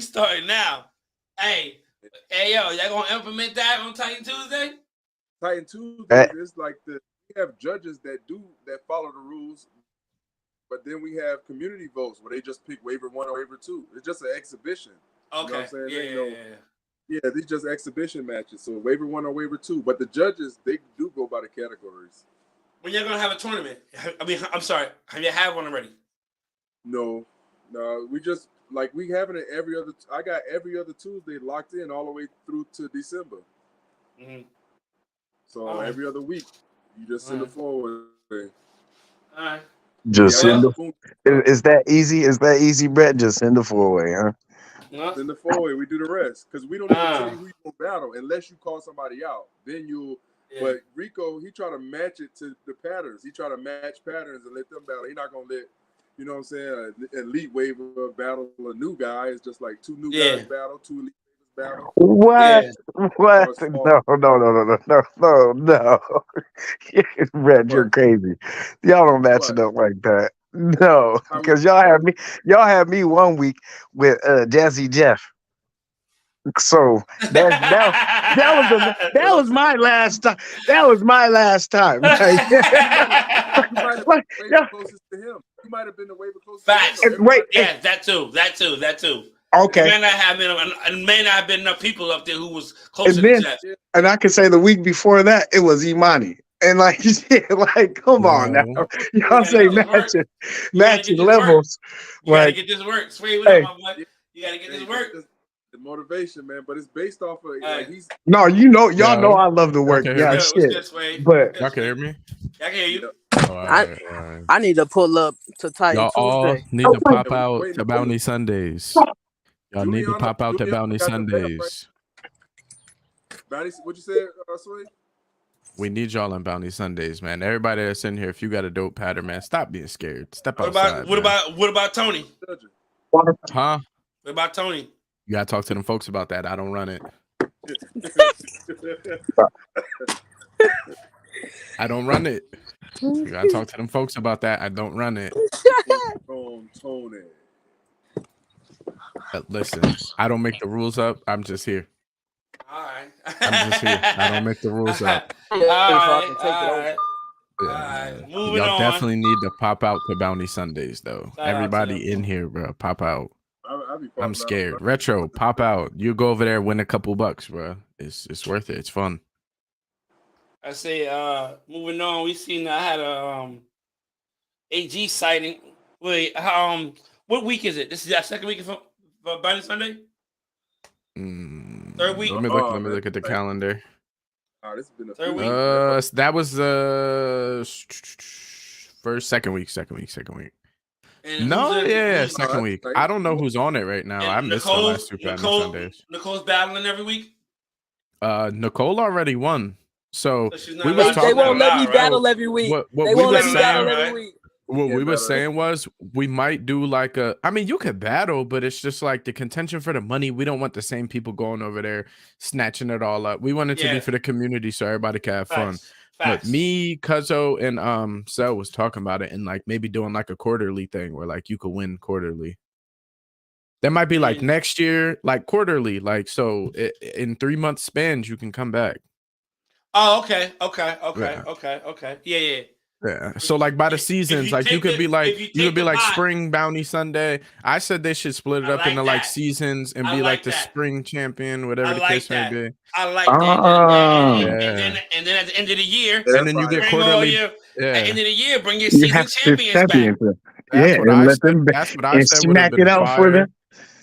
starting now. Hey, yo, y'all gonna implement that on Titan Tuesday? Titan Tuesday is like we have judges that follow the rules, but then we have community votes where they just pick waiver 1 or waiver 2. It's just an exhibition. Okay. You know what I'm saying? Yeah, these just exhibition matches. So waiver 1 or waiver 2. But the judges, they do go by the categories. When you're gonna have a tournament? I'm sorry. Have you had one already? No. We just we having it every other. I got every other Tuesday locked in all the way through to December. Mm-hmm. So every other week, you just send it forward. All right. Just send the. Is that easy? Is that easy, Brett? Just send the 4-way, huh? Send the 4-way. We do the rest because we don't even tell you who you gonna battle unless you call somebody out. Then you'll. Yeah. But Rico, he try to match it to the patterns. He try to match patterns and let them battle. He not gonna let. You know what I'm saying? Elite waiver battle a new guy. It's just like 2 new guys battle, 2 elite waivers battle. What? Yeah. What? No. Brett, you're crazy. Y'all don't match it up like that. No, because y'all had me 1 week with Jazzy Jeff. So that was my last time. That was my last time. Closest to him. You might have been the waiver closest. Facts. To him. Wait. Yeah, that too. Okay. It may not have been enough people up there who was close to And the then, Jets. and I can say the week before that, it was Imani. And like, like, come on now. Y'all say matching levels. You gotta Like, get this work. Sway, what up, my boy? You gotta get this work. The motivation, man, but it's based off of like he's. No, y'all know I love the work. Yeah, shit. But y'all can hear me. I can hear you. I need to pull up to Titan Y'all all Tuesday. need to pop out to Bounty Sundays. Y'all need to pop out to Bounty Sundays. Bounty, what you said, Sway? We need y'all on Bounty Sundays, man. Everybody that's in here, if you got a dope pattern, man, stop being scared. Step outside. What about Tony? Huh? What about Tony? You gotta talk to them folks about that. I don't run it. I don't run it. You gotta talk to them folks about that. I don't run it. Tony. Listen, I don't make the rules up. I'm just here. All right. I'm just here. I don't make the rules up. All right. Moving Y'all on. definitely need to pop out to Bounty Sundays, though. Everybody in here, bro, pop out. I'm scared. Retro, pop out. You go over there, win a couple bucks, bro. It's worth it. It's fun. I say, moving on. We seen I had a AG sighting. Wait, what week is it? This is that second week for Bounty Sunday. Third week. Let me look at the calendar. This has been a third week. That was the second week. And second week. I don't know who's on it right now. I missed the last two Bounty Sundays. Nicole's battling every week. Nicole already won. So we was talking. They won't let me battle every week. They won't let me battle every week. What we were saying was we might do like I mean, you could battle, but it's just like the contention for the money. We don't want the same people going over there snatching it all up. We want it to be for the community so everybody can have fun. But me, Cuzzo, and Sel was talking about it and like maybe doing like a quarterly thing where like you could win quarterly. That might be like next year, like quarterly, like so in 3 month spans you can come back. Oh, okay. Yeah. So like by the seasons, like you could be like spring bounty Sunday. I said they should split it up into like seasons and be like the spring champion, whatever the case may be. I like that. And then at the end of the year, and then you get quarterly. At the end of the year, bring your season champions back. That's what I said. Smack it out for them.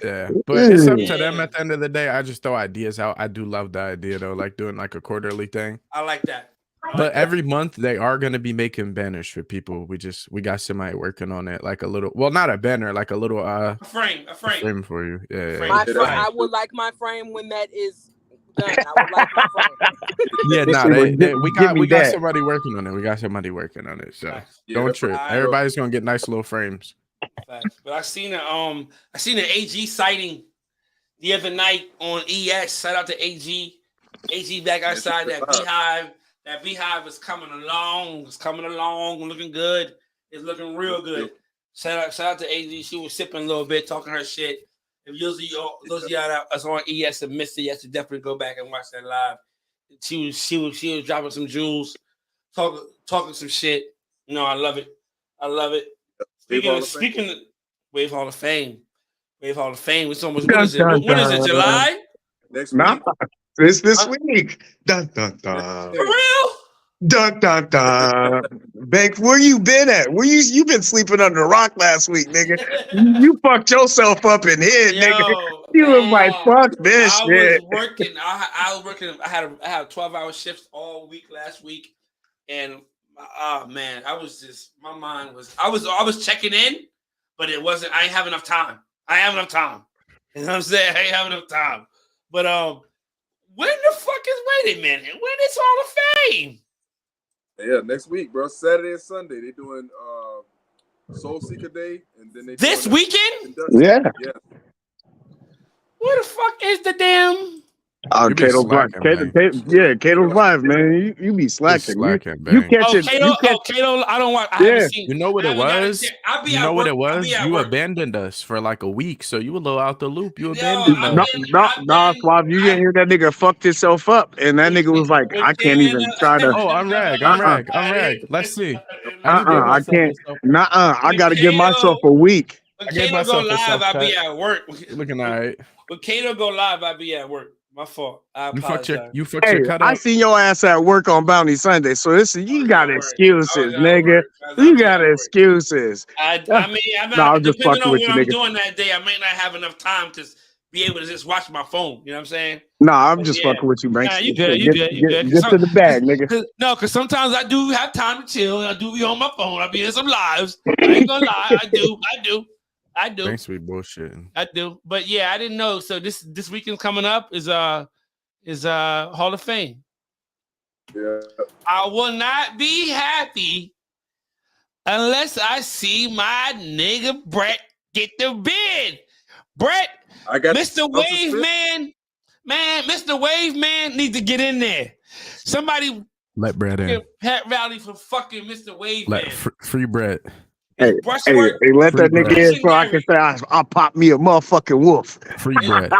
Yeah, but it's up to them at the end of the day. I just throw ideas out. I do love the idea though, like doing like a quarterly thing. I like that. But every month they are going to be making banners for people. We got somebody working on it, like a little, well, not a banner, like a little a frame for you. Yeah. I would like my frame when that is done. I would like my frame. Yeah, we got somebody working on it. So don't trip. Everybody's gonna get nice little frames. But I seen an AG sighting the other night on ES. Shout out to AG. AG back outside that beehive. That beehive is coming along. It's coming along, looking good. It's looking real good. Shout out to AG. She was sipping a little bit, talking her shit. If those of y'all that's on ES and missed it, you have to definitely go back and watch that live. She was dropping some jewels, talking some shit. You know, I love it. Speaking of Wave Hall of Fame. It's almost when is it? July? Next week. This week. Dun dun dun. For real? Dun dun dun. Bank, where you been at? You been sleeping under a rock last week, nigga? You fucked yourself up in here, nigga. You was like, fuck this shit. I was working. I had 12-hour shifts all week last week, and man, I was just my mind was. I was checking in, but it wasn't. I ain't have enough time. You know what I'm saying? I ain't have enough time. But when the fuck is? Wait a minute. When is Hall of Fame? Yeah, next week, bro. Saturday and Sunday. They're doing Soul Seeker Day, and then this weekend. Yeah. Where the fuck is the damn? Kato's live. Kato's live, man. You be slacking. You catch it. Kato, I don't watch. I haven't seen. You know what it was? You abandoned us for like a week, so you were a little out the loop. You abandoned us. No, Swab. You didn't hear that nigga fucked himself up, and that nigga was like, I can't even try to. Oh, I'm rag. Let's see. I can't. I gotta give myself a week. When I gave Kato go myself a live, I'll be self-cut. at work. Looking all right. When Kato go live, I'll be at work. My fault. I apologize. You fucked Hey, your cut I up. seen your ass at work on Bounty Sunday, so this you got excuses, nigga. You got excuses. I mean, I'm No, not I'm just depending fucking on with what you, I'm nigga. doing that day. I may not have enough time to be able to just watch my phone. You know what I'm saying? No, I'm But just yeah. fucking with you, Banks. Nah, you good. You good. You good. Get to the bag, nigga. Because sometimes I do have time to chill. And I do be on my phone. I be in some lives. I ain't gonna lie. I do. Thanks for bullshitting. I do. But yeah, I didn't know. So this weekend coming up is Hall of Fame. Yeah. I will not be happy unless I see my nigga Brett get the bid. Brett, I got Mr. Wave Man, Mr. Wave Man needs to get in there. Somebody let Brett in. Pat Valley for fucking Mr. Wave Let Man. free Brett. Hey, let that nigga in so I can say I'll pop me a motherfucking wolf. Free Brett.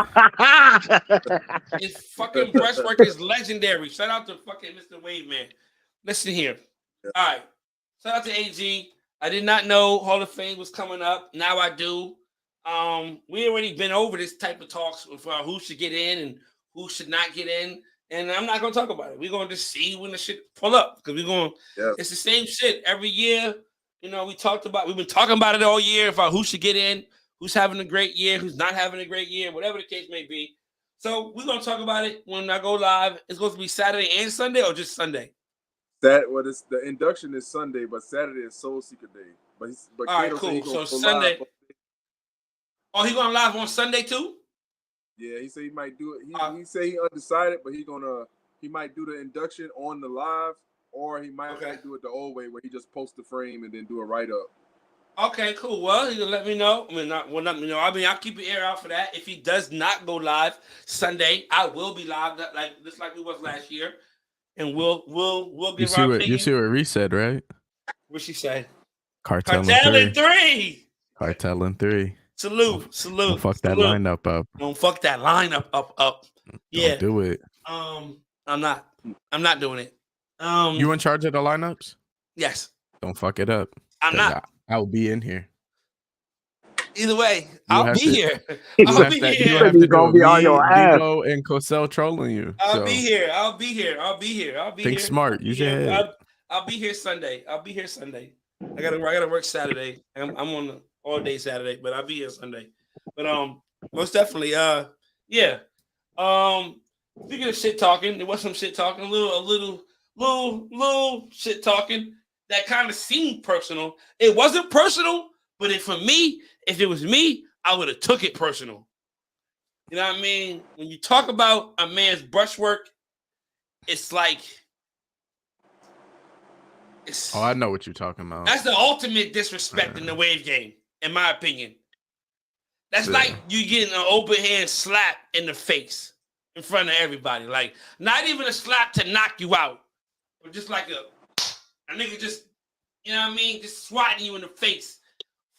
His fucking breastwork is legendary. Shout out to fucking Mr. Wave Man. Listen here. All right. Shout out to AG. I did not know Hall of Fame was coming up. Now I do. We already been over this type of talks with who should get in and who should not get in. And I'm not gonna talk about it. We're gonna just see when the shit pull up. Because it's the same shit every year. You know, we've been talking about it all year about who should get in, who's having a great year, who's not having a great year, whatever the case may be. So we're gonna talk about it when I go live. It's supposed to be Saturday and Sunday or just Sunday? The induction is Sunday, but Saturday is Soul Seeker Day. But all right, cool. So Sunday. Oh, he going live on Sunday too? Yeah, he said he might do it. He said he undecided, but he might do the induction on the live, or he might do it the old way where he just post the frame and then do a write up. Okay, cool. Well, he can let me know. I mean, let me know. I mean, I'll keep an ear out for that. If he does not go live Sunday, I will be live just like we was last year, and we'll give our opinion. You see what Reese said, right? What she say? Cartel in 3. Cartel in 3. Salute. Don't fuck that lineup up. Don't fuck that lineup up. Yeah. Don't do it. I'm not doing it. You in charge of the lineups? Yes. Don't fuck it up. I'm not. I'll be in here. Either way, I'll be here. I'll be here. You have to do me, Debo, and Cosell trolling you. I'll be here. Think smart. Use your head. I'll be here Sunday. I gotta work Saturday. I'm on all day Saturday, but I'll be here Sunday. But most definitely, yeah. Speaking of shit talking, there was some shit talking, a little shit talking that kind of seemed personal. It wasn't personal, but if it was me, I would have took it personal. You know what I mean? When you talk about a man's brushwork, it's like I know what you're talking about. That's the ultimate disrespect in the wave game, in my opinion. That's like you getting an open hand slap in the face in front of everybody. Like, not even a slap to knock you out, but just like a nigga just, you know what I mean? Just swatting you in the face.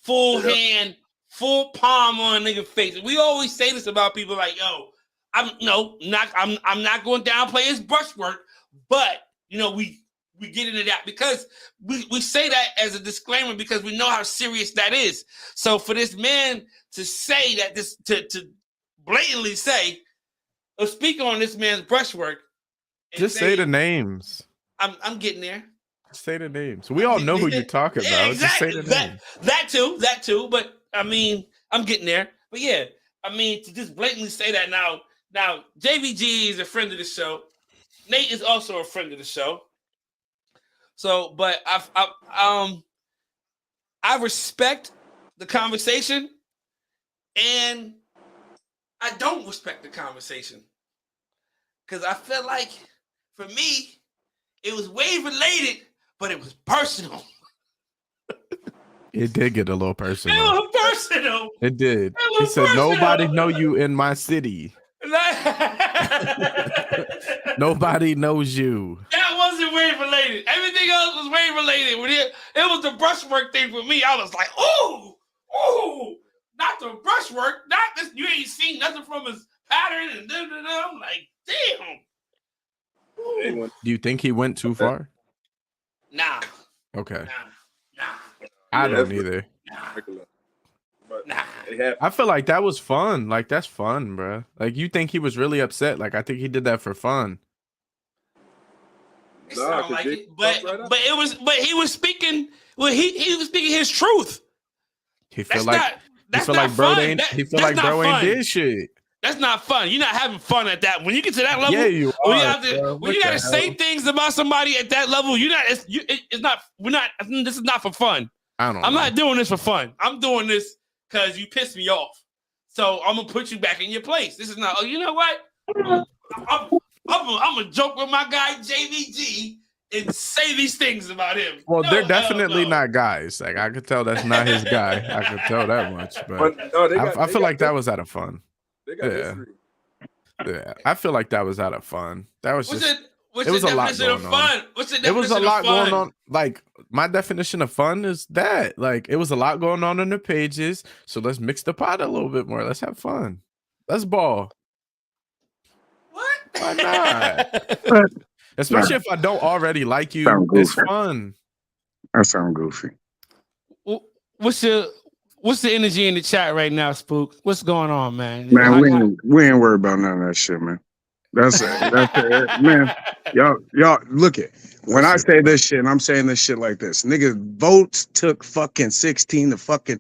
Full hand, full palm on a nigga face. We always say this about people like, yo, I'm not going to downplay his brushwork, but, you know, we get into that because we say that as a disclaimer because we know how serious that is. So for this man to say that, to blatantly say or speak on this man's brushwork, just say the names. I'm getting there. Say the names. We all know who you're talking about. Exactly. Just say the names. That too. But I mean, I'm getting there. But yeah, I mean, to just blatantly say that now JVG is a friend of the show. Nate is also a friend of the show. So, but I respect the conversation, and I don't respect the conversation because I feel like for me, it was wave related, but it was personal. It did get a little personal. It was personal. It did. He said, "Nobody know you in my city. Nobody knows you." That wasn't wave related. Everything else was wave related. When it was the brushwork thing for me. I was like, ooh, not the brushwork, not this. You ain't seen nothing from his pattern, and I'm like, damn. Do you think he went too far? Nah. Okay. Nah. I don't either. Nah. but Nah. it happened. I feel like that was fun. Like that's fun, bro. Like you think he was really upset? Like I think he did that for fun. It sounded like it, but he was speaking. Well, he was speaking his truth. He feel like bro ain't. He feel like bro ain't did shit. That's not fun. You're not having fun at that. When you get to that level, Yeah, you are. When you got to say things about somebody at that level, you're not. It's not. We're not. This is not for fun. I'm not doing this for fun. I'm doing this because you pissed me off. So I'm gonna put you back in your place. This is not. Oh, you know what? I'm gonna joke with my guy JVG and say these things about him. Well, they're definitely not guys. Like I could tell that's not his guy. I could tell that much. But I feel like that was out of fun. Yeah, I feel like that was out of fun. That was just. It was a lot going on. It was a lot going on. Like my definition of fun is that. Like it was a lot going on in the pages. So let's mix the pot a little bit more. Let's have fun. Let's ball. What? Why not? Especially if I don't already like you. It's fun. That sounds goofy. What's the energy in the chat right now, Spook? What's going on, man? Man, we ain't worried about none of that shit, man. That's it, man. Y'all look it. When I say this shit, and I'm saying this shit like this, nigga, votes took fucking 16 to fucking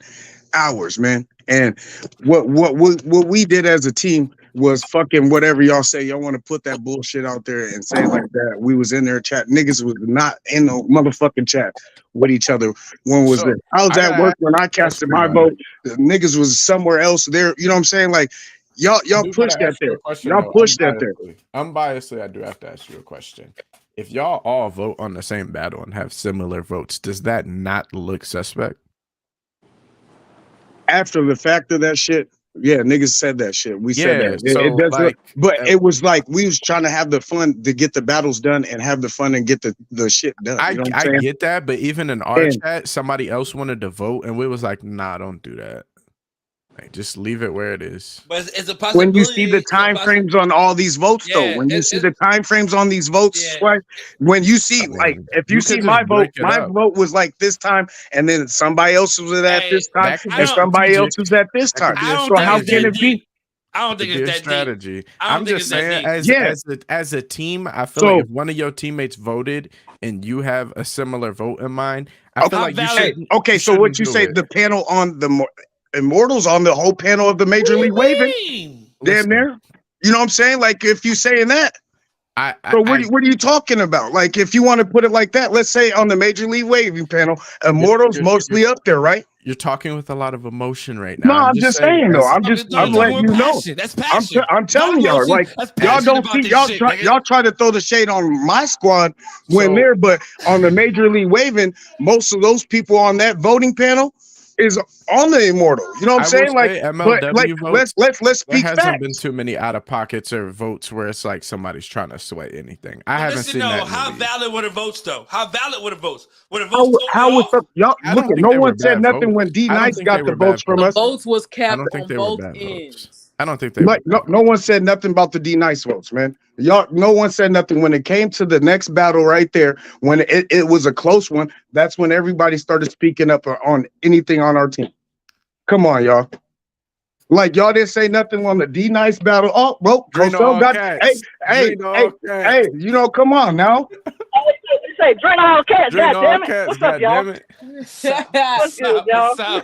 hours, man. And what we did as a team was fucking whatever y'all say. Y'all want to put that bullshit out there and say like that. We was in there chat. Niggas was not in the motherfucking chat with each other. When was it? I was at work when I casted my vote. The niggas was somewhere else there. You know what I'm saying? Like y'all pushed that there. Y'all pushed that there. Unbiasedly, I do have to ask you a question. If y'all all vote on the same battle and have similar votes, does that not look suspect? After the fact of that shit, yeah, niggas said that shit. We said that. So it does like, but it was like we was trying to have the fun to get the battles done and have the fun and get the shit done. You know what I'm saying? I get that, but even in our chat, somebody else wanted to vote, and we was like, nah, don't do that. Like, just leave it where it is. But it's a possibility. When you see the time frames on all these votes, though, when you see the time frames on these votes, right? When you see, like, if you see my vote was like this time, and then somebody else was at this time, and somebody else was at this time. So how can it be? I don't think it's that strategy. I'm just saying, as a team, I feel like if one of your teammates voted and you have a similar vote in mind, I feel like you should. Okay, so what you say? The panel on the Immortals on the whole panel of the Major League Waving, damn near. You know what I'm saying? Like if you saying that, what are you talking about? Like if you want to put it like that, let's say on the Major League Waving panel, Immortals mostly up there, right? You're talking with a lot of emotion right now. No, I'm just saying though. I'm letting you know. That's passion. I'm telling y'all, like y'all don't see y'all try to throw the shade on my squad when they're, but on the Major League Waving, most of those people on that voting panel is on the Immortal. You know what I'm saying? Like, MLW votes, let's speak there facts. hasn't been too many out of pockets or votes where it's like somebody's trying to sway anything. I haven't seen that. How valid were the votes though? How valid were the votes? How was the y'all? Look, no one said nothing when D Nice got the votes from us. The votes was capped on both ends. I don't think they no one said nothing about the D Nice votes, man. Y'all, no one said nothing when it came to the next battle right there. When it was a close one, that's when everybody started speaking up on anything on our team. Come on, y'all. Like y'all didn't say nothing on the D Nice battle. Oh, bro, hey, you know, come on now. Say, drain all cats, goddammit. What's up, y'all? What's up, y'all?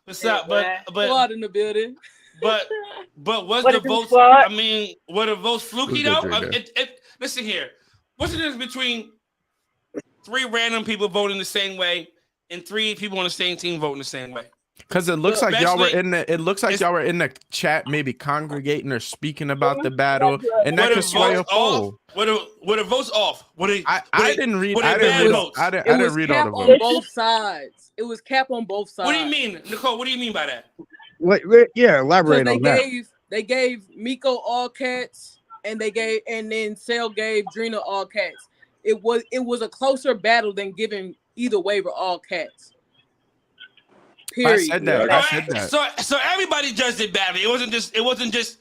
What's up? But squad in the building. But was the votes? I mean, were the votes fluky though? Listen here. What's the difference between 3 random people voting the same way and 3 people on the same team voting the same way? Because it looks like y'all were in the. It looks like y'all were in the chat, maybe congregating or speaking about the battle, and that could sway a poll. Were the votes off? I didn't read. I didn't read all the votes. On both sides. It was cap on both sides. What do you mean, Nicole? What do you mean by that? Yeah, elaborate on that. They gave Miko all cats, and then Cell gave Drina all cats. It was a closer battle than giving either waiver all cats. Period. I said that. So everybody judged it badly. It wasn't just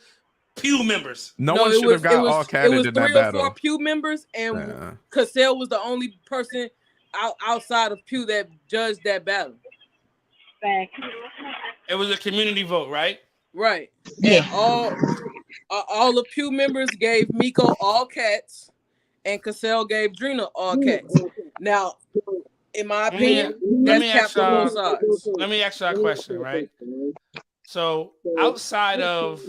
Pew members. No one should have got all catted in that battle. It was 3 or 4 Pew members, and Cassell was the only person outside of Pew that judged that battle. It was a community vote, right? Right. Yeah. And all the pew members gave Miko all cats, and Cassell gave Drina all cats. Now, in my Let me opinion, let that's me ask capped on both y'all. sides. Let me ask y'all a question, right? So outside of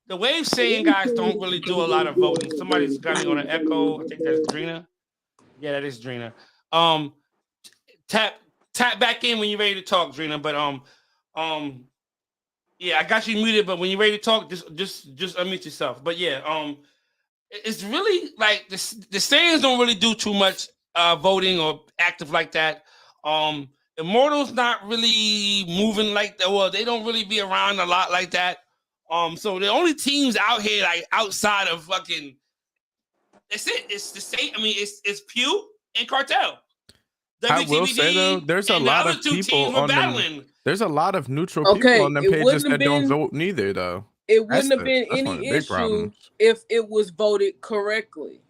the wave saying guys don't really do a lot of voting. Somebody's gunning on an echo. I think that's Drina. Yeah, that is Drina. Tap back in when you're ready to talk, Drina. But yeah, I got you muted. But when you're ready to talk, just unmute yourself. But yeah, it's really like the Saiyans don't really do too much voting or active like that. Immortals not really moving like that. Well, they don't really be around a lot like that. So the only teams out here like outside of fucking that's it. It's the same. I mean, it's Pew and Cartel. I will say though, there's a lot of people on them. There's a lot of neutral people on them pages that don't vote neither, though. It wouldn't have been any issue problems. if it was voted correctly.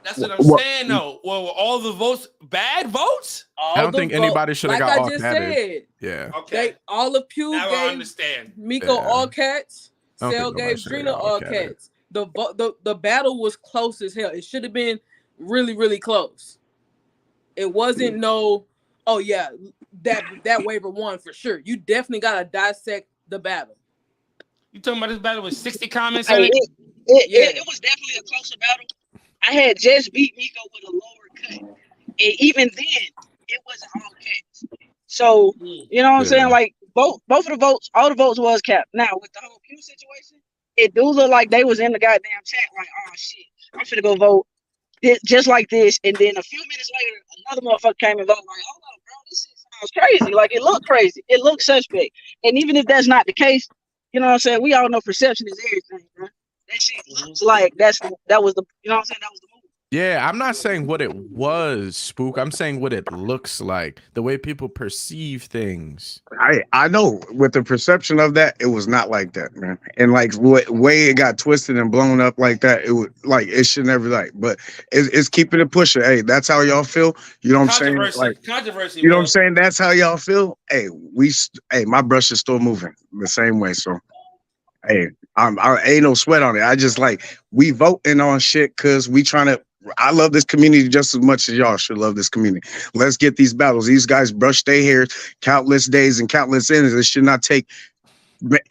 That's what I'm saying, though. Well, all the votes, bad votes? I don't think anybody should have got all catted. Said. Yeah. Okay. All of Pew now gave I understand. Miko all cats. Cell gave Drina all cats. The battle was close as hell. It should have been really, really close. It wasn't oh yeah, that waiver won for sure. You definitely gotta dissect the battle. You talking about this battle with 60 comments Hey, in it? It was definitely a closer battle. I had just beat Miko with a lower cut. And even then, it wasn't all cats. So, you know what I'm saying? Like, both of the votes, all the votes was capped. Now, with the whole Pew situation, it do look like they was in the goddamn chat like, oh, shit, I'm finna go vote just like this. And then a few minutes later, another motherfucker came and voted like, hold on, bro, this shit sounds crazy. Like, it looked crazy. It looked suspect. And even if that's not the case, you know what I'm saying? We all know perception is everything, bro. That shit looks like that was the, you know what I'm saying? That was the move. Yeah, I'm not saying what it was, Spook. I'm saying what it looks like, the way people perceive things. I know with the perception of that, it was not like that, man. And like what way it got twisted and blown up like that, it would like it should never like. But it's keeping it pushing. Hey, that's how y'all feel. You know what I'm saying? Like controversy. You know what I'm saying? That's how y'all feel. Hey, my brush is still moving the same way. So, hey, I ain't no sweat on it. I just like we voting on shit because we trying to. I love this community just as much as y'all should love this community. Let's get these battles. These guys brush their hair countless days and countless ends. It should not take.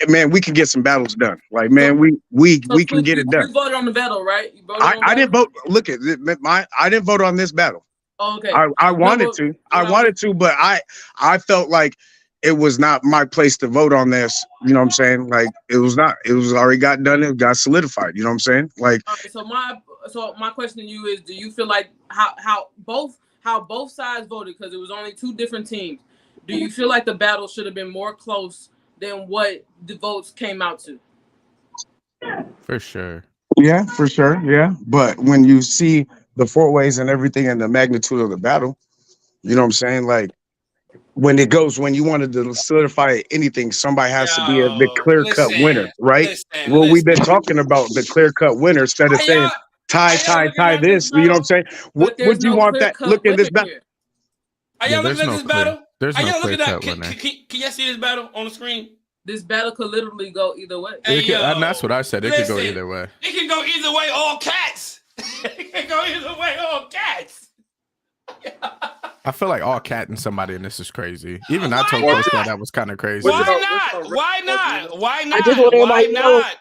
Man, we can get some battles done. Like, man, we can get it done. You voted on the battle, right? You voted on I didn't vote. Look at I didn't vote on this battle. Oh, okay. I wanted to, but I felt like it was not my place to vote on this. You know what I'm saying? Like it was already got done. It got solidified. You know what I'm saying? Like okay, so my question to you is: do you feel like how both sides voted, because it was only two different teams? Do you feel like the battle should have been more close than what the votes came out to? For sure. Yeah, for sure. Yeah, but when you see the four ways and everything and the magnitude of the battle, you know what I'm saying? Like when you wanted to solidify anything, somebody has to be the clear-cut winner, right? We've been talking about the clear-cut winner instead of saying tie this. You know what I'm saying? Would you want that? Look at this battle. Are y'all looking at this battle? There's no clear-cut Can winner. y'all see this battle on the screen? This battle could literally go either way. And that's what I said. It could go either way. It can go either way, all cats. It can go either way, all cats. I feel like all cat and somebody in this is crazy. Even I told Coach that was kind of crazy. Why not? Why not? Why not? I just want everybody to know not?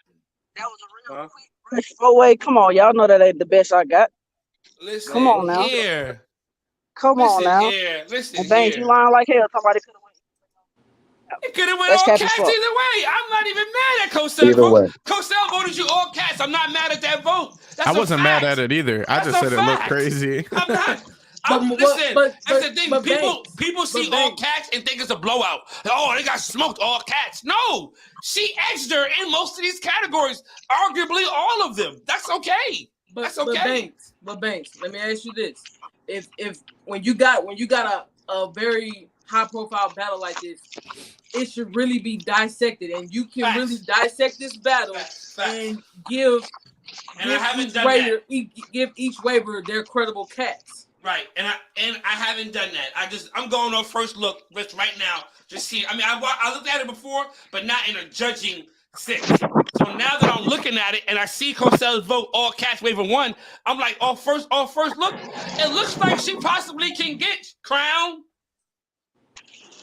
that was a real quick four-way. Come on, y'all know that ain't the best I got. Listen, come on now. Here. Come on now. Listen, and Banks, you lying like hell. Somebody could have went. It could have went all cats either way. I'm not even mad at Cosell. Either way. Cosell voted you all cats. I'm not mad at that vote. That's I wasn't mad at it either. I just said it looked crazy. I'm not. Listen, that's the thing. People see all cats and think it's a blowout. Oh, they got smoked, all cats. No, she edged her in most of these categories. Arguably all of them. That's okay. That's okay. But Banks, let me ask you this: if when you got a very high profile battle like this, it should really be dissected, and you can really dissect this battle and give each waiver their credible cats. Right, and I haven't done that. I'm going off first look just right now. Just see. I mean, I looked at it before, but not in a judging sense. So now that I'm looking at it and I see Costello's vote all cash waving one, I'm like, off first look, it looks like she possibly can get Crown.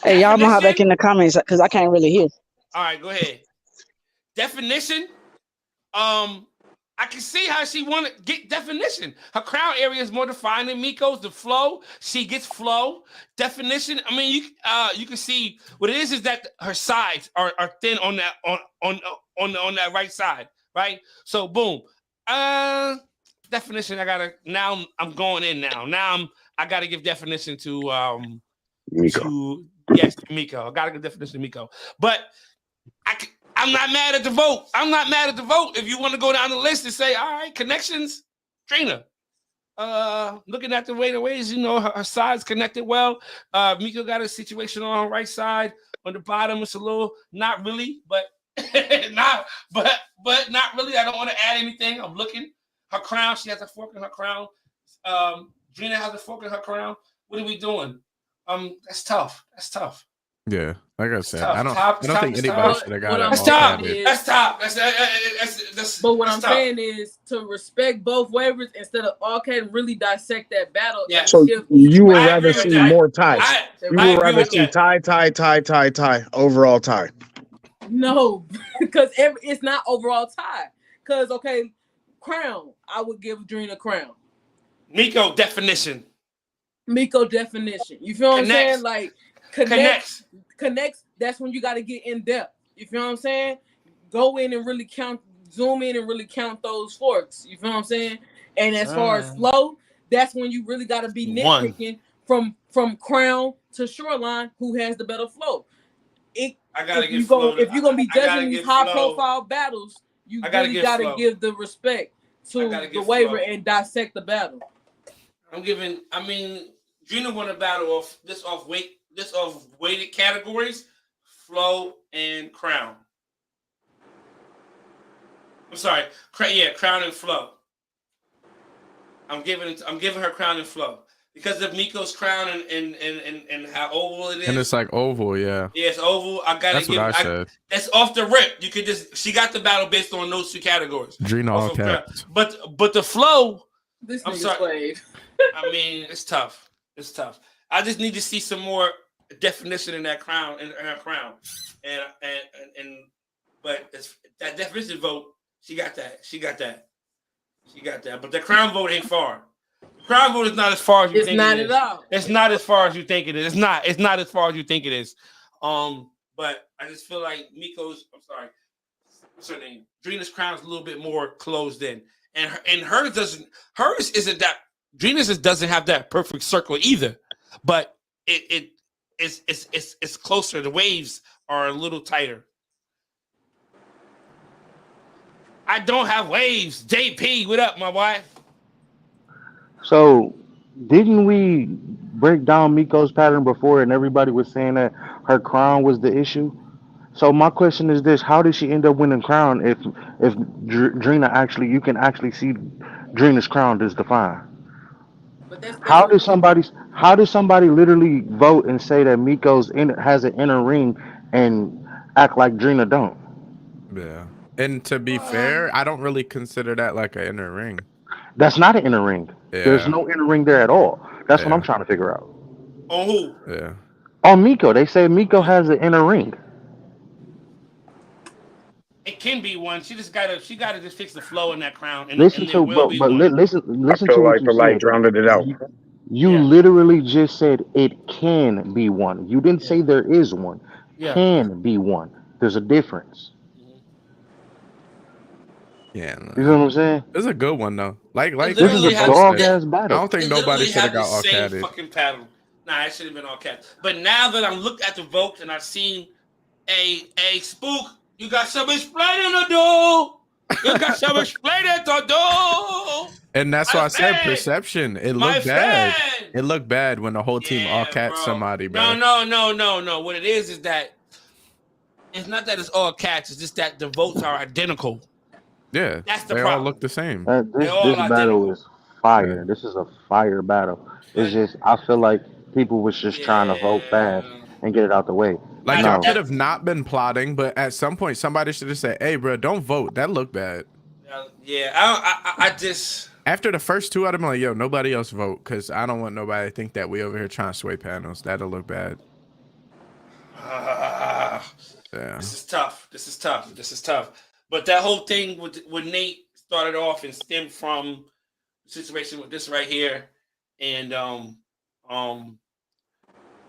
Hey, y'all know how back in the comments because I can't really hear. All right, go ahead. Definition. I can see how she want to get definition. Her crown area is more defined than Miko's. The flow, she gets flow. Definition. I mean, you can see what it is that her sides are thin on that on that right side, right? So boom. Definition. I'm going in now. I gotta give definition to Miko. Yes, Miko. I gotta give definition to Miko. But I'm not mad at the vote. I'm not mad at the vote. If you want to go down the list and say, all right, connections, Trina. Looking at the ways, her side's connected well. Miko got a situation on her right side. On the bottom, it's a little not really, but not really. I don't want to add anything. I'm looking. Her crown, she has a fork in her crown. Trina has a fork in her crown. What are we doing? That's tough. That's tough. Yeah, like I said, tough. I don't think anybody should have got it. That's top. That's but what I'm tough. saying is to respect both waivers instead of all can really dissect that battle. Yeah. So you would rather see more ties. You would rather see tie, overall tie. No, because it's not overall tie. Because crown, I would give Drina crown. Miko definition. You feel what I'm saying? Like connects. That's when you got to get in depth. You feel what I'm saying? Go in and really zoom in and really count those forks. You feel what I'm saying? And as far as flow, that's when you really got to be nitpicking from crown to shoreline, who has the better flow. If you're gonna be judging these high profile battles, you really gotta give the respect to the waiver and dissect the battle. Drina won a battle off weighted categories, flow and crown. I'm sorry, crown and flow. I'm giving her crown and flow because of Miko's crown and how oval it is. And it's like oval, yeah. Yeah, it's oval. That's what I said. That's off the rip. You could she got the battle based on those two categories. Drina all caps. But the flow. I'm sorry. It's tough. It's tough. I just need to see some more definition in that crown and her crown, but it's that definition vote. She got that. But the crown vote ain't far. The crown vote is not as far as you think it is. It's not at all. It's not as far as you think it is. It's not as far as you think it is. But I just feel like Miko's. I'm sorry. What's her name? Drina's crown is a little bit more closed in, and hers doesn't. Hers isn't that. Drina's just doesn't have that perfect circle either. But it's closer. The waves are a little tighter. I don't have waves. JP, what up, my wife? So, didn't we break down Miko's pattern before, and everybody was saying that her crown was the issue? So my question is this: how did she end up winning crown if Drina you can actually see Drina's crown is defined? How does somebody literally vote and say that Miko's has an inner ring and act like Drina don't? Yeah. And to be fair, I don't really consider that like an inner ring. That's not an inner ring. Yeah. There's no inner ring there at all. That's what I'm trying to figure out. On who? Yeah. On Miko. They say Miko has an inner ring. It can be one. She gotta just fix the flow in that crown. Listen to what you said. Drowned it out. You literally just said it can be one. You didn't say there is one. Yeah. Can be one. There's a difference. Yeah. You know what I'm saying? It's a good one though. Like this is a dog ass battle. I don't think nobody should have got all catted. Fucking paddle. Nah, it should have been all cats. But now that I'm looked at the votes and I've seen a spook, you got some explaining to do. You got some explaining to do. And that's why I said perception. It looked bad. It looked bad when the whole team all cat somebody, bro. No. What it is that it's not that it's all cats. It's just that the votes are identical. Yeah, that's the they problem. all look the same. This battle is fire. This is a fire battle. It's just I feel like people was just trying to vote fast Yeah. and get it out the way. Like No, y'all could have not been plotting, but at some point somebody should have said, "Hey, bro, don't vote. That looked bad." Yeah, I just after the first two, I'd have been like, "Yo, nobody else vote because I don't want nobody to think that we over here trying to sway panels. That'll look bad." Yeah. This is tough. This is tough. This is tough. But that whole thing with Nate started off and stemmed from the situation with this right here, and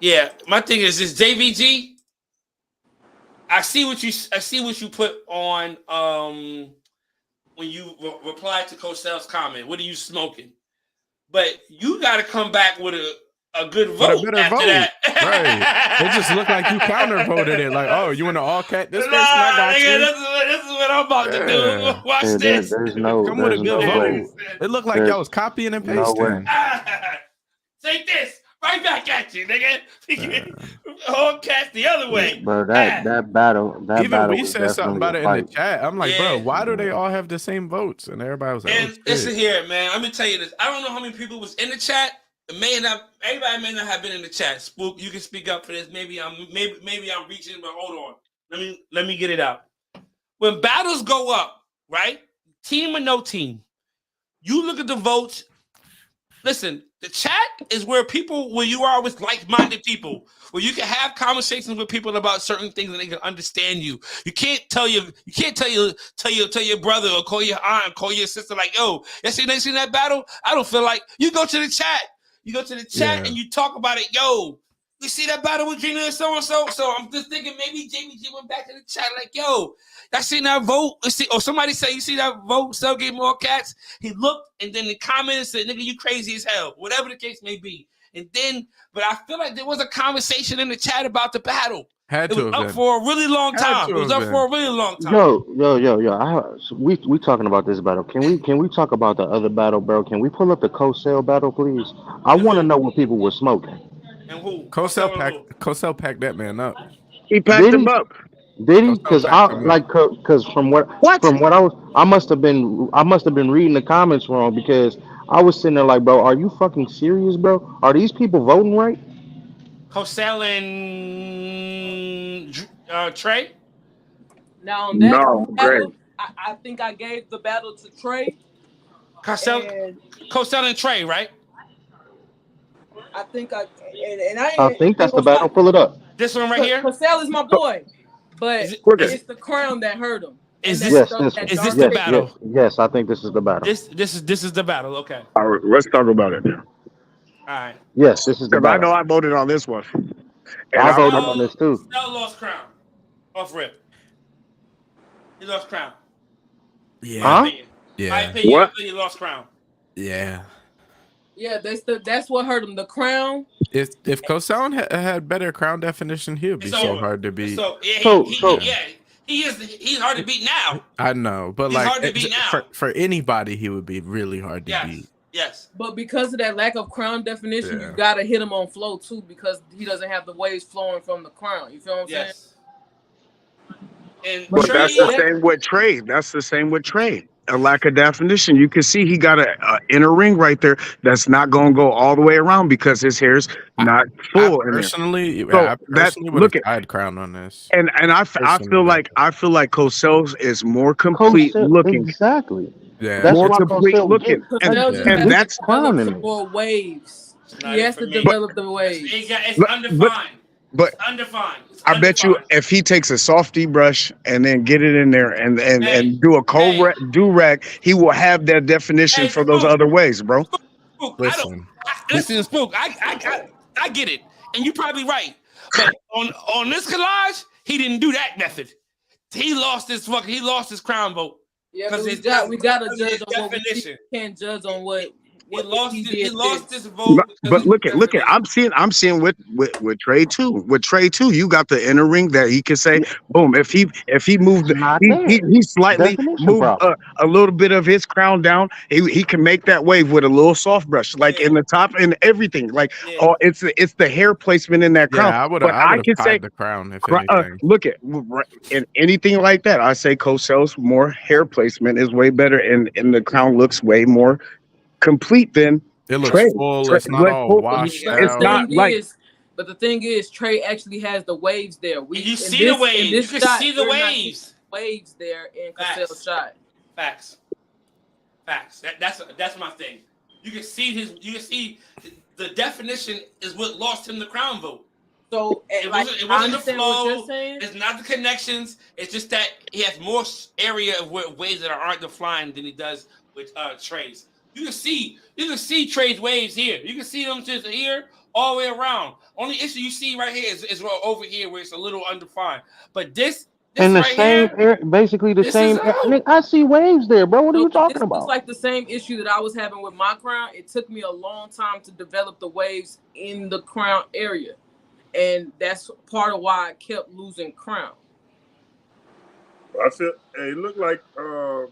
yeah. My thing is this JVG. I see what you put on when you replied to Cosell's comment. What are you smoking? But you got to come back with a good vote after that. Right. It just looked like you counter voted it. Like, oh, you want to all cat this person? I got nigga, you. this is what I'm about to do. Watch this. Come with a good vote. It looked like y'all was copying and pasting. Take this. Right back at you, nigga. All cats the other way. Bro, that battle. Even we said something about it in the chat. I'm like, bro, why do they all have the same votes? And everybody was like, and listen here, man. Let me tell you this. I don't know how many people was in the chat. Everybody may not have been in the chat. Spook, you can speak up for this. Maybe I'm reaching, but hold on. Let me get it out. When battles go up, right? Team or no team, you look at the votes. Listen, the chat is where you are with like-minded people, where you can have conversations with people about certain things and they can understand you. You can't tell your brother or call your aunt, call your sister like, yo, you seen that battle? I don't feel like you go to the chat. You go to the chat and you talk about it. Yo, you see that battle with Gina and so and so? So I'm just thinking maybe JBG went back to the chat like, yo, I seen that vote. Or somebody say, you see that vote, Cell gave more cats. He looked and then the comment said, nigga, you crazy as hell. Whatever the case may be. And then, but I feel like there was a conversation in the chat about the battle. It was up for a really long time. It was up for a really long time. Yo. We talking about this battle. Can we talk about the other battle, bro? Can we pull up the Cosell battle, please? I want to know what people were smoking. And who? Cosell packed that man up. He packed him up. Did he? Because from what I must have been reading the comments wrong because I was sitting there like, bro, are you fucking serious, bro? Are these people voting right? Cosell and Trey? Now on that battle, I think I gave the battle to Trey. Cosell and Trey, right? I think I think that's the battle. Pull it up. This one right here? Cosell is my boy, but it's the crown that hurt him. Is this the battle? Yes, I think this is the battle. This is the battle. Okay. All right, let's talk about it. All right. Yes, this is the battle. Because I know I voted on this one. And I voted on this too. Snell lost crown. Off rip. He lost crown. Yeah. My opinion, What? He lost crown. Yeah. Yeah, that's what hurt him. The crown. If Cosell had better crown definition, he would be so hard to beat. He's hard to beat now. I know, but he's hard to beat now. For anybody, he would be really hard to beat. Yes. But because of that lack of crown definition, you gotta hit him on flow too, because he doesn't have the waves flowing from the crown. You feel what I'm saying? But that's the same with Trey. That's the same with Trey. A lack of definition. You can see he got an inner ring right there that's not going to go all the way around because his hair's not full. I personally would have crown on this. And I feel like Cosell is more complete looking. Exactly. Yeah. That's more complete looking. And that's more waves. He has to develop the waves. It's undefined. But it's undefined. I bet you if he takes a softy brush and then get it in there and do a cold do-rag, he will have that definition for those other ways, bro. Spook, listen, Spook, I get it. And you're probably right. But on this collage, he didn't do that method. He lost his crown vote. Yeah, but we gotta judge on what we can't judge on what he lost his vote. But look at I'm seeing with Trey too. With Trey too, you got the inner ring that he can say, boom. If he moved, he slightly moved a little bit of his crown down. He can make that wave with a little soft brush, like in the top and everything. Like it's the hair placement in that crown. Yeah, I would have tied the crown if anything. Look at in anything like that. I say Cosell's more hair placement is way better, and the crown looks way more complete, then It looks Trey, full. It's not let's all pull. washed It's out. not like But the thing is, Trey actually has the waves there. And you see the waves. In this You can shot, see the we're not seeing waves. Waves there in Facts. Cassell's shot. Facts. That's my thing. You can see the definition is what lost him the crown vote. So it wasn't the flow. It's not the connections. It's just that he has more area of waves that aren't deflying than he does with Trey's. You can see Trey's waves here. You can see them just here all the way around. Only issue you see right here is over here where it's a little undefined. But this in the right same here, area, basically the same. I see waves there, bro. What are you talking about? It's like the same issue that I was having with my crown. It took me a long time to develop the waves in the crown area, and that's part of why I kept losing crown. I feel it looked like on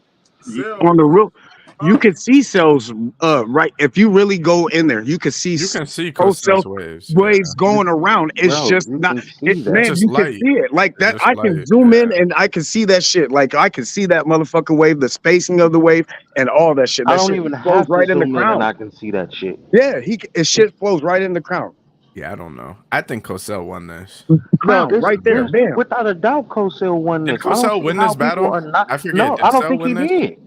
the real. You can see cells, right? If you really go in there, you can see Cosell's waves going around. It's just not, man. You can see it like that. I can zoom in and I can see that shit. Like I can see that motherfucking wave, the spacing of the wave, and all that shit. That I don't shit even flows have to right in the zoom in, crown. and I can see that shit. Yeah, his shit flows right in the crown. Yeah, I don't know. I think Cosell won this. Crown, right there, bam. Without a doubt, Cosell won this. Did Cosell win this battle? I forget. No, did I don't Cell think he win this? did.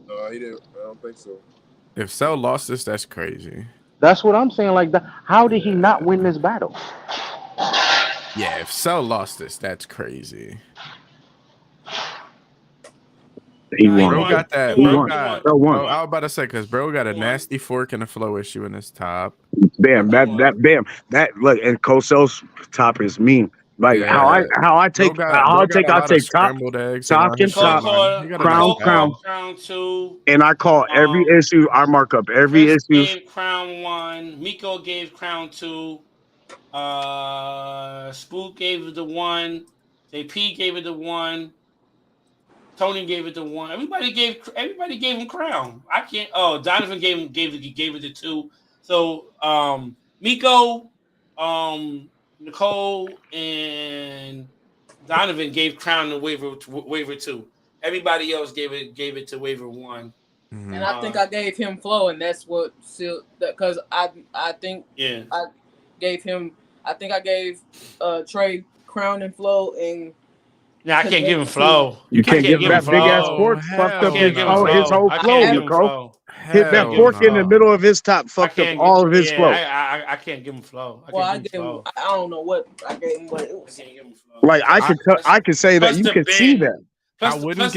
No, he didn't. I don't think so. If Cell lost this, that's crazy. That's what I'm saying. Like, how did he not win this battle? Yeah, if Cell lost this, that's crazy. He won. Bro got that. He Bro won. got. Bro won. Bro, I was about to say because bro got a nasty fork and a flow issue in his top. Bam, that look, and Cosell's top is mean. Like how I take top, eggs top and top, crown two, and I call every issue. I mark up every Chris issue. gave crown 1. Miko gave crown 2. Spook gave it the 1. JP gave it the 1. Tony gave it the 1. Everybody gave him crown. I can't. Oh, Donovan gave it the 2. So Miko, Nicole, and Donovan gave crown to waiver 2. Everybody else gave it to waiver 1. And I think I gave him flow, and that's what sealed that because I think I gave him. I think I gave Trey crown and flow and. Yeah, I can't give him flow. You can't give that big ass fork. Fucked up his whole flow, Nicole. Hit that fork in the middle of his top. Fucked up all of his flow. I can't give him flow. I don't know what I gave him, but it was. Like I could say that you can see that. I wouldn't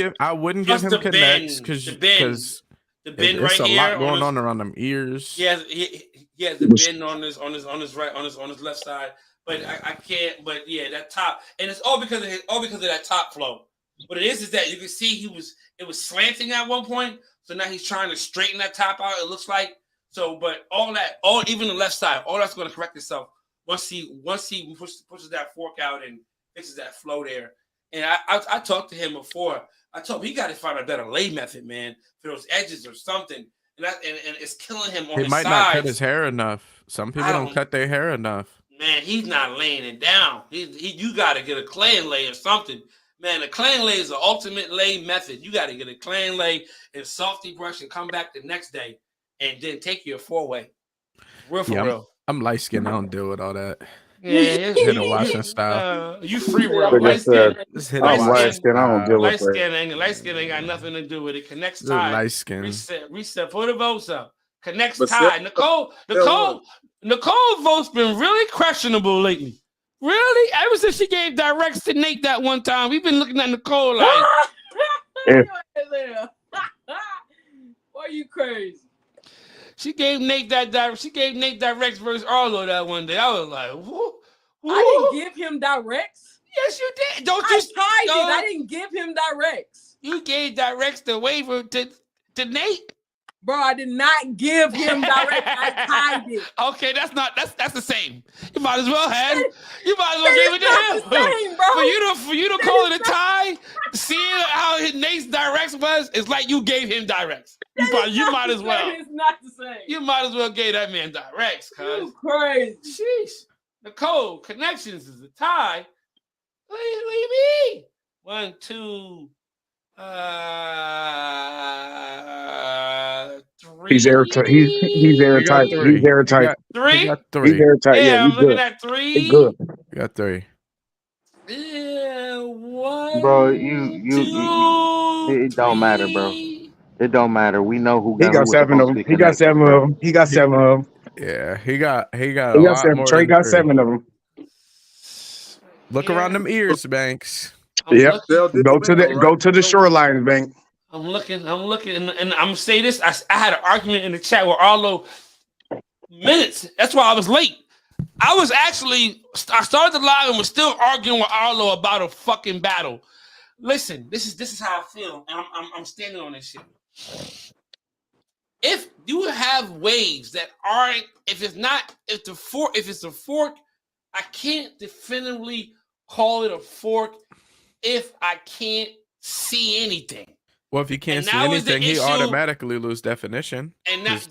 give him connects because the bend it's right a here lot going on around them ears. He has the bend on his right on his left side. But I can't. But yeah, that top, and it's all because of that top flow. What it is that you can see it was slanting at one point. So now he's trying to straighten that top out. It looks like so. But even the left side, all that's going to correct itself once he pushes that fork out and fixes that flow there. And I talked to him before. I told him he got to find a better lay method, man, for those edges or something. And it's killing him on his sides. He might not cut his hair enough. Some people don't cut their hair enough. Man, he's not laying it down. You got to get a clan lay or something. Man, a clan lay is the ultimate lay method. You got to get a clan lay and softy brush and come back the next day and then take your 4-way. Real. I'm light skinned. I don't deal with all that. Yeah, hit a washing style. You free world. Light skin. I'm light skin. I don't deal with that. Light skin ain't got nothing to do with it. Connects tie. Light skin. Reset. Put the votes up. Connects tie. Nicole's vote's been really questionable lately. Really? Ever since she gave directs to Nate that one time, we've been looking at Nicole like. Why are you crazy? She gave Nate directs versus Arlo that one day. I was like, whoa. I didn't give him directs. Yes, you did. I didn't give him directs. You gave directs to waiver to Nate. Bro, I did not give him directs. I tied it. Okay, that's the same. You might as well have. You might as well give it to him. Same, bro. For you to call it a tie, seeing how Nate's directs was, it's like you gave him directs. You might as well. It's not the same. You might as well give that man directs, cuz. You crazy. Sheesh. Nicole, connections is a tie. What do you mean? 1, 2, Three. He's airtight. He's airtight. He's airtight. Three. He got He's 3. airtight. Yeah, Yeah, he's I'm looking good. at He's 3. good. We got 3. Yeah, Bro, 1, 2, it don't matter, bro. 3. It don't matter. We know He got who was 7 of supposed to them. be He got connected, 7 bro. of them. He got 7 of them. Yeah, he got He a got lot 7. more Trey than got 3. 7 of them. Look around them ears, Banks. Yep. They'll Go to the right? go to the shoreline bank. I'm looking, and I'm gonna say this. I had an argument in the chat with Arlo minutes. That's why I was late. I started the live and was still arguing with Arlo about a fucking battle. Listen, this is how I feel, and I'm standing on this shit. If you have waves that aren't, if it's a fork, I can't definitively call it a fork if I can't see anything. Well, if you can't see anything, he automatically lose definition. And yes.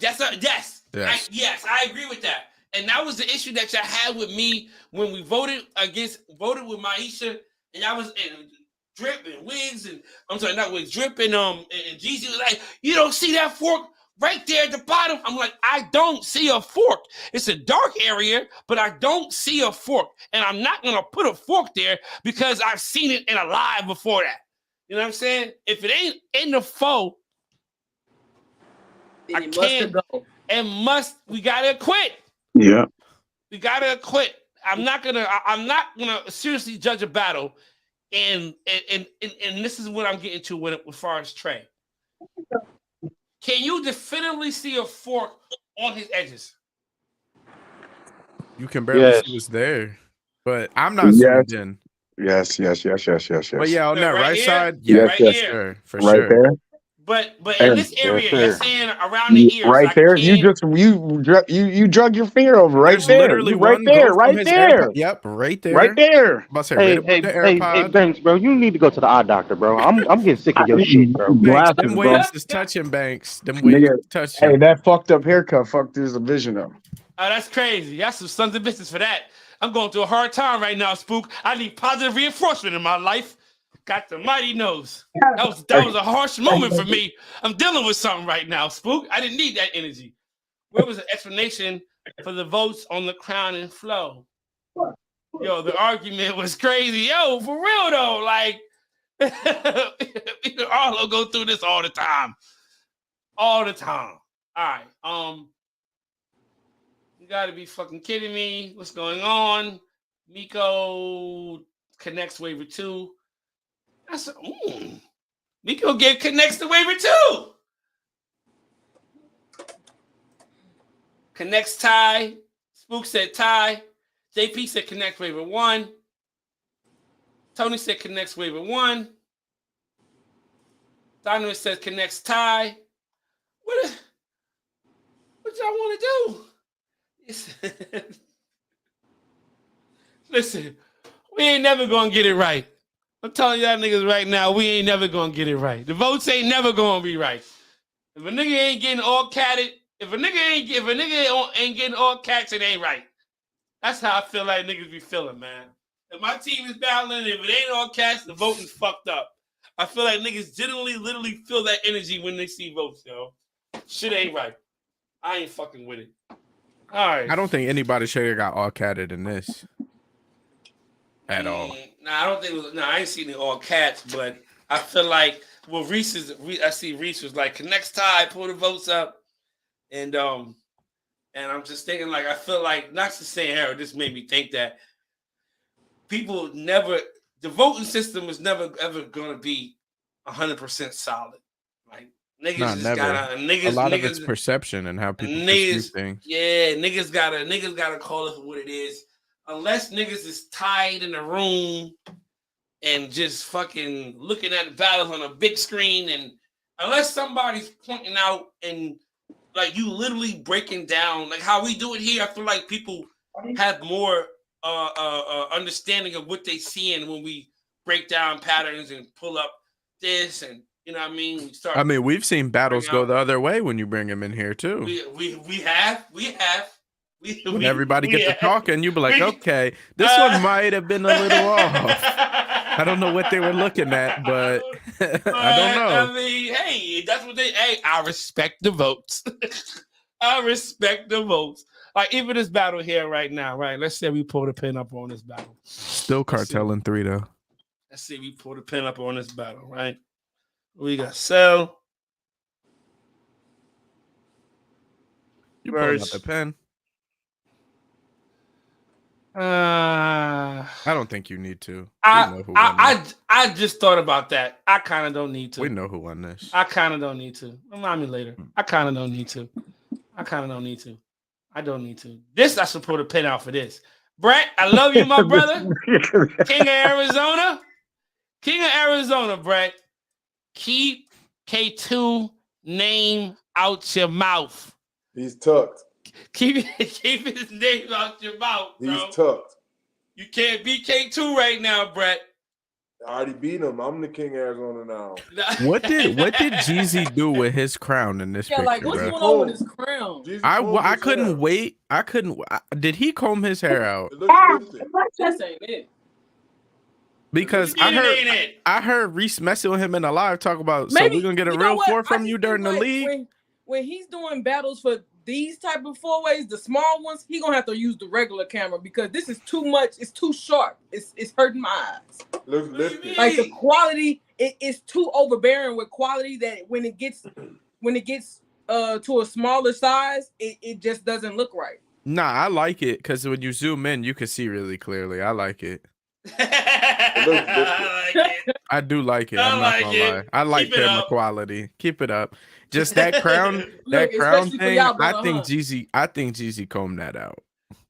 Yes, I agree with that. And that was the issue that y'all had with me when we voted with Maisha, and y'all was Drip and Wigs, and I'm sorry, not Wigs, Drip and Jeezy was like, you don't see that fork right there at the bottom? I'm like, I don't see a fork. It's a dark area, but I don't see a fork. And I'm not gonna put a fork there because I've seen it in a live before that. You know what I'm saying? If it ain't in the foe, I can't. We gotta quit. Yeah. We gotta quit. I'm not gonna seriously judge a battle, and this is what I'm getting to with as far as Trey. Can you definitively see a fork on his edges? You can barely see what's there, but I'm not zoomed in. Yes. But yeah, on that right side, yes, sure, for right sure. there. But in this area, you're saying around the ears, right there. You drug your finger over right There's there. Literally You right one there, go from right his there. AirPod. Yep, right there. Right there. I'm about to say Hey, right above the AirPod. hey, Banks, bro, you need to go to the eye doctor, bro. I'm getting sick of your shit, bro. Banks, Glasses, them bro. waves is touching, Banks. Them waves Nigga, is touching. hey, that fucked up haircut fucked his vision up. Oh, that's crazy. That's some sons of bitches for that. I'm going through a hard time right now, Spook. I need positive reinforcement in my life. Got the mighty nose. That was a harsh moment for me. I'm dealing with something right now, Spook. I didn't need that energy. Where was the explanation for the votes on the crown and flow? Yo, the argument was crazy. Yo, for real though, like Arlo go through this all the time. All the time. All right. You gotta be fucking kidding me. What's going on? Miko connects waiver 2. Miko connects to waiver 2. Connects tie. Spook said tie. JP said connect waiver 1. Tony said connects waiver 1. Donovan says connects tie. What y'all want to do? Listen, we ain't never gonna get it right. I'm telling y'all niggas right now, we ain't never gonna get it right. The votes ain't never gonna be right. If a nigga ain't getting all catted, if a nigga ain't getting all cats, it ain't right. That's how I feel like niggas be feeling, man. If my team is battling, if it ain't all cats, the voting's fucked up. I feel like niggas generally literally feel that energy when they see votes, yo. Shit ain't right. I ain't fucking with it. All right. I don't think anybody should have got all catted in this at all. Nah, I don't think it was. I ain't seen it all cats, but I feel like I see Reese was like connects tie, pull the votes up, and I'm just thinking like I feel like not to say Harold, this made me think that people the voting system is never ever gonna be 100% solid. Like niggas a lot of it's perception and how people perceive things. Yeah, niggas gotta call it for what it is. Unless niggas is tied in a room and just fucking looking at the battles on a big screen, and unless somebody's pointing out and like you literally breaking down like how we do it here, I feel like people have more understanding of what they seeing when we break down patterns and pull up this, and you know what I mean. We've seen battles go the other way when you bring them in here too. We have. When everybody gets to talking, you be like, okay, this one might have been a little off. I don't know what they were looking at, but I don't know. I mean, hey, that's what they. Hey, I respect the votes. I respect the votes. Like even this battle here right now, right? Let's say we pull the pin up on this battle. Still Cartel in 3 though. Let's see, we pull the pin up on this battle, right? We got Cell. You pulled out the pen. I don't think you need to. I just thought about that. I kind of don't need to. We know who won this. I kind of don't need to. Remind me later. I kind of don't need to. I don't need to. This I should put a pin out for this. Brett, I love you, my brother. King of Arizona. King of Arizona, Brett. Keep K2 name out your mouth. He's tucked. Keep his name out your mouth, bro. He's tucked. You can't beat K2 right now, Brett. I already beat him. I'm the king of Arizona now. What did Jeezy do with his crown in this picture? Like what's going on with his crown? I couldn't wait. Did he comb his hair out? This ain't it. Because I heard Reese messing with him in the live talk about. So we're gonna get a real four from you during the league. When he's doing battles for these type of four ways, the small ones, he gonna have to use the regular camera because this is too much. It's too sharp. It's hurting my eyes. Like the quality, it's too overbearing with quality that when it gets to a smaller size, it just doesn't look right. Nah, I like it because when you zoom in, you can see really clearly. I like it. I do like it. I'm not gonna lie. I like camera quality. Keep it up. Just that crown, crown thing. I think Jeezy combed that out.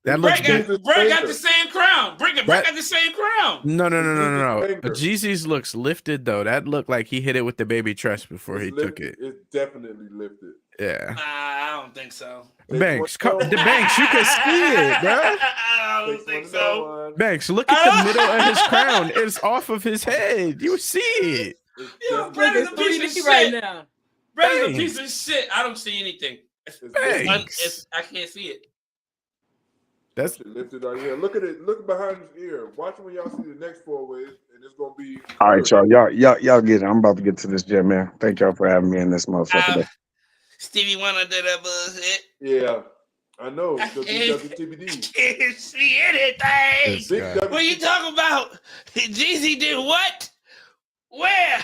That looks good. Brett got the same crown. Brett got the same crown. No. Jeezy's looks lifted though. That looked like he hit it with the baby tress before he took it. It's definitely lifted. Yeah. I don't think so. Banks, the Banks, you can see it, bro. I don't think so. Banks, look at the middle of his crown. It's off of his head. You see it. Yo, Brett is a piece of shit right now. Brett is a piece of shit. I don't see anything. I can't see it. That's lifted right here. Look at it. Look behind his ear. Watch when y'all see the next 4 ways, and it's gonna be. All right, y'all get it. I'm about to get to this gym, man. Thank y'all for having me in this motherfucker. Stevie Wonder did that bullshit. Yeah, I know. WTBD. I can't see anything. What are you talking about? Jeezy did what? Where?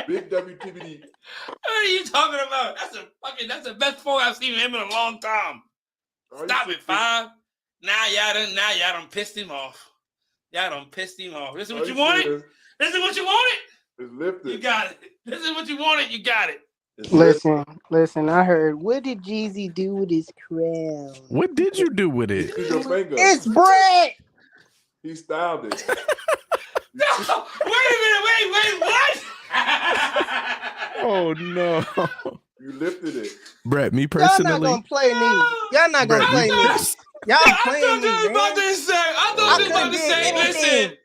Big WTBD. What are you talking about? That's the best phone I've seen him in a long time. Stop it, 5. Now y'all done pissed him off. This is what you wanted? This is what you wanted? It's lifted. You got it. This is what you wanted. You got it. Listen, I heard, what did Jeezy do with his crown? What did you do with it? It's Brett! He styled it. No, wait a minute, wait, what? Oh, no. You lifted it. Brett, me personally. Y'all not gonna play me. Y'all not gonna play me. Y'all playing me, man. I thought you was about to say, listen.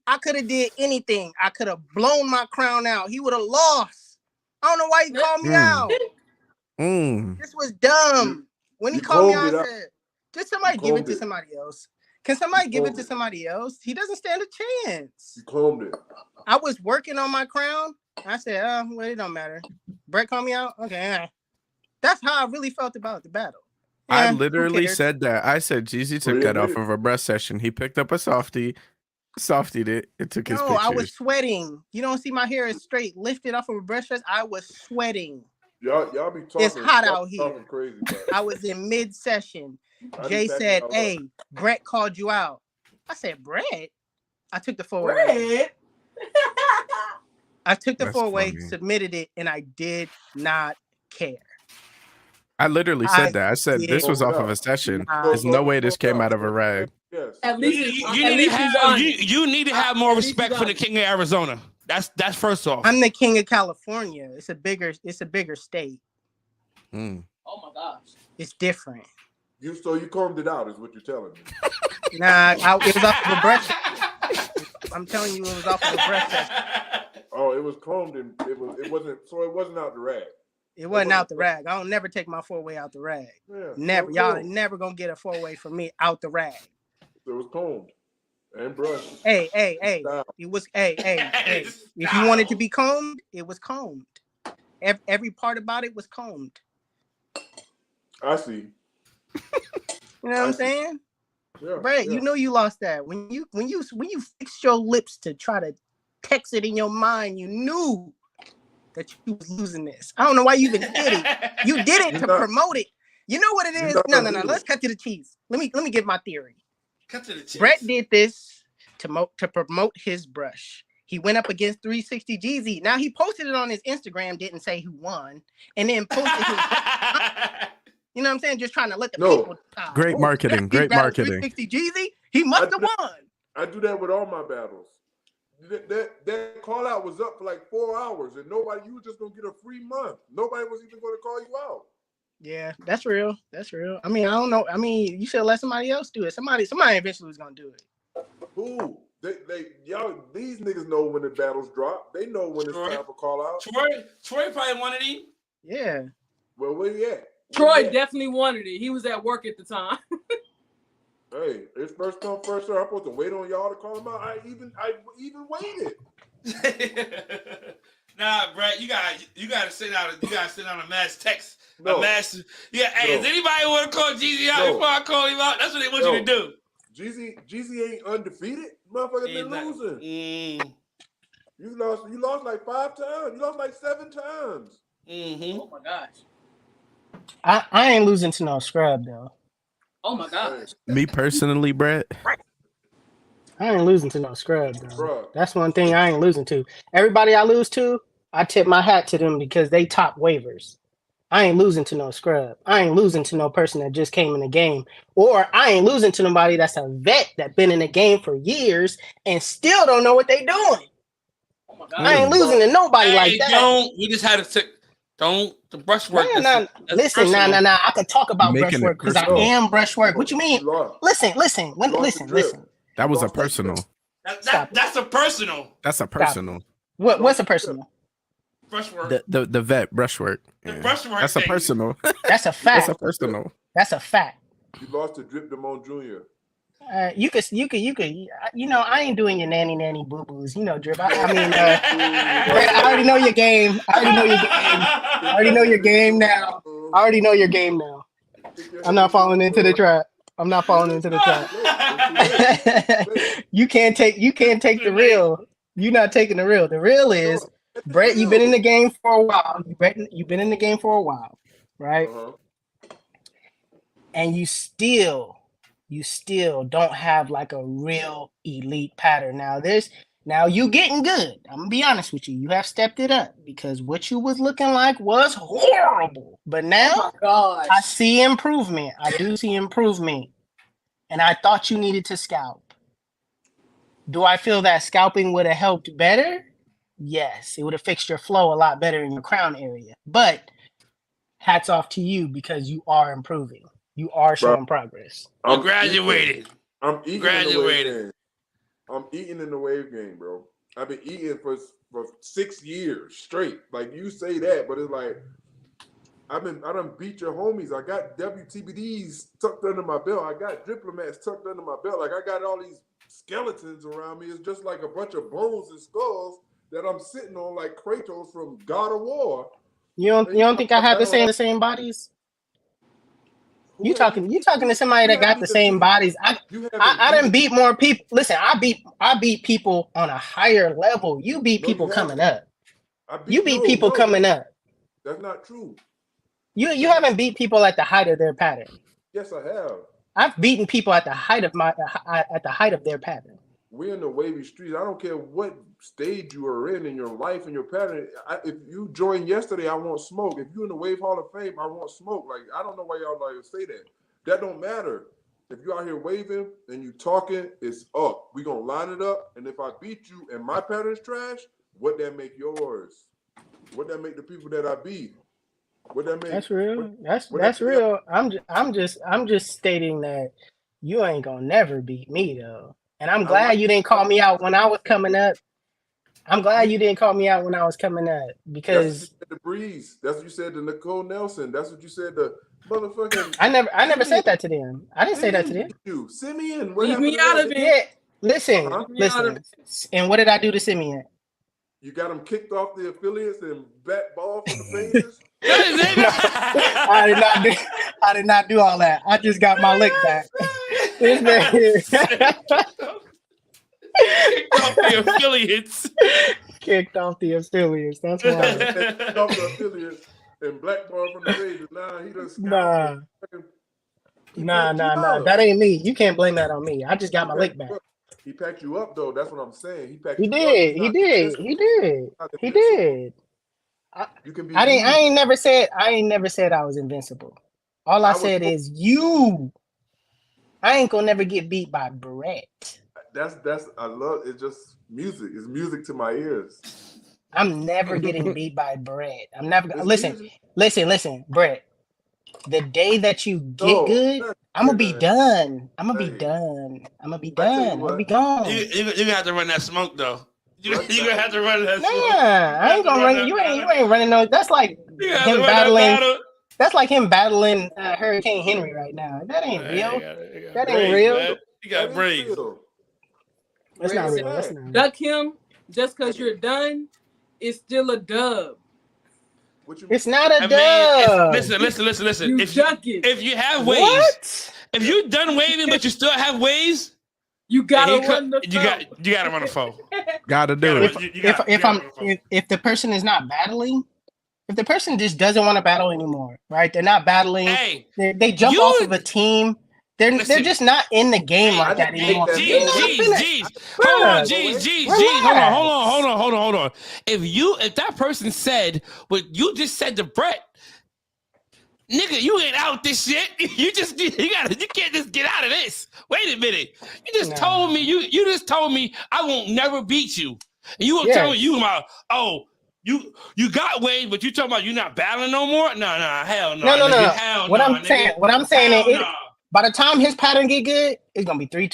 I could have did anything. I could have blown my crown out. He would have lost. I don't know why he called me out. This was dumb. When he called me out, I said, just somebody give it to somebody else. Can somebody give it to somebody else? He doesn't stand a chance. You combed it. I was working on my crown. I said, well, it don't matter. Brett called me out? Okay. That's how I really felt about the battle. I literally said that. I said Jeezy took that off of a breath session. He picked up a softied it, and took his pictures. I was sweating. You don't see my hair is straight lifted off of a breath stress. I was sweating. Y'all be talking. It's hot out here. Crazy, I was in mid-session. Jay said, hey, Brett called you out. I said, Brett? I took the 4-way. I took the 4-way, submitted it, and I did not care. I literally said that. I said this was off of a session. There's no way this came out of a rag. Yes. At least you need to have more respect for the king of Arizona. That's first off. I'm the king of California. It's a bigger state. Oh my gosh. It's different. So you combed it out, is what you're telling me. Nah, it was off of a breath. I'm telling you, it was off of a breath session. Oh, it was combed and it wasn't out the rag. It wasn't out the rag. I don't never take my 4-way out the rag. Yeah, never. Y'all ain't never gonna get a 4-way from me out the rag. It was combed. And brush. Hey. It was hey. If you wanted to be combed, it was combed. Every part about it was combed. I see. You know what I'm saying? Yeah, Brett, you know you lost that. When you fixed your lips to try to text it in your mind, you knew that you was losing this. I don't know why you even did it. You did it to promote it. You know what it is? No. Let's cut to the cheese. Let me give my theory. Cut to the cheese. Brett did this to promote his brush. He went up against 360 Jeezy. Now he posted it on his Instagram, didn't say who won, and then posted his you know what I'm saying? Just trying to let the people decide. Great marketing. Great marketing. 360 Jeezy, he must have won. I do that with all my battles. That call out was up for like 4 hours, and you were just gonna get a free month. Nobody was even gonna call you out. Yeah, that's real. That's real. I mean, I don't know. I mean, you should let somebody else do it. Somebody eventually was gonna do it. Who? These niggas know when the battles drop. They know when it's time for call out. Troy probably wanted him. Yeah. Well, where you at? Troy definitely wanted it. He was at work at the time. Hey, it's first come, first serve. I'm supposed to wait on y'all to call him out. I even waited. Nah, Brett, you gotta send out a mass text. No. Does anybody want to call Jeezy out before I call him out? That's what they want you to do. Jeezy ain't undefeated. Motherfucker been losing. You lost like 5 times. You lost like 7 times. Mm-hmm. Oh my gosh. I ain't losing to no scrub though. Oh my gosh. Me personally, Brett. I ain't losing to no scrub though. That's one thing I ain't losing to. Everybody I lose to, I tip my hat to them because they top waivers. I ain't losing to no scrub. I ain't losing to no person that just came in the game. Or I ain't losing to nobody that's a vet that been in the game for years and still don't know what they doing. Oh my God. I ain't losing to nobody like that. We just had to the brushwork. Listen, I could talk about brushwork because I am brushwork. What you mean? Listen. That was a personal. That's a personal. That's a personal. What's a personal? Brushwork. The vet brushwork. The brushwork. That's a personal. That's a fact. That's a personal. That's a fact. You lost to Drip Damone Jr. You could. You know, I ain't doing your nanny boo boos. You know, Drip. I already know your game. I already know your game now. I'm not falling into the trap. You can't take the real. You're not taking the real. The real is, Brett, you've been in the game for a while. You've been in the game for a while, right? And you still don't have like a real elite pattern. Now you getting good. I'm gonna be honest with you. You have stepped it up because what you was looking like was horrible. But now I see improvement. I do see improvement. And I thought you needed to scalp. Do I feel that scalping would have helped better? Yes, it would have fixed your flow a lot better in your crown area. But hats off to you because you are improving. You are showing progress. I'm graduated. I'm eating in the wave game, bro. I've been eating for 6 years straight. Like you say that, but it's like I done beat your homies. I got WTBDs tucked under my belt. I got diplomats tucked under my belt. Like I got all these skeletons around me. It's just like a bunch of bones and skulls that I'm sitting on like Kratos from God of War. You don't think I have the same bodies? You talking to somebody that got the same bodies? I done beat more people. Listen, I beat people on a higher level. You beat people coming up. You beat people coming up. That's not true. You haven't beat people at the height of their pattern. Yes, I have. I've beaten people at the height of their pattern. We're in the wavy streets. I don't care what stage you are in your life and your pattern. If you joined yesterday, I want smoke. If you're in the Wave Hall of Fame, I want smoke. Like I don't know why y'all like to say that. That don't matter. If you out here waving and you talking, it's up. We gonna line it up. And if I beat you and my pattern's trash, what that make yours? What that make the people that I beat? What that make? That's real. That's real. I'm just stating that you ain't gonna never beat me though. And I'm glad you didn't call me out when I was coming up. Because that's what you said to Breeze. That's what you said to Nicole Nelson. That's what you said to motherfucking. I never said that to them. I didn't say that to them. Simeon, leave me out of it. Listen. And what did I do to Simeon? You got him kicked off the affiliates and bat ball from the phases? I did not do all that. I just got my lick back. This man kicked off the affiliates. Kicked off the affiliates. That's why. Kicked off the affiliates and blackball from the phases. Nah, he doesn't. Nah. That ain't me. You can't blame that on me. I just got my lick back. He packed you up though. That's what I'm saying. He packed He you did. up. He did. You can be. I ain't never said I was invincible. All I said is I ain't gonna never get beat by Brett. That's I love it's just music. It's music to my ears. I'm never getting beat by Brett. I'm never gonna listen, Brett. The day that you get good, I'm gonna be done. I'm gonna be done. I'm gonna be gone. You gonna have to run that smoke though. You gonna have to run that smoke. Nah, I ain't gonna run. You ain't running no. That's like him battling. That's like him battling Hurricane Henry right now. That ain't real. That ain't real. Man. You got braids. That's not real. That's not real. Duck him just because you're done. It's still a dub. It's not a dub. Listen. If you have waves, if you're done waving but you still have waves, you gotta run the phone. You gotta run the phone. Gotta do it. If the person is not battling, if the person just doesn't want to battle anymore, right? They're not battling. Hey, they jump off of a team. They're just not in the game like that anymore. Hold on. If that person said what you just said to Brett, nigga, you ain't out this shit. You can't just get out of this. Wait a minute. You just told me you just told me I won't never beat you. And you won't tell me you about you got waves, but you talking about you not battling no more? No, hell no. No. Hell what no, I'm saying is by the time his pattern get good, it's gonna be 3,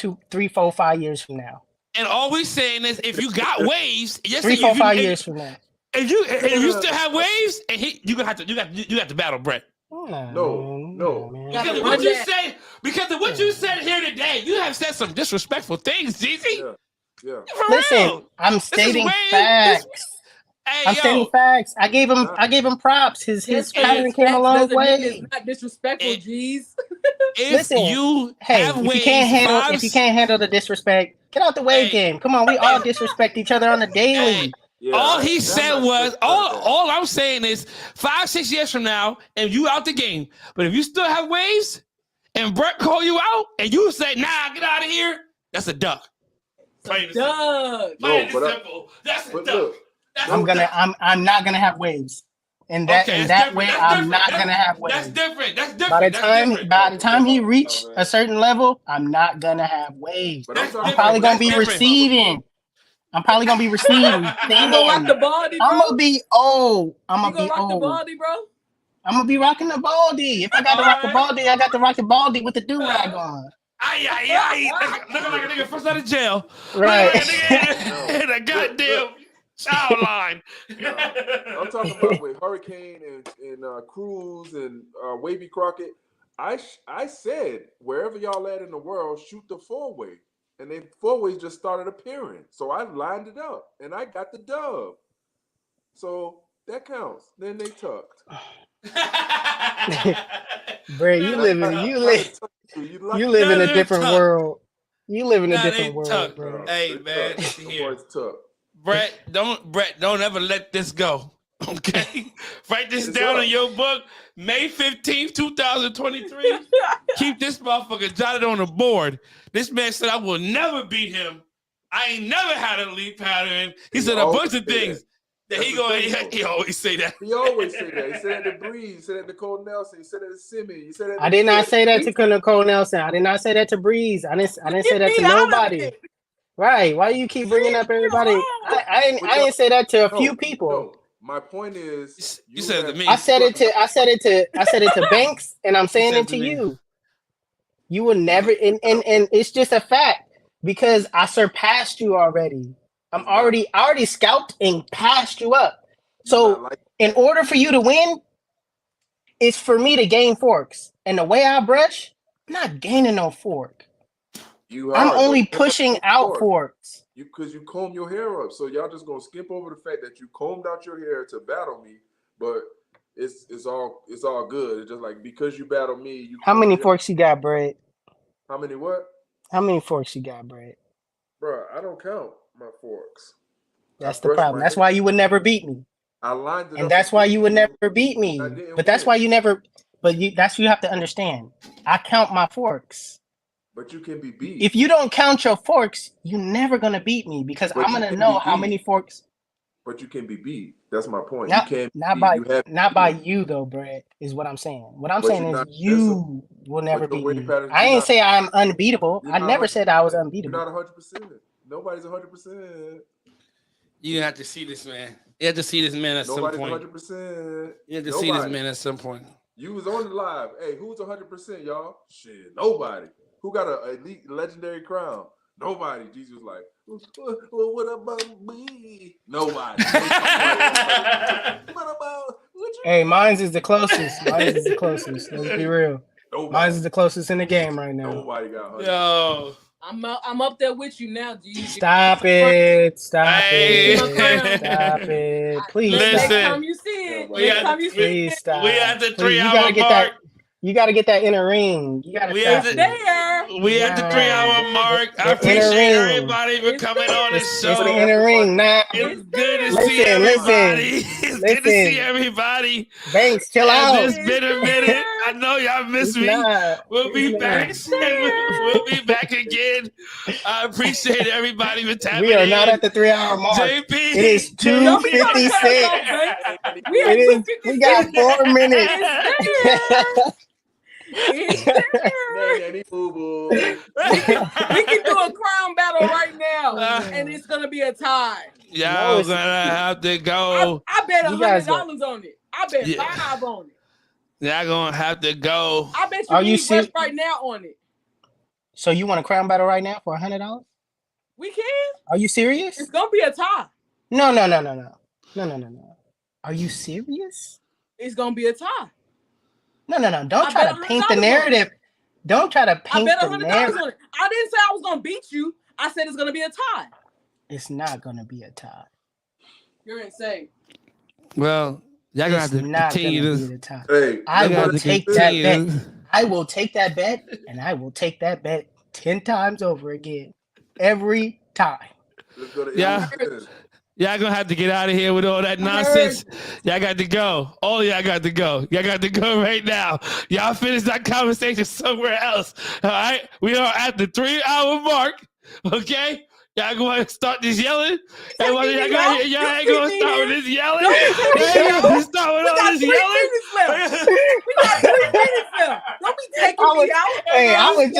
4, 5 years from now. And all we saying is if you got waves, 3, 4, 5 years from now. If you still have waves, and you have to battle Brett. No. Because of what you said, you said here today, you have said some disrespectful things, Jeezy. Yeah. Listen, I'm stating facts. I'm stating facts. I gave him props. His pattern came a long way. It's not disrespectful, G's. If you can't handle the disrespect, get out the wave game. Come on, we all disrespect each other on the daily. All he said was all I'm saying is 5-6 years from now, and you out the game. But if you still have waves, and Brett call you out, and you say, "Nah, get out of here," that's a duck. Duck. That's a duck. I'm not gonna have waves. And that way I'm not gonna have waves. That's different. By the time he reach a certain level, I'm not gonna have waves. I'm probably gonna be receiving. I'm gonna rock the baldy, bro. I'm gonna be old. Rock the baldy, bro. I'm gonna be rocking the baldy. If I got to rock the baldy, I got to rock the baldy with the do-rag on. Looking like a nigga first out of jail. Right. In a goddamn child line. I'm talking about with Hurricane and Cruz and Wavy Crockett. I said wherever y'all at in the world, shoot the 4-way. And then 4-ways just started appearing. So I lined it up and I got the dub. So that counts. Then they tucked. Bro, you live in a different world. You live in a different world, bro. Hey man, listen here. Brett, don't ever let this go. Okay? Write this down in your book. May 15th, 2023. Keep this motherfucker jotted on the board. This man said I will never beat him. I ain't never had a lead pattern. He said a bunch of things. He always say that. He always say that. He said it to Breeze. He said it to Nicole Nelson. He said it to Simi. He said it. I did not say that to Nicole Nelson. I did not say that to Breeze. I didn't say that to nobody. Right? Why do you keep bringing up everybody? I didn't say that to a few people. No. My point is, you said it to me. I said it to Banks, and I'm saying it to you. You will never, and it's just a fact because I surpassed you already. I already scalped and passed you up. So in order for you to win, it's for me to gain forks. And the way I brush, I'm not gaining no fork. I'm only pushing out forks. Because you comb your hair up. So y'all just gonna skip over the fact that you combed out your hair to battle me, but it's all good. It's just like because you battle me, you. How many forks you got, Brad? How many what? How many forks you got, Brad? Bro, I don't count my forks. That's the problem. That's why you would never beat me. I lined it and up that's why you would never beat me. But that's why you never. But that's what you have to understand. I count my forks. But you can be beat. If you don't count your forks, you're never gonna beat me because I'm gonna know how many forks. But you can be beat. That's my point. Not, you can't not by you though, Brett. Is what I'm saying. What I'm saying is you will never beat me. I ain't say I'm unbeatable. I never said I was unbeatable. You're not 100%. Nobody's 100%. You have to see this man. You have to see this man at some point. Nobody's 100%. You have to see this man at some point. You was on the live. Hey, who's 100%, y'all? Shit, nobody. Who got a elite legendary crown? Nobody. Jesus was like, well, what about me? Nobody. What about Hey, mine's is the closest. Mine's is the closest. Let's be real. Mine's is the closest in the game right now. Nobody got 100%. Yo. I'm up there with you now, G. Stop it. Stop it. Stop it. Please Listen. Next time you see it. Next time you see Please it. stop. We at the Please, 3-hour mark. You gotta get that inner ring. You gotta We face at it. the, we at the 3-hour mark. I The appreciate inner ring. everybody for coming on this show. It's the inner ring. Nah. It's good to see everybody. It's good to see everybody. Banks, chill out. It's been a minute. I know y'all miss me. We'll be back. We'll be back again. I appreciate everybody for tapping in. We are not at the 3-hour mark. JP. It is 2:56. We got 4 minutes. We can do a crown battle right now, and it's gonna be a tie. Y'all gonna have to go. I bet $100 on it. I bet $5 on it. Y'all gonna have to go. I bet you need Rush right now on it. So you want a crown battle right now for $100? We can. Are you serious? It's gonna be a tie. No. Are you serious? It's gonna be a tie. No. Don't try to paint the narrative. Don't try to paint I bet the $100 narrative. on it. I didn't say I was gonna beat you. I said it's gonna be a tie. It's not gonna be a tie. You're insane. Well, y'all gonna have to continue this. Hey, I will take that bet. I will take that bet, and I will take that bet 10 times over again. Every time. Yeah. Y'all gonna have to get out of here with all that nonsense. Y'all got to go. All y'all got to go. Y'all got to go right now. Y'all finish that conversation somewhere else. All right? We are at the 3-hour mark. Okay? Y'all going to start this yelling? Y'all ain't going to start with this yelling? Y'all ain't going to start with all this yelling? We got 3 minutes left. Don't be taking me out. Hey, I was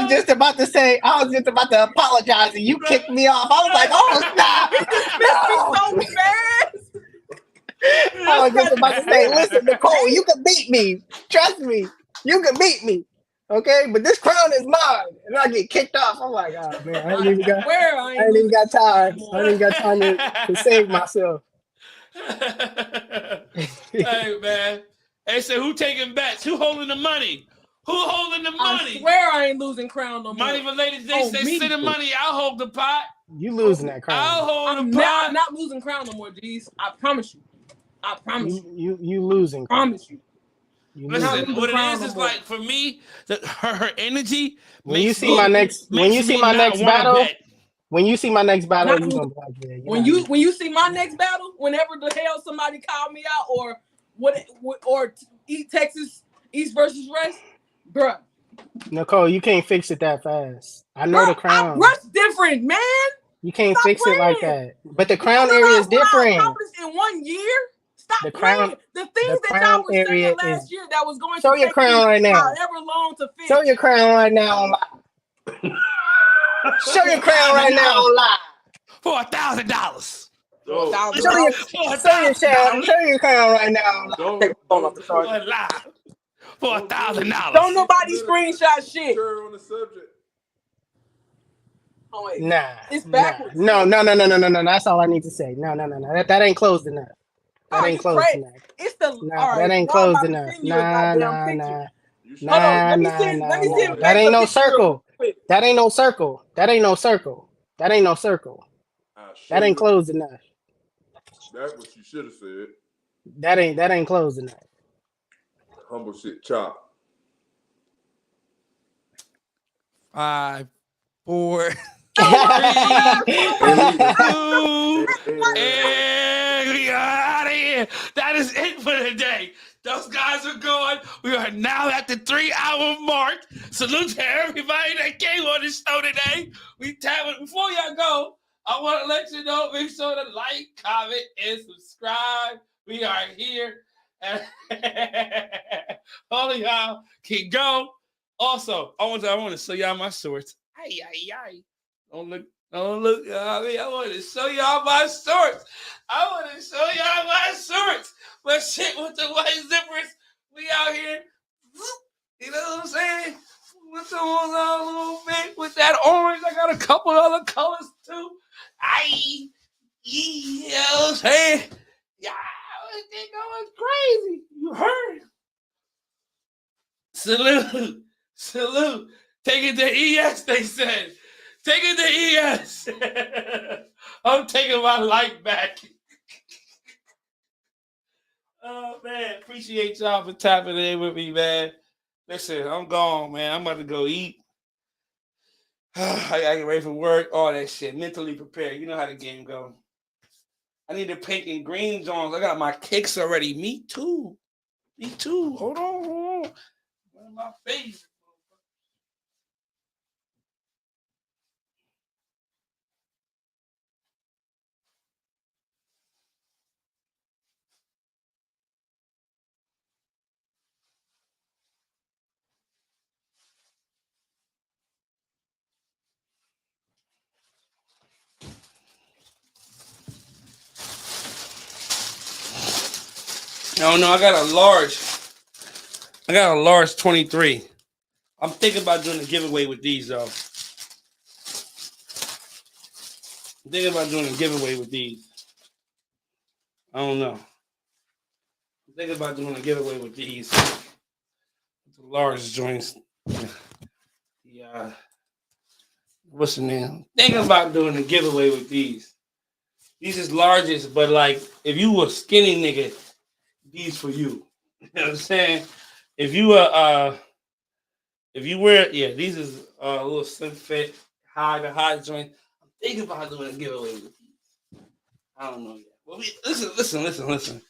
just about to say, I was just about to apologize, and you kicked me off. I was like, oh, stop. You dismissed me so fast. I was just about to say, listen, Nicole, you can beat me. Trust me. You can beat me. Okay? But this crown is mine. And I get kicked off. I'm like, oh, man, I ain't even got time. I ain't even got time to save myself. Hey, man. Hey, so who taking bets? Who holding the money? Who holding the money? I swear I ain't losing crown no more. Money related, they say send the money. I'll hold the pot. You losing that crown. I'll hold the pot. I'm not losing crown no more, G's. I promise you. I promise you. You losing. Promise you. Listen, what it is like for me, her energy. When you see my next battle, when you see my next battle, you gonna be like, yeah. When you see my next battle, whenever the hell somebody call me out or Texas East versus West, bruh. Nicole, you can't fix it that fast. I know the crown. Rush different, man. You can't fix it like that. But the crown area is different. In 1 year. Stop the crown. The things that y'all was saying last year that was going to show your crown right now. However long to fix. Show your crown right now on live. Show your crown right now on live. For $1,000. Show your crown right now. For $1,000. Don't nobody screenshot shit. On the subject. Oh, wait. Nah. It's backwards. No. That's all I need to say. No. That ain't closed enough. That ain't closed enough. It's the that ain't closed enough. Nah. Let me see. That ain't no circle. That ain't no circle. That ain't no circle. That ain't no circle. That ain't closed enough. That's what you should have said. That ain't closed enough. Humble shit chop. 5, 4, 3, 2, and we are out of here. That is it for the day. Those guys are gone. We are now at the 3-hour mark. Salute to everybody that came on the show today. Before y'all go, I want to let you know, make sure to like, comment, and subscribe. We are here. And all of y'all can go. Also, I want to show y'all my shorts. Ay. Don't look. You know what I mean? I want to show y'all my shorts. But shit with the white zippers, we out here. You know what I'm saying? With the ones on a little bit with that orange. I got a couple other colors too. Aye. You know what I'm saying? Yeah, they going crazy. You heard? Salute. Take it to ES, they said. Take it to ES. I'm taking my life back. Oh, man. Appreciate y'all for tapping in with me, man. Listen, I'm gone, man. I'm about to go eat. I gotta get ready for work. All that shit. Mentally prepared. You know how the game goes. I need the pink and green Jones. I got my kicks already. Me too. Hold on. One of my favorites. No, I got a large 23. I'm thinking about doing a giveaway with these, though. I don't know. I'm thinking about doing a giveaway with these. The large joints. Yeah. What's the name? Thinking about doing a giveaway with these. These is largest, but like, if you a skinny nigga, these for you. You know what I'm saying? If you wear, these is a little slim fit, high joint. I'm thinking about doing a giveaway with these. I don't know yet. Well, listen.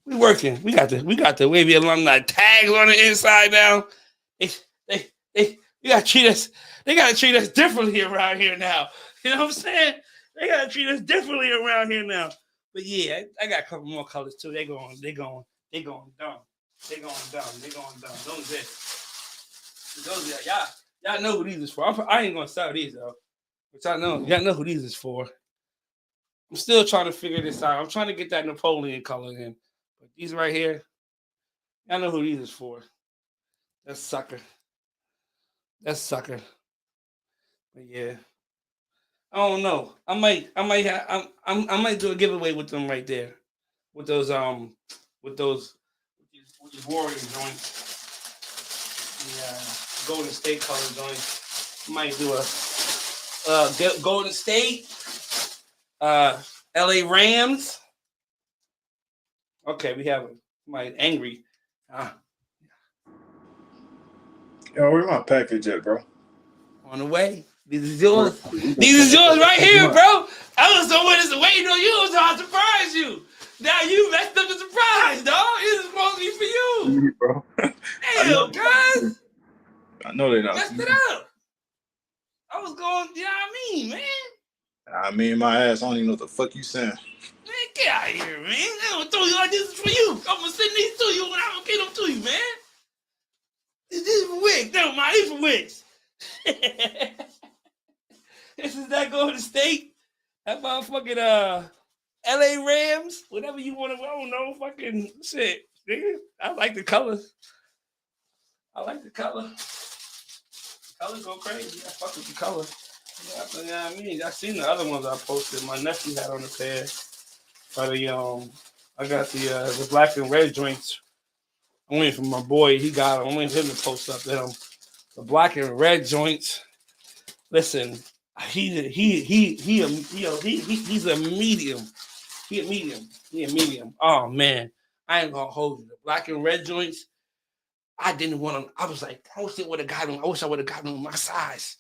We working. We got the Wavy alumni tags on the inside now. They gotta treat us. They gotta treat us differently around here now. You know what I'm saying? They gotta treat us differently around here now. But yeah, I got a couple more colors too. They going dumb. Those y'all know who these is for. I ain't gonna sell these though. But y'all know who these is for. I'm still trying to figure this out. I'm trying to get that Napoleon color in. But these right here, y'all know who these is for. That's sucker. But yeah. I don't know. I might do a giveaway with them right there. With these Warrior joints. The Golden State color joints. Might do a Golden State, LA Rams. Okay, we have somebody angry. Yo, where's my package at, bro? On the way. These is yours. These is yours right here, bro. I was so waiting on you, so I surprise you. Now you messed up the surprise, dog. This is supposed to be for you, bro. Damn, guys. I know they not. Messed it up. I was going, you know what I mean, man? I mean, my ass, I don't even know what the fuck you saying. Man, get out of here, man. I'm gonna throw you like this is for you. I'm gonna send these to you when I'm gonna get them to you, man. This is for Wicks. No, my these for Wicks. This is that Golden State. That motherfucking LA Rams. Whatever you want to, I don't know, fucking shit. Nigga. I like the colors. Colors go crazy. I fuck with the color. You know what I mean? I seen the other ones I posted. My nephew had on the pair. But I got the black and red joints. I'm waiting for my boy. He got them. I'm waiting for him to post up them. The black and red joints. Listen, he's a medium. He a medium. Oh man, I ain't gonna hold you. The black and red joints, I didn't want them. I was like, I wish I would have gotten them. I wish I would have gotten them my size.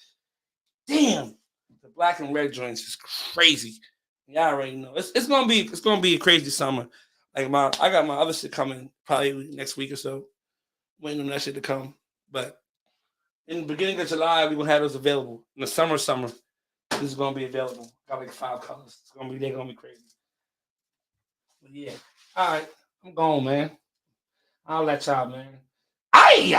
Damn, the black and red joints is crazy. Y'all already know. It's gonna be a crazy summer. Like I got my other shit coming probably next week or so. Waiting on that shit to come. But in the beginning of July, we're gonna have those available. In the summer, this is gonna be available. Got like 5 colors. They're gonna be crazy. But yeah. All right. I'm gone, man. I'll let y'all, man. Aye.